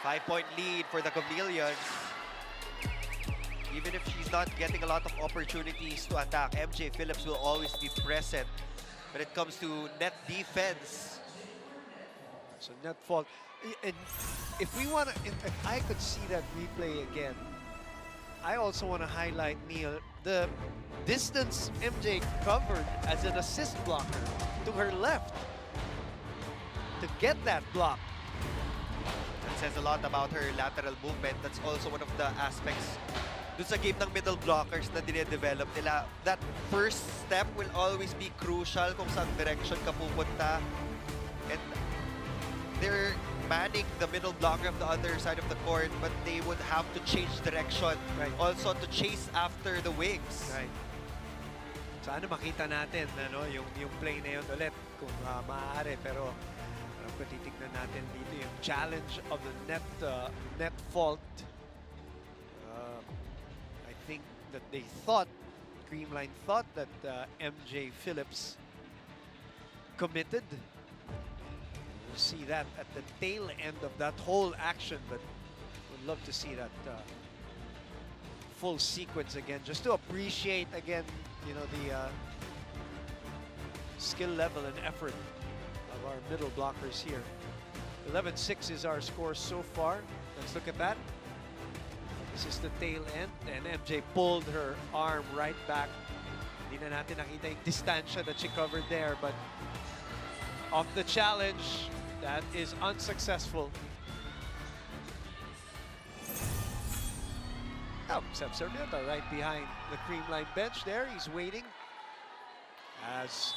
5-point lead for the Chameleons. Even if she's not getting a lot of opportunities to attack, MJ Phillips will always be present when it comes to net defense. So net fault. And if we want to, if I could see that replay again, I also want to highlight, Neil, the distance MJ covered as an assist blocker to her left to get that block. That says a lot about her lateral movement. That's also one of the aspects dun sa game ng middle blockers na dinedevelop nila. That first step will always be crucial kung saan direction ka pupunta. And they're manning the middle blocker of the other side of the court, but they would have to change direction. Right. Also to chase after the wings. Right. Sana makita natin ano, yung play na yun ulit kung maaari. Pero kung titignan natin dito yung challenge of the net fault. I think that they thought, CREAMLINE thought that MJ Phillips committed. We'll see that at the tail end of that whole action, but would love to see that full sequence again, just to appreciate again, you know, the skill level and effort of our middle blockers here. 11-6 is our score so far. Let's look at that. This is the tail end, and MJ pulled her arm right back. Hindi na natin nakita yung distansya that she covered there, but off the challenge, that is unsuccessful. Oh, Seb Serniota right behind the CREAMLINE bench there. He's waiting as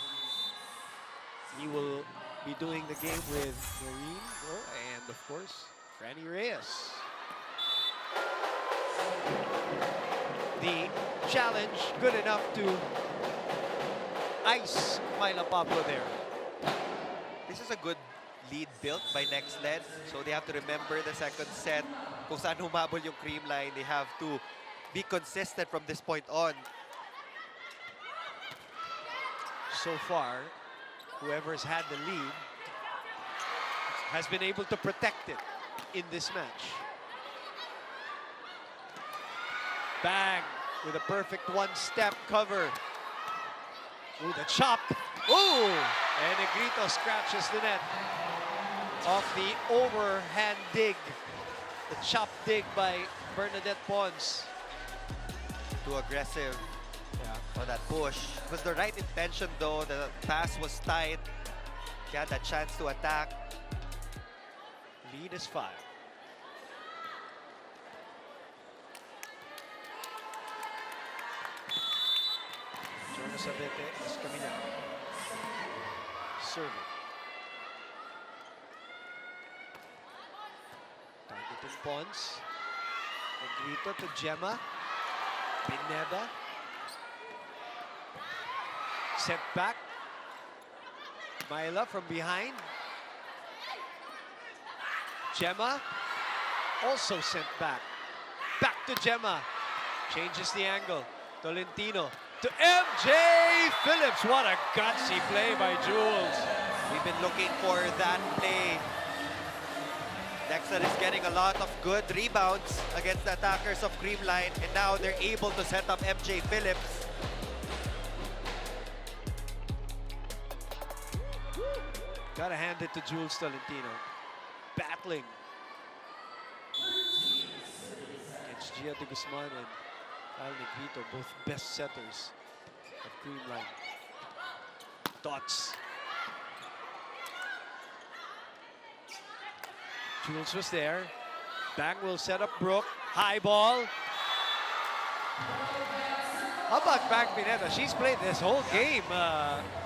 he will be doing the game with Noreen and, of course, Franny Reyes. The challenge good enough to ice Myla Pablo there. This is a good lead built by NXLED, so they have to remember the second set. Kung saan humabol yung CREAMLINE, they have to be consistent from this point on. So far, whoever's had the lead has been able to protect it in this match. Bang with a perfect one-step cover. Ooh, the chop. Ooh! And Negrito scratches the net off the overhand dig. The chop dig by Bernadette Pons. Too aggressive on that push. It was the right intention though. The pass was tight. He had a chance to attack. Lead is 5. Jonas Abete, Escamilla. Serving. Targeting Pons. Negrito to Gemma. Pineda. Set back. Myla from behind. Gemma also sent back. Back to Gemma. Changes the angle. Tolentino to MJ Phillips. What a gutsy play by Jules. We've been looking for that play. NXLED is getting a lot of good rebounds against the attackers of CREAMLINE, and now they're able to set up MJ Phillips. Gotta hand it to Jules Tolentino. Battling against Gia de Guzman and Al Negrito, both best setters of CREAMLINE. Dots. Jules was there. Bang will set up Brooke. High ball. How about Bang Pineda? She's played this whole game,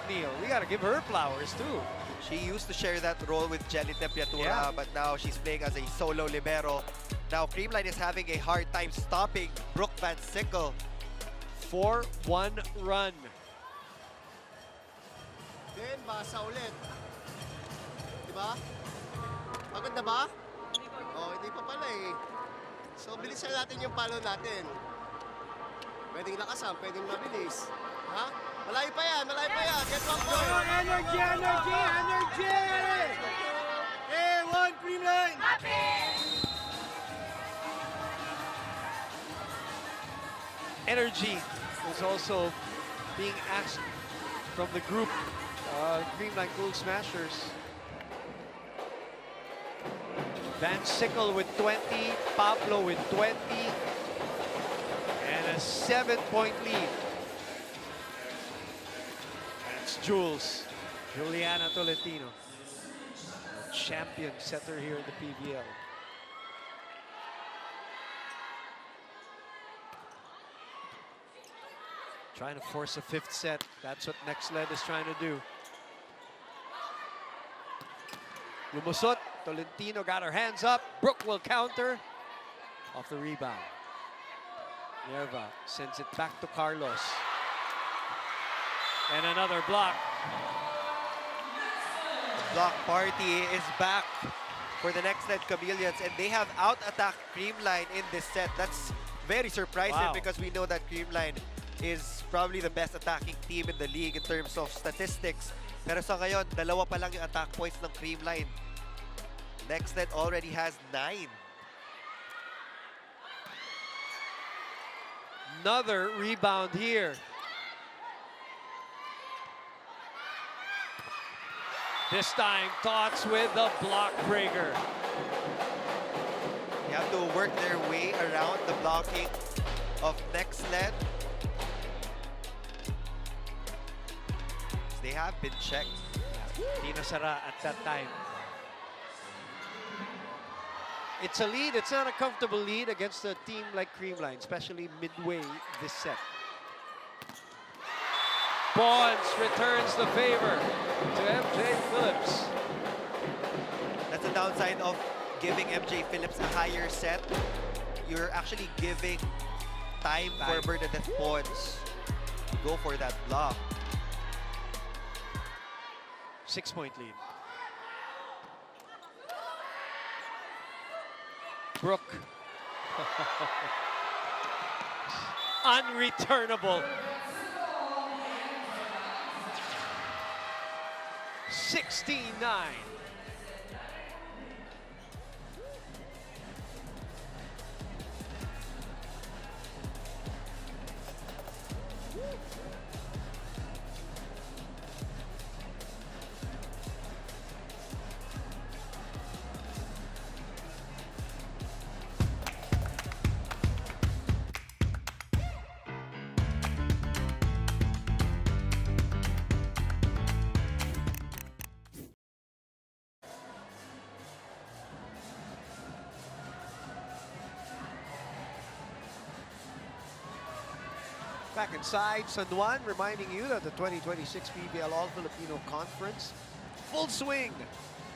Neil. We gotta give her flowers too. She used to share that role with Jelly Tempiatura, Yeah. but now she's playing as a solo libero. Now CREAMLINE is having a hard time stopping Brooke Van Sickle. 4-1 run. Then, basa ulit. Diba? Pagod na ba? Oh, hindi pa pala eh. So, bilisan natin yung follow natin. Pwedeng lakasan, pwedeng mabilis. Ha? Malayo pa yan, malayo pa yan. Get one point. Energy, energy, energy! Hey, one CREAMLINE! Energy is also being asked from the group, CREAMLINE Cool Smashers. Van Sickle with 20, Pablo with 20, and a 7-point lead. That's Jules, Juliana Tolentino, a champion setter here in the PVL. Trying to force a 5th set. That's what NXLED is trying to do. Lumusot. Tolentino got her hands up. Brooke will counter off the rebound. Nerva sends it back to Carlos. And another block. The block party is back for the NXLED Chameleons, and they have out-attacked CREAMLINE in this set. That's very surprising because we know that CREAMLINE is probably the best attacking team in the league in terms of statistics. Pero sa ngayon, dalawa pa lang yung attack points ng CREAMLINE. NXLED already has 9. Another rebound here. This time, Thoughts with the block breaker. They have to work their way around the blocking of NXLED. They have been checked. Tina Sara at that time. It's a lead. It's not a comfortable lead against a team like CREAMLINE, especially midway this set. Pons returns the favor to MJ Phillips. That's the downside of giving MJ Phillips a higher set. You're actually giving time for Bernadette Pons to go for that block. 6-point lead. Brooke. Unreturnable. 16-9. Back inside San Juan, reminding you that the 2026 PVL All-Filipino Conference, full swing.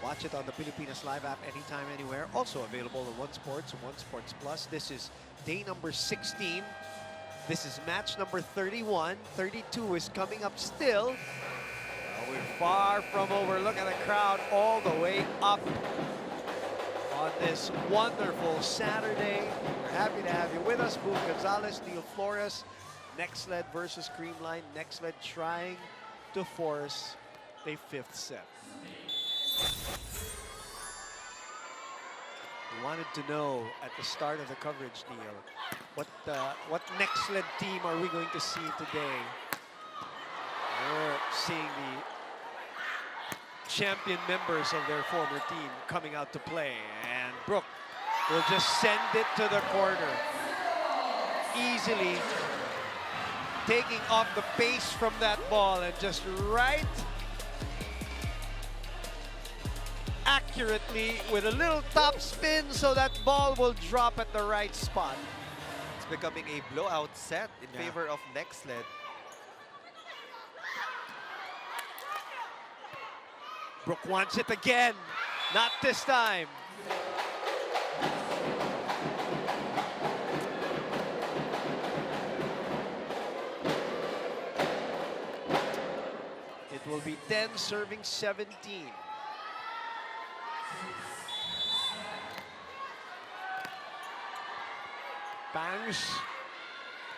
Watch it on the Pilipinas Live app anytime, anywhere. Also available on One Sports and One Sports Plus. This is day number 16. This is match number 31. 32 is coming up still. We're far from over. Look at the crowd all the way up on this wonderful Saturday. We're happy to have you with us. Boom Gonzalez, Neil Flores, NXLED versus CREAMLINE. NXLED trying to force a 5th set. We wanted to know at the start of the coverage, Neil, what NXLED team are we going to see today? We're seeing the champion members of their former team coming out to play, and Brooke will just send it to the corner, easily taking off the pace from that ball and just right accurately with a little top spin so that ball will drop at the right spot. It's becoming a blowout set in favor of NXLED. Brooke wants it again. Not this time. It will be 10 serving 17. Bangs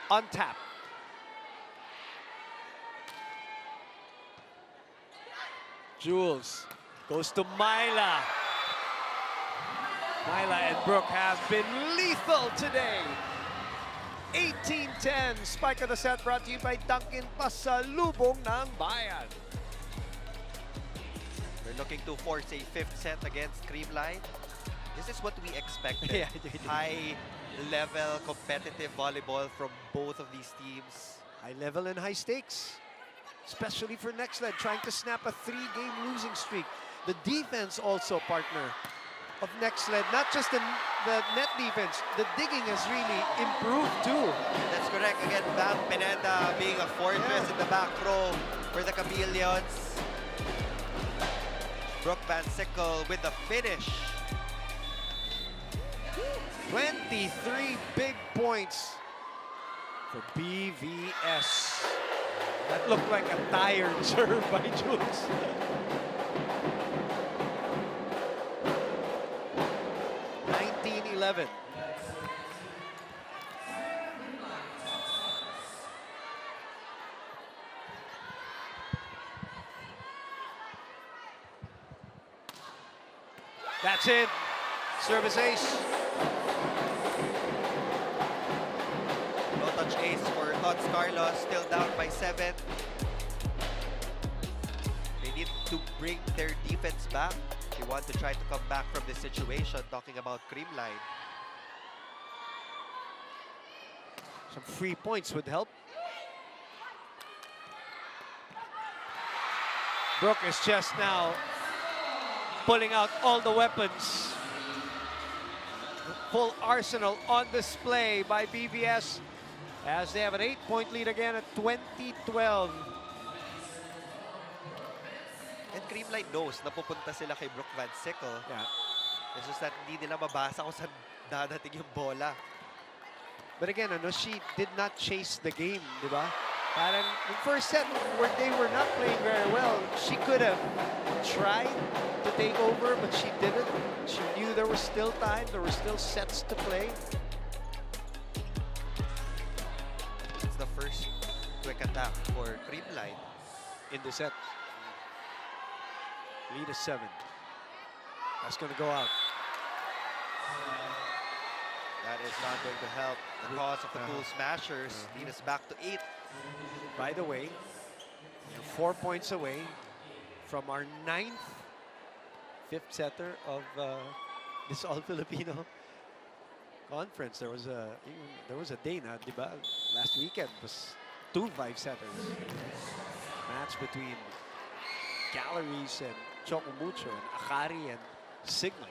on tap. Jules goes to Myla. Myla and Brooke have been lethal today. 18-10, spike of the set brought to you by Dunkin' Pasalubong ng Bayan. We're looking to force a 5th set against CREAMLINE. This is what we expected. High-level competitive volleyball from both of these teams. High level and high stakes, especially for NXLED, trying to snap a 3-game losing streak. The defense also, partner, of NXLED, not just the net defense, the digging has really improved too. That's correct. Again, Bam Pineda being a fortress in the back row for the Chameleons. Brooke Van Sickle with the finish. 23 big points for BVS. That looked like a tired serve by Jules. $19-11. That's it. Service ace. No-touch ace for Tots Carlos, still down by 7. They need to bring their defense back. They want to try to come back from this situation, talking about CREAMLINE. Some free points would help. Brooke is just now pulling out all the weapons. Full arsenal on display by BVS as they have an 8-point lead again at 20-12. And CREAMLINE knows na pupunta sila kay Brooke Van Sickle. Yeah. It's just that hindi nila mabasa kung saan dadating yung bola. But again, she did not chase the game, di ba? Parang in first set, where they were not playing very well, she could have tried to take over, but she didn't. She knew there was still time, there were still sets to play. It's the first quick attack for CREAMLINE in the set. Lead is 7. That's going to go out. That is not going to help the cause of the Cool Smashers. Lead us back to 8. By the way, you're 4 points away from our 9th 5th setter of this All-Filipino conference. There was a day na, di ba? Last weekend was 2 5-setters. Match between Galleries and Chocomucho and Akari and Sigma.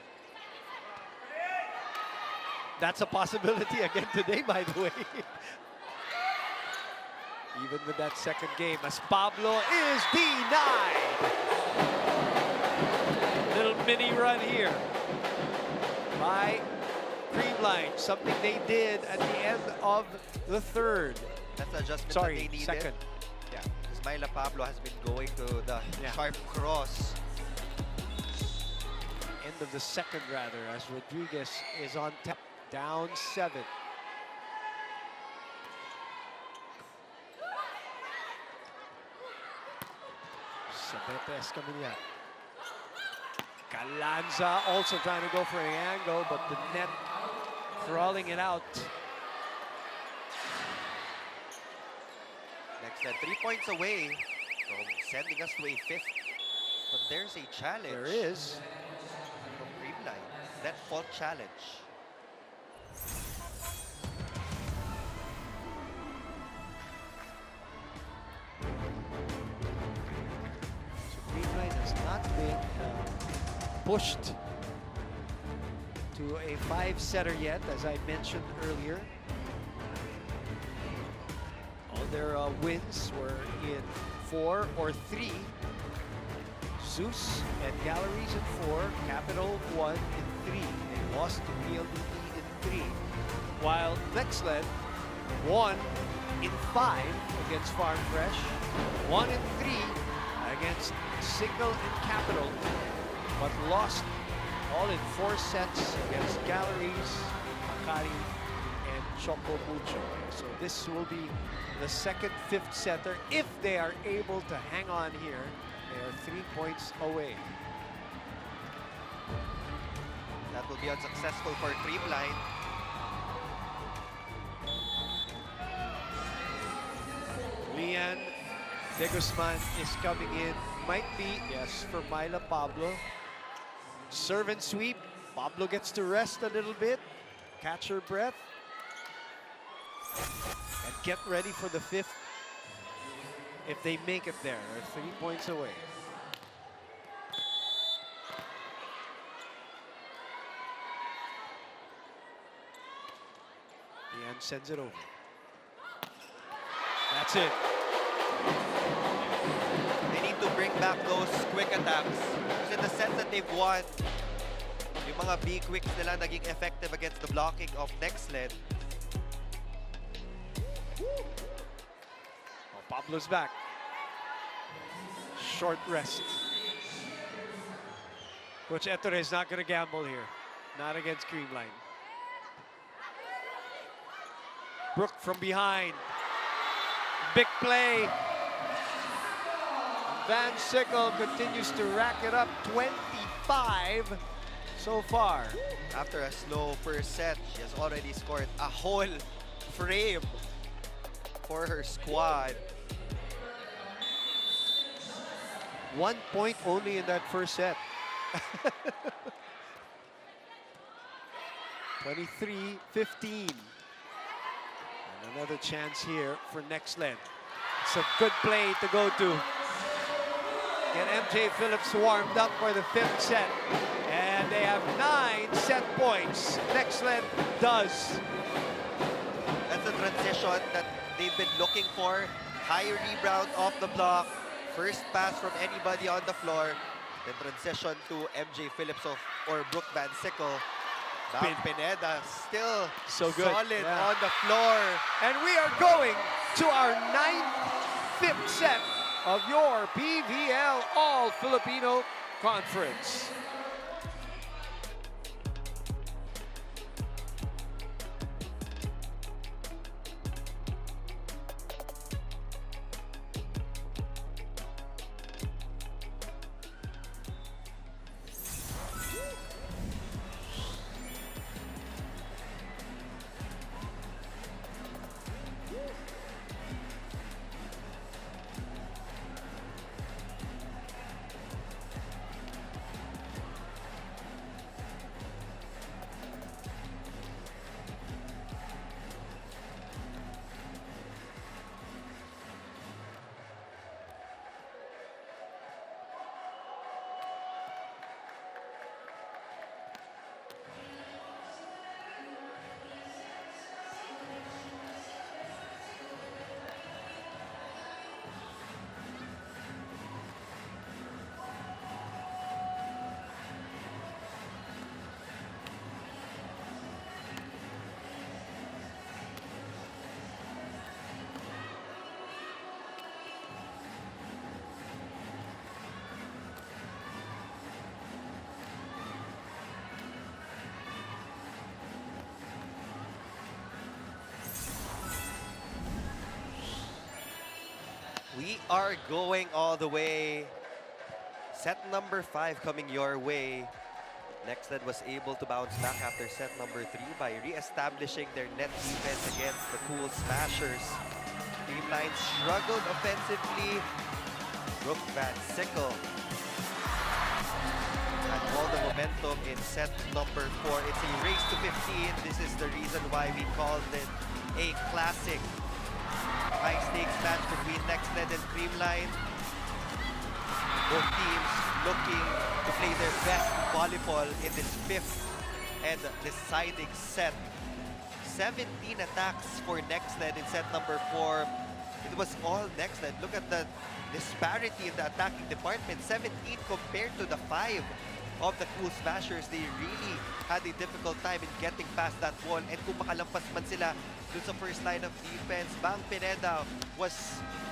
That's a possibility again today, by the way. even with that second game, as Pablo is denied. Little mini run here by CREAMLINE, something they did at the end of the third. That's the adjustment Sorry, that they needed. second. Yeah, because Myla Pablo has been going to the sharp cross. End of the second, rather, as Rodriguez is on top, down 7. Sabete Escamilla. Calanza also trying to go for an angle, but the net crawling it out. NXLED 3 points away from sending us to a 5th. But there's a challenge. There is. From CREAMLINE. Net fault challenge. So CREAMLINE has not been pushed to a 5-setter yet, as I mentioned earlier. All their wins were in 4 or 3. Zeus and Galleries in 4, Capital 1 in 3. They lost to PLDT in 3. While NXLED won in 5 against Farm Fresh, 1 in 3 against Signal and Capital, but lost all in 4 sets against Galleries, Akari, and Choco Mucho. So this will be the second 5th setter. If they are able to hang on here, they are 3 points away. That will be unsuccessful for CREAMLINE. Lian De Guzman is coming in. Might be, yes, for Myla Pablo. Serve and sweep. Pablo gets to rest a little bit, catch her breath, and get ready for the 5th. If they make it there, they're 3 points away. Lian sends it over. That's it. They need to bring back those quick attacks. Because in the sets that they've won, yung mga B-quicks nila naging effective against the blocking of NXLED. Oh, Pablo's back. Short rest. Coach Ettore is not going to gamble here. Not against CREAMLINE. Brooke from behind. Big play. Van Sickle continues to rack it up. 25 so far. After a slow first set, she has already scored a whole frame for her squad. 1 point only in that first set. 23-15. And another chance here for NXLED. It's a good play to go to. Get MJ Phillips warmed up for the 5th set. And they have 9 set points. NXLED does. That's the transition that they've been looking for. High rebound off the block. First pass from anybody on the floor. Then transition to MJ Phillips or Brooke Van Sickle. Now Pineda still so good. Solid on the floor. And we are going to our 9th, 5th set of your PVL All-Filipino Conference. We are going all the way. Set number 5 coming your way. NXLED was able to bounce back after set number 3 by re-establishing their net defense against the Cool Smashers. CREAMLINE struggled offensively. Brooke Van Sickle had all the momentum in set number 4. It's a race to 15. This is the reason why we called it a classic high-stakes match between NXLED and CREAMLINE. Both teams looking to play their best volleyball in this 5th and deciding set. 17 attacks for NXLED in set number 4. It was all NXLED. Look at the disparity in the attacking department. 17 compared to the 5 of the Cool Smashers. They really had a difficult time in getting past that wall. And kung makalampas man sila dun sa first line of defense, Bang Pineda was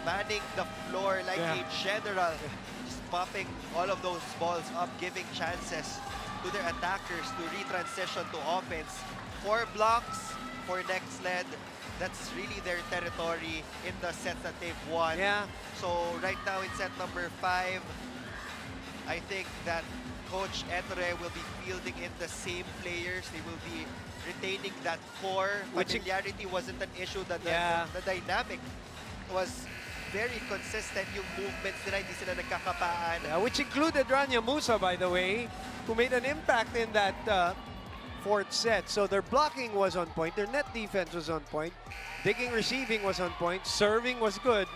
manning the floor like a general. Just popping all of those balls up, giving chances to their attackers to retransition to offense. 4 blocks for NXLED. That's really their territory in the sets that they've won. Yeah. So right now in set number 5, I think that Coach Etre will be fielding in the same players. They will be retaining that core. Familiarity wasn't an issue. The dynamic was very consistent. Yung movements nila, hindi sila nagkakapaan. Yeah, which included Rania Musa, by the way, who made an impact in that 4th set. So their blocking was on point, their net defense was on point, digging, receiving was on point, serving was good.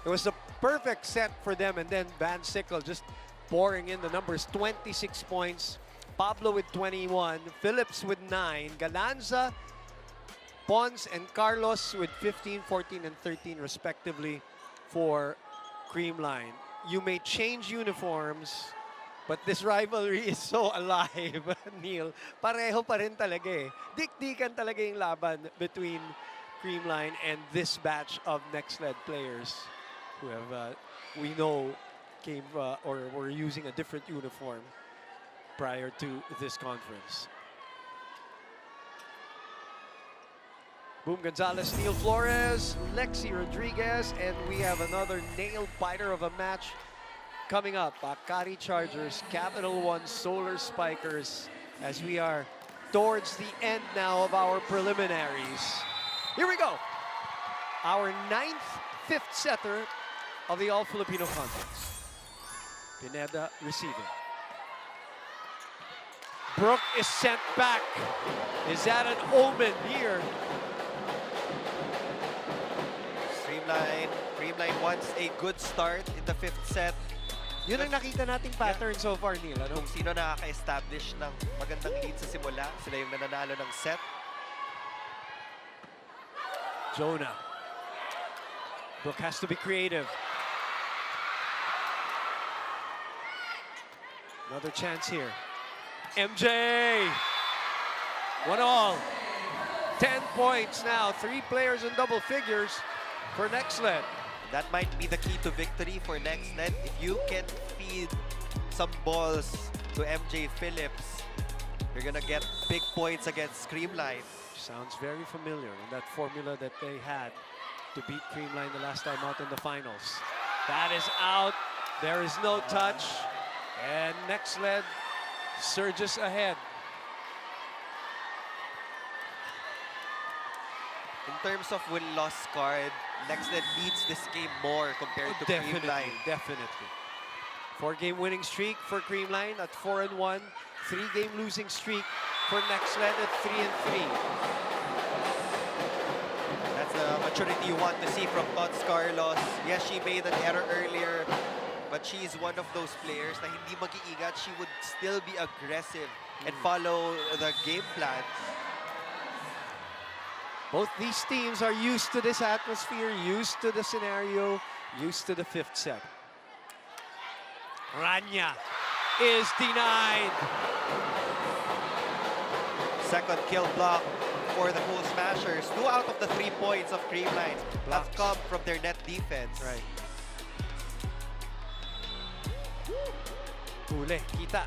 It was the perfect set for them, and then Van Sickle just pouring in the numbers. 26 points, Pablo with 21, Phillips with 9, Galanza, Pons, and Carlos with 15, 14, and 13 respectively for CREAMLINE. You may change uniforms, but this rivalry is so alive, Neil. Pareho pa rin talaga eh. Dikdikan talaga yung laban between CREAMLINE and this batch of NXLED players who have, we know, came or were using a different uniform prior to this conference. Boom Gonzalez, Neil Flores, Lexi Rodriguez, and we have another nail-biter of a match coming up. Akari Chargers, Capital One Solar Spikers, as we are towards the end now of our preliminaries. Here we go. Our 9th, 5th setter of the All-Filipino Conference. Pineda receiving. Brooke is sent back. Is that an omen here? CREAMLINE wants a good start in the 5th set. Yun ang nakita nating pattern so far, Neil. Ano? Kung sino nakaka-establish ng magandang lead sa simula, sila yung nananalo ng set. Jonah. Brooke has to be creative. Another chance here. MJ! 1-all. 10 points now. 3 players in double figures for NXLED. That might be the key to victory for NXLED. If you can feed some balls to MJ Phillips, you're gonna get big points against CREAMLINE. Sounds very familiar in that formula that they had to beat CREAMLINE the last time out in the finals. That is out. There is no touch. And NXLED surges ahead. In terms of win-loss card, NXLED needs this game more compared to CREAMLINE. Definitely. 4-game winning streak for CREAMLINE at 4-1. 3-game losing streak for NXLED at 3-3. That's the maturity you want to see from Tots Carlos. Yes, she made an error earlier, but she's one of those players na hindi mag-iingat. She would still be aggressive and follow the game plan. Both these teams are used to this atmosphere, used to the scenario, used to the 5th set. Rania is denied. Second kill block for the Cool Smashers. 2 out of the 3 points of CREAMLINE have come from their net defense. Right. Huli, kita.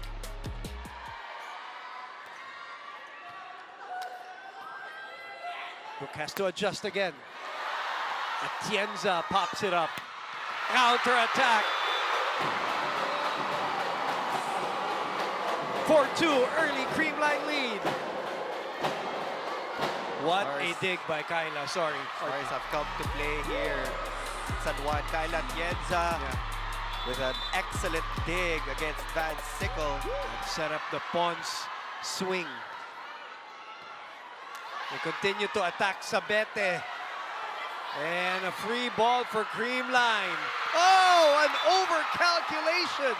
Brooke has to adjust again. Atienza pops it up. Counter-attack. 4-2, early Creamline lead. What a dig by Kyla, sorry. Stars have come to play here. San Juan, Kyla Atienza with an excellent dig against Van Sickle. Set up the Pons swing. They continue to attack Sabete. And a free ball for Creamline. Oh, an over-calculation.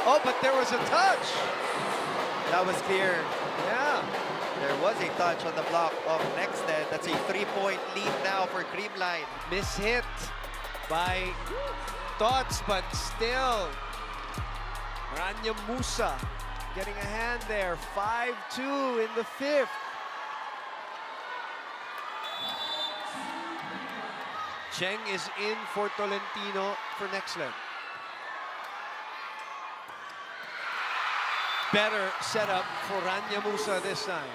Oh, but there was a touch. That was clear. Yeah. There was a touch on the block of NXLED. That's a 3-point lead now for Creamline. Mishit by Tots, but still. Rania Musa getting a hand there. 5-2 in the fifth. Cheng is in for Tolentino for NXLED. Better setup for Rania Musa this time.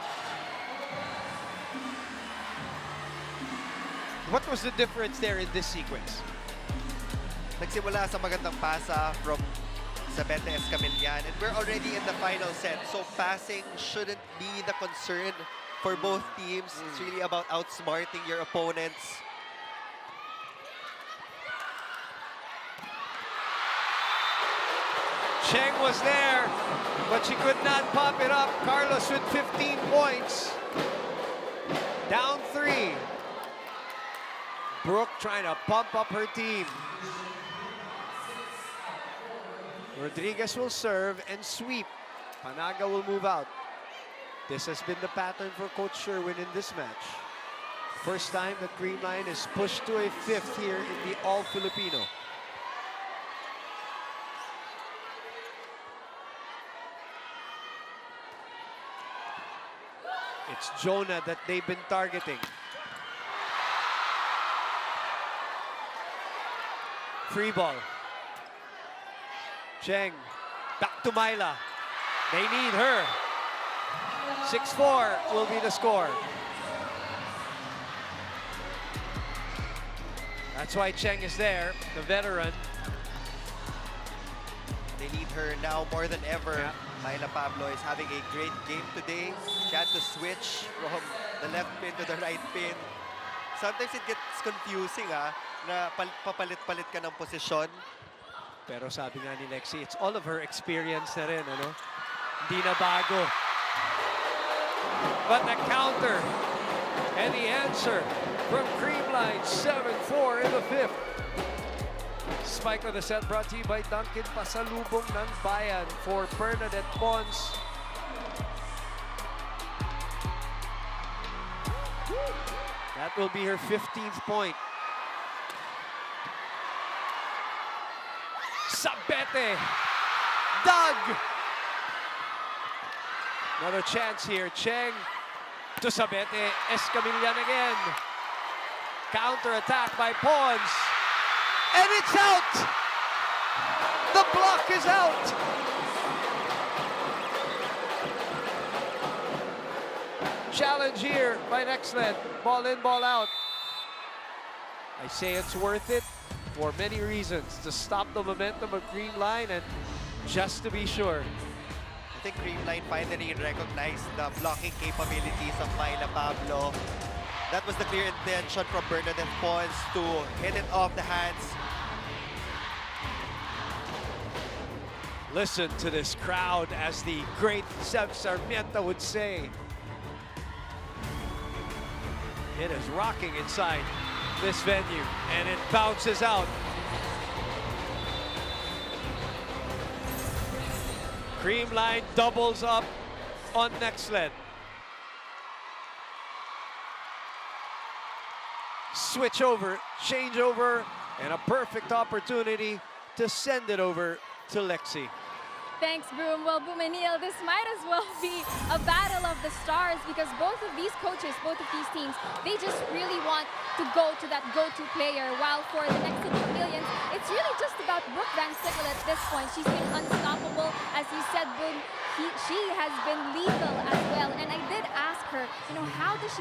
What was the difference there in this sequence? Nagsimula sa magandang pasa from Sabete Escamillan, and we're already in the final set. So passing shouldn't be the concern for both teams. It's really about outsmarting your opponents. Cheng was there, but she could not pop it up. Carlos with 15 points. Down 3. Brooke trying to pump up her team. Rodriguez will serve and sweep. Panaga will move out. This has been the pattern for Coach Sherwin in this match. First time that Creamline is pushed to a fifth here in the All-Filipino. It's Jonah that they've been targeting. Free ball. Cheng, back to Myla. They need her. 6-4 will be the score. That's why Cheng is there, the veteran. They need her now more than ever. Yeah. Myla Pablo is having a great game today. She had to switch from the left pin to the right pin. Sometimes it gets confusing, na papalit-palit ka ng posisyon. Pero sabi nga ni Lexi, it's all of her experience na rin, ano? Hindi na bago. But the counter and the answer from Creamline, 7-4 in the fifth. Spike of the set brought to you by Duncan. Pasalubong ng bayan for Bernadette Pons. That will be her 15th point. Sabete. Doug. Another chance here. Cheng to Sabete. Escamillan again. Counter attack by Pons. And it's out! The block is out! Challenge here by NXLED. Ball in, ball out. I say it's worth it for many reasons. To stop the momentum of Creamline and just to be sure. I think Creamline finally recognized the blocking capabilities of Myla Pablo. That was the clear intention from Bernadette Pons to hit it off the hands. Listen to this crowd, as the great Seb Sarmiento would say. It is rocking inside this venue, and it bounces out. Creamline doubles up on NXLED. Switch over, change over, and a perfect opportunity to send it over to Lexi. Thanks, Broom. Well, Boom and Neil, this might as well be a battle of the stars because both of these coaches, both of these teams, they just really want to go to that go-to player. While for the NXLED Chameleons, it's really just about Brooke Van Sickle at this point. She's been unstoppable. As you said, Boom, she has been lethal as well. And I did ask her, you know, how does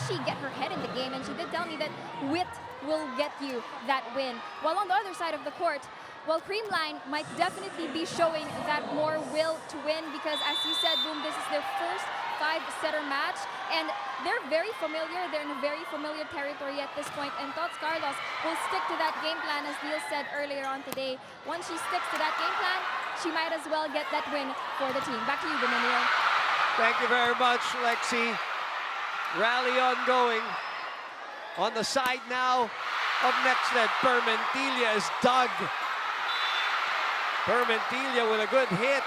she get her head in the game? And she did tell me that wit will get you that win. While on the other side of the court, well, Creamline might definitely be showing that more will to win because, as you said, Boom, this is their first 5-setter match, and they're very familiar. They're in a very familiar territory at this point, and Tots Carlos will stick to that game plan, as Neil said earlier on today. Once she sticks to that game plan, she might as well get that win for the team. Back to you, Boom and Neil. Thank you very much, Lexi. Rally ongoing. On the side now of NXLED, Permentilla is dug. Permentilla with a good hit.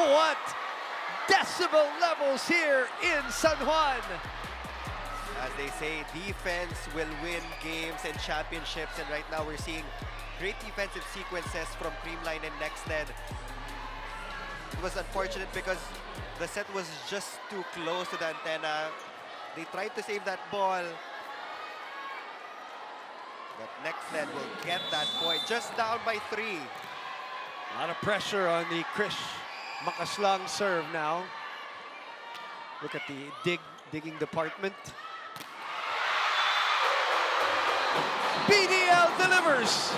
What decibel levels here in San Juan. As they say, defense will win games and championships, and right now we're seeing great defensive sequences from Creamline and NXLED. It was unfortunate because the set was just too close to the antenna. They tried to save that ball, but NXLED will get that point, just down by 3. A lot of pressure on the Krish Makaslang serve now. Look at the digging department. PVL delivers.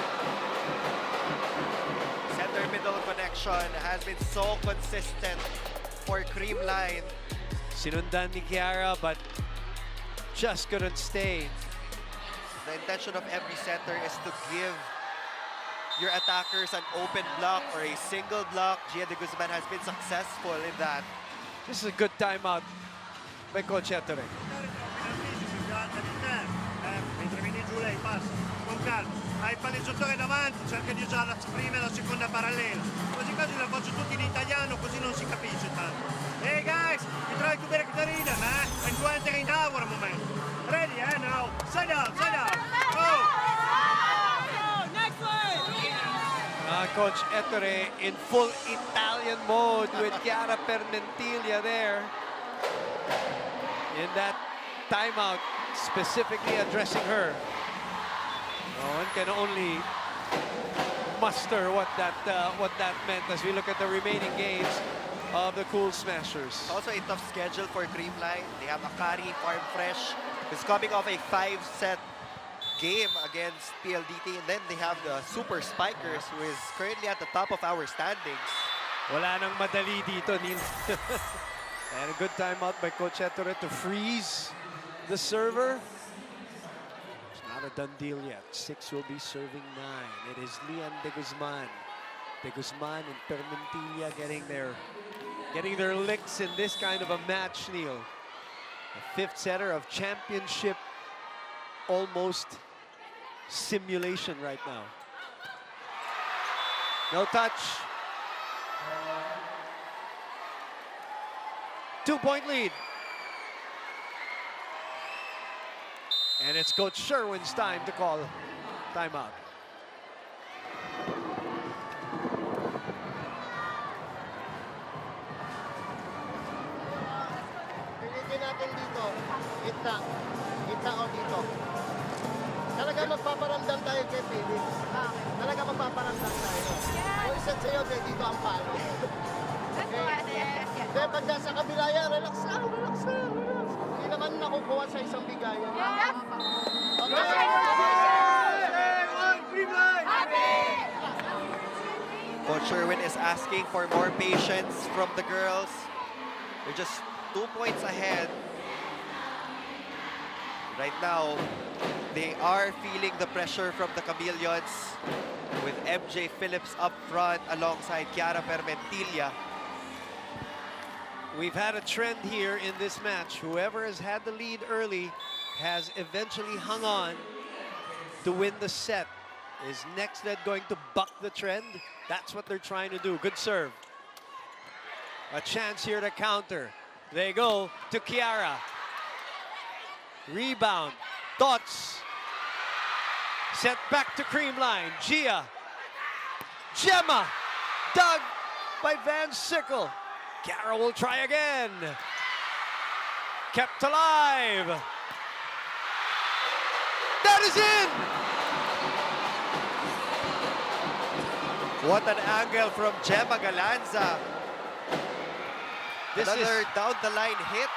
Center middle connection has been so consistent for Creamline. Sinundan ni Kiara, but just couldn't stay. The intention of every center is to give your attackers an open block or a single block. Gia de Guzman has been successful in that. This is a good timeout by Coach Ettore. Mentre vieni giù lei passa con calma, hai il palleggiatore davanti, cerca di usare la prima e la seconda parallela, quasi quasi la faccio tutti in italiano così non si capisce tanto. Hey guys, we try to be Katarina, man, and to enter in our moment. Ready, now, side down, go! Coach Ettore in full Italian mode with Chiara Permentilla there. In that timeout, specifically addressing her. One can only muster what that meant as we look at the remaining games of the Cool Smashers. Also a tough schedule for Creamline. They have Akari, Farm Fresh, who's coming off a 5-set game against PLDT, and then they have the Super Spikers, who is currently at the top of our standings. Wala nang madali dito, Neil. And a good timeout by Coach Ettore to freeze the server. It's not a done deal yet. 6 will be serving 9. It is Lian de Guzman. De Guzman and Permentilla getting their licks in this kind of a match, Neil. The 5th setter of championship almost simulation right now. No touch. 2-point lead. And it's Coach Sherwin's time to call timeout. Pilitin natin dito, kita o dito. Talaga magpaparamdam tayo kay Philips. Talaga magpaparamdam tayo. Kung isa't sa'yo, dito ang palo. Kaya pag nasa kabila yan, relax lang. Hindi naman nakukuha sa isang bigayan. Coach Sherwin is asking for more patience from the girls. They're just 2 points ahead. Right now, they are feeling the pressure from the Chameleons with MJ Phillips up front alongside Chiara Permentilla. We've had a trend here in this match. Whoever has had the lead early has eventually hung on to win the set. Is NXLED going to buck the trend? That's what they're trying to do. Good serve. A chance here to counter. They go to Chiara. Rebound. Tots. Set back to Creamline. Gia. Gemma. Dug by Van Sickle. Chiara will try again. Kept alive. That is in! What an angle from Gemma Galanza. Another down-the-line hit.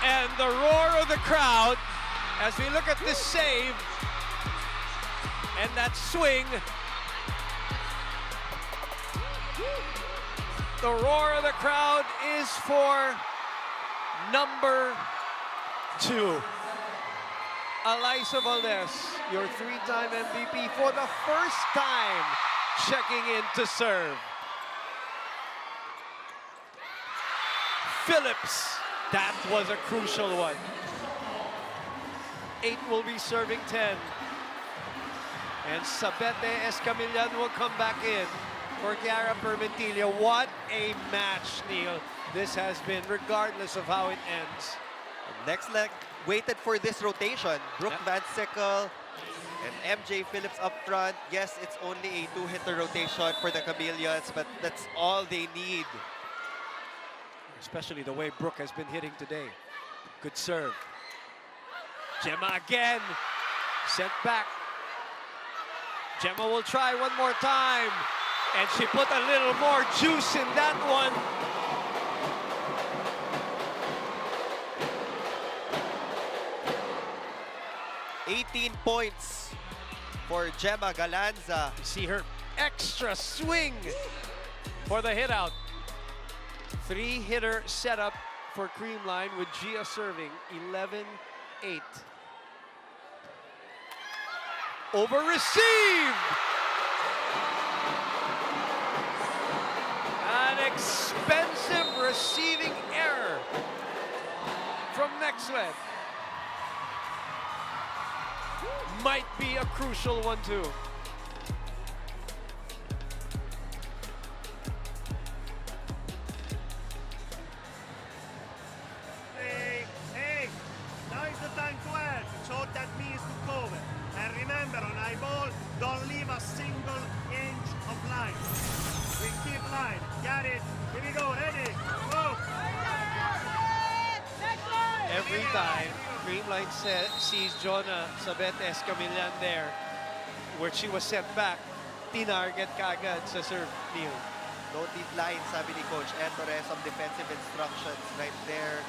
And the roar of the crowd as we look at this save and that swing. The roar of the crowd is for number 2. Alyssa Valdez, your 3-time MVP for the first time checking in to serve. Phillips, that was a crucial one. 8 will be serving 10. And Sabete Escamillan will come back in for Chiara Permentilio. What a match, Neil, this has been, regardless of how it ends. Next leg, waited for this rotation. Brooke Van Sickle and MJ Phillips up front. Yes, it's only a 2-hitter rotation for the Chameleons, but that's all they need. Especially the way Brooke has been hitting today. Good serve. Gemma again, sent back. Gemma will try one more time. And she put a little more juice in that one. $18 points for Gemma Galanza. You see her extra swing for the hit out. 3-hitter setup for Creamline with Gia serving 11-8. Over received. An expensive receiving error from NXLED. Might be a crucial one too. Hey, now is the time to help. So that means to cover. And remember, on high ball, don't leave a single inch of line. We keep line. Got it. Here we go. Ready? Go. Every time Creamline sees Jonah Sabete Escamillan there, where she was sent back, tinarget kagad sa serve, Neil. Don't leave line, sabi ni Coach Ettore. Some defensive instructions right there.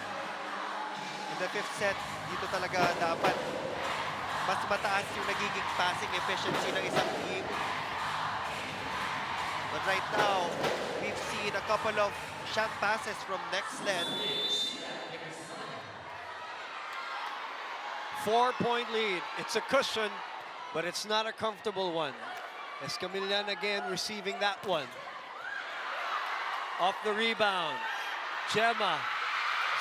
In the 5th set, dito talaga dapat mas mataas yung nagiging passing efficiency ng isang team. But right now, we've seen a couple of shot passes from NXLED. 4-point lead. It's a cushion, but it's not a comfortable one. Escamillan again receiving that one. Off the rebound. Gemma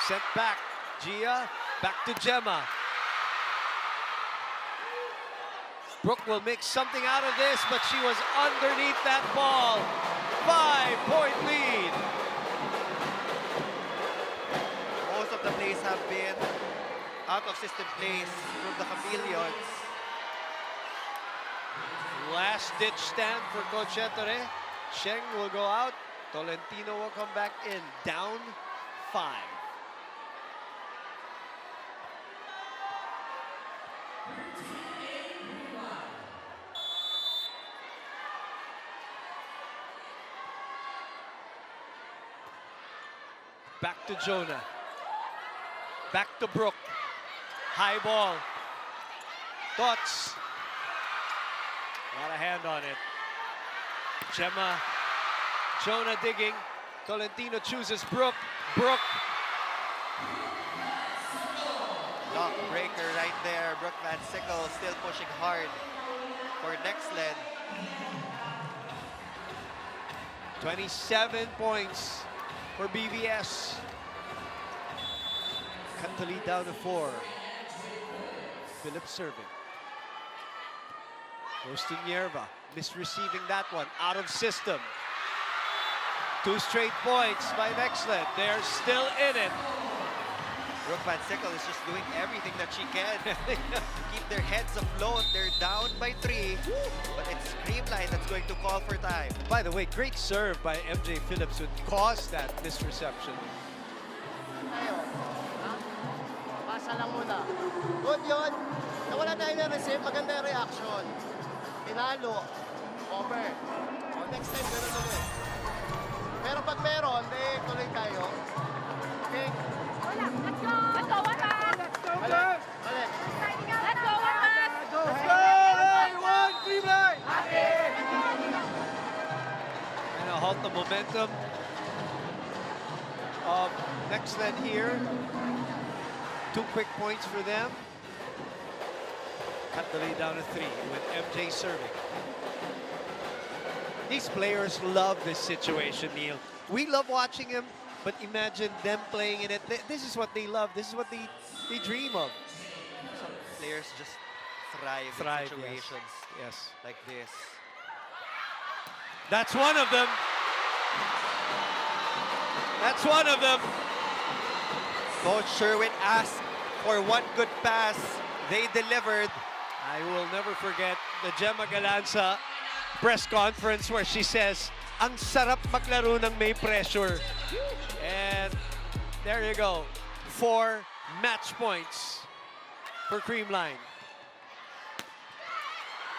sent back. Gia back to Gemma. Brooke will make something out of this, but she was underneath that ball. 5-point lead. Most of the plays have been out of system plays from the Chameleons. Last-ditch stand for Coach Ettore. Sheng will go out. Tolentino will come back in. Down 5. Back to Jonah. Back to Brooke. High ball. Thoughts. Not a hand on it. Gemma. Jonah digging. Tolentino chooses Brooke. Brooke. Lock breaker right there. Brooke Van Sickle still pushing hard for NXLED. 27 points for BVS. Cut the lead down to 4. Phillips serving. Goes to Nierva. Misreceiving that one. Out of system. 2 straight points by NXLED. They're still in it. Brooke Van Sickle is just doing everything that she can to keep their heads afloat. They're down by 3, but it's Creamline that's going to call for time. By the way, great serve by MJ Phillips would cause that misreception. Tayo. Ha? Pasa lang muna. Good yun. Nawala tayo na receive, maganda yung reaction. Pinalo. Over. O, next time, ganun ulit. Pero pag meron, tuloy tayo. Okay? Let's go, one man! Let's go, Warmat! Let's go, everyone! Creamline! And a halt the momentum of NXLED here. 2 quick points for them. Cut the lead down to 3 with MJ serving. These players love this situation, Neil. We love watching them, but imagine them playing in it. This is what they love. This is what they dream of. Some players just thrive in situations Yes. like this. That's one of them. That's one of them. Coach Sherwin asked for one good pass. They delivered. I will never forget the Gemma Galanza press conference where she says, ang sarap maglaro ng may pressure. And there you go. 4 match points for Creamline.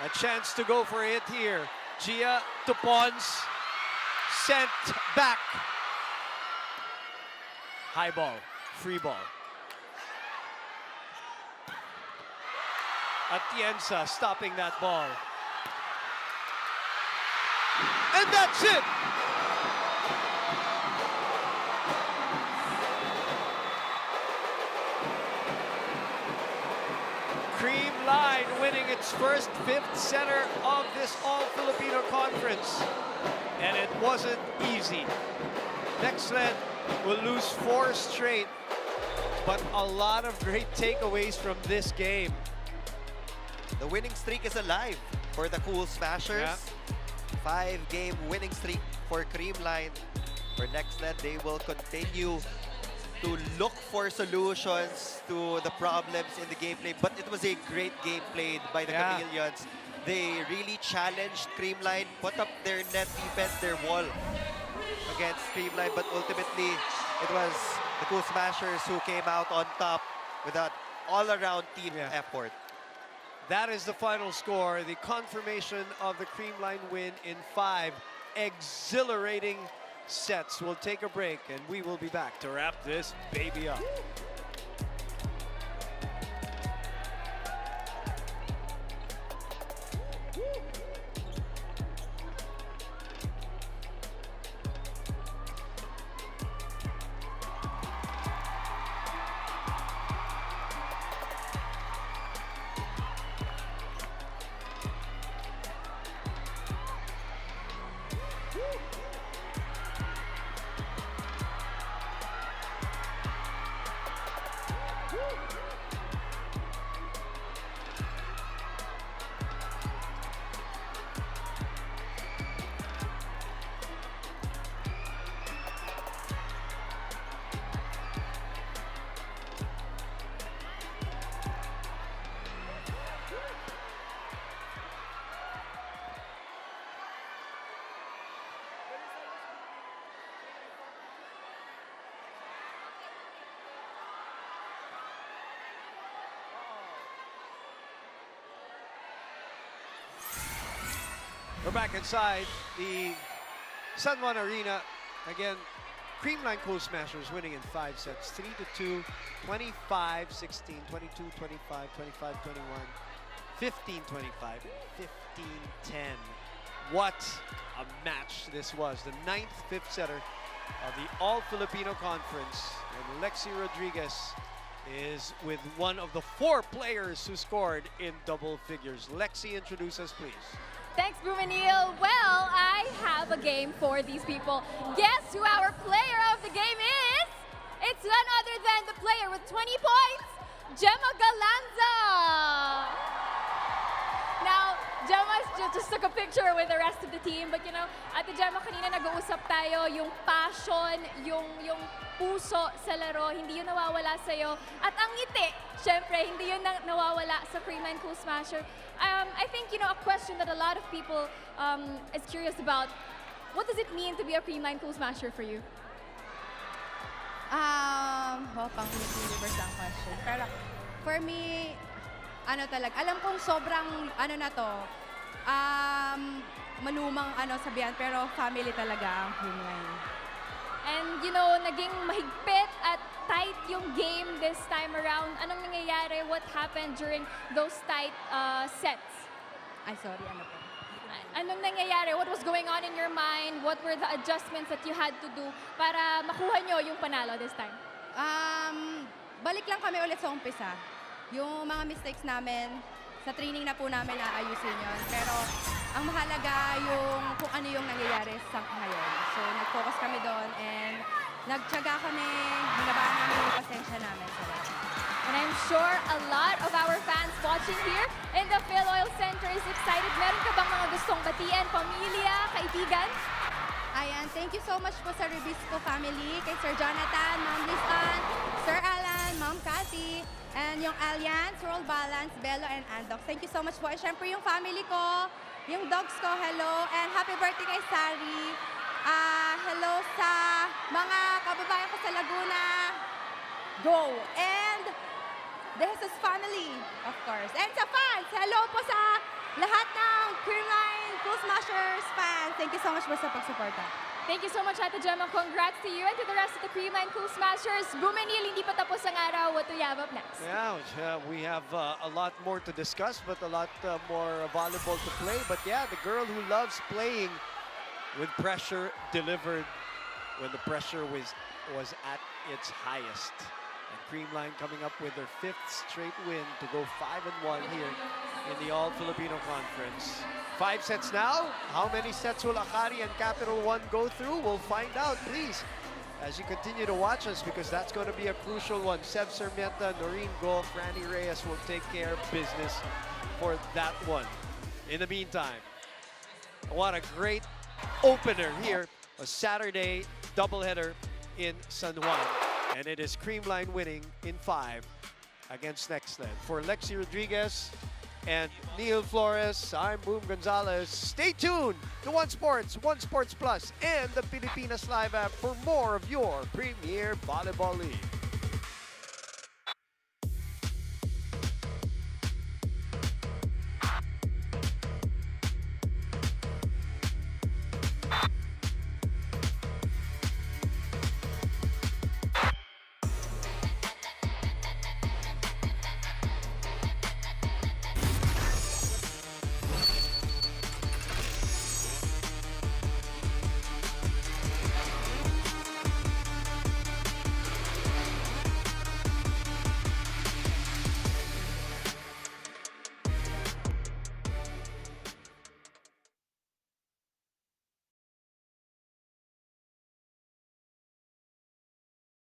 A chance to go for it here. Gia to Pons. Sent back. High ball. Free ball. Atienza stopping that ball. And that's it! Creamline winning its first 5th center of this All-Filipino Conference. And it wasn't easy. NXLED will lose 4 straight, but a lot of great takeaways from this game. The winning streak is alive for the Cool Smashers. Yeah. 5-game winning streak for Creamline. For NXLED, they will continue to look for solutions to the problems in the gameplay. But it was a great game played by the Chameleons. They really challenged Creamline, put up their net defense, their wall against Creamline. But ultimately, it was the Cool Smashers who came out on top with that all-around team effort. That is the final score, the confirmation of the Creamline win in 5 exhilarating sets. We'll take a break and we will be back to wrap this baby up. We're back inside the San Juan Arena. Again, Creamline Cool Smashers winning in 5 sets. 3-2, 25-16, 22-25, 25-21, 15-25, 15-10. What a match this was. The 9th 5th setter of the All-Filipino Conference. And Lexi Rodriguez is with one of the 4 players who scored in double figures. Lexi, introduce us, please. Thanks, Bumanil. Well, I have a game for these people. Guess who our player of the game is? It's none other than the player with 20 points, Gemma Galanza. Now, Gemma just took a picture with the rest of the team, but you know, Ate Gemma, kanina nag-uusap tayo, yung passion, yung puso sa laro, hindi yun nawawala sa'yo. At ang ngiti, syempre, hindi yun nawawala sa Creamline Cool Smasher. I think, you know, a question that a lot of people is curious about, what does it mean to be a Creamline Cool Smasher for you? Pang universe ang question. Pero for me, ano talaga, alam kong sobrang, ano na to, manumang sabihan, pero family talaga ang Creamline. And, you know, naging mahigpit at tight yung game this time around. Anong nangyayari? What happened during those tight sets? Ay, sorry, ano po? Anong nangyayari? What was going on in your mind? What were the adjustments that you had to do para makuha nyo yung panalo this time? Balik lang kami ulit sa umpisa. Yung mga mistakes namin, sa training na po namin aayusin yun. Pero ang mahalaga yung kung ano yung nangyayari sa ngayon. So nag-focus kami doon and nagtyaga kami, hinabaan namin yung pasensya namin sa lahat. And I'm sure a lot of our fans watching here in the PhilOil Center is excited. Meron ka bang mga gustong batiin, pamilya, kaibigan? Ayan, thank you so much po sa Rubisco family, kay Sir Jonathan, Ma'am Lisan, Sir Alan, Ma'am Cathy, and yung Alliance, Roll Balance, Bello, and Andox. Thank you so much po. And syempre yung family ko, yung dogs ko, hello, and happy birthday kay Sari. Hello sa mga kababayan ko sa Laguna. Go! And the Jesus family, of course. And sa fans, hello po sa lahat ng CREAMLINE Cool Smashers fans. Thank you so much po sa pagsuporta. Thank you so much, Ate Gemma. Congrats to you and to the rest of the CREAMLINE Cool Smashers. Bumenil, hindi pa tapos ang araw. What do you have up next? Yeah, we have a lot more to discuss, but a lot more volleyball to play. But yeah, the girl who loves playing with pressure delivered when the pressure was at its highest. And CREAMLINE coming up with their 5th straight win to go 5-1 here in the All-Filipino Conference. 5 sets now. How many sets will Akari and Capital One go through? We'll find out, please, as you continue to watch us, because that's going to be a crucial one. Seb Sarmienta, Noreen Go, Franny Reyes will take care of business for that one. In the meantime, what a great opener here, a Saturday doubleheader in San Juan. And it is CREAMLINE winning in 5 against NXLED. For Lexi Rodriguez and Neil Flores, I'm Boom Gonzalez. Stay tuned to One Sports Plus, and the Pilipinas Live app for more of your Premier Volleyball League.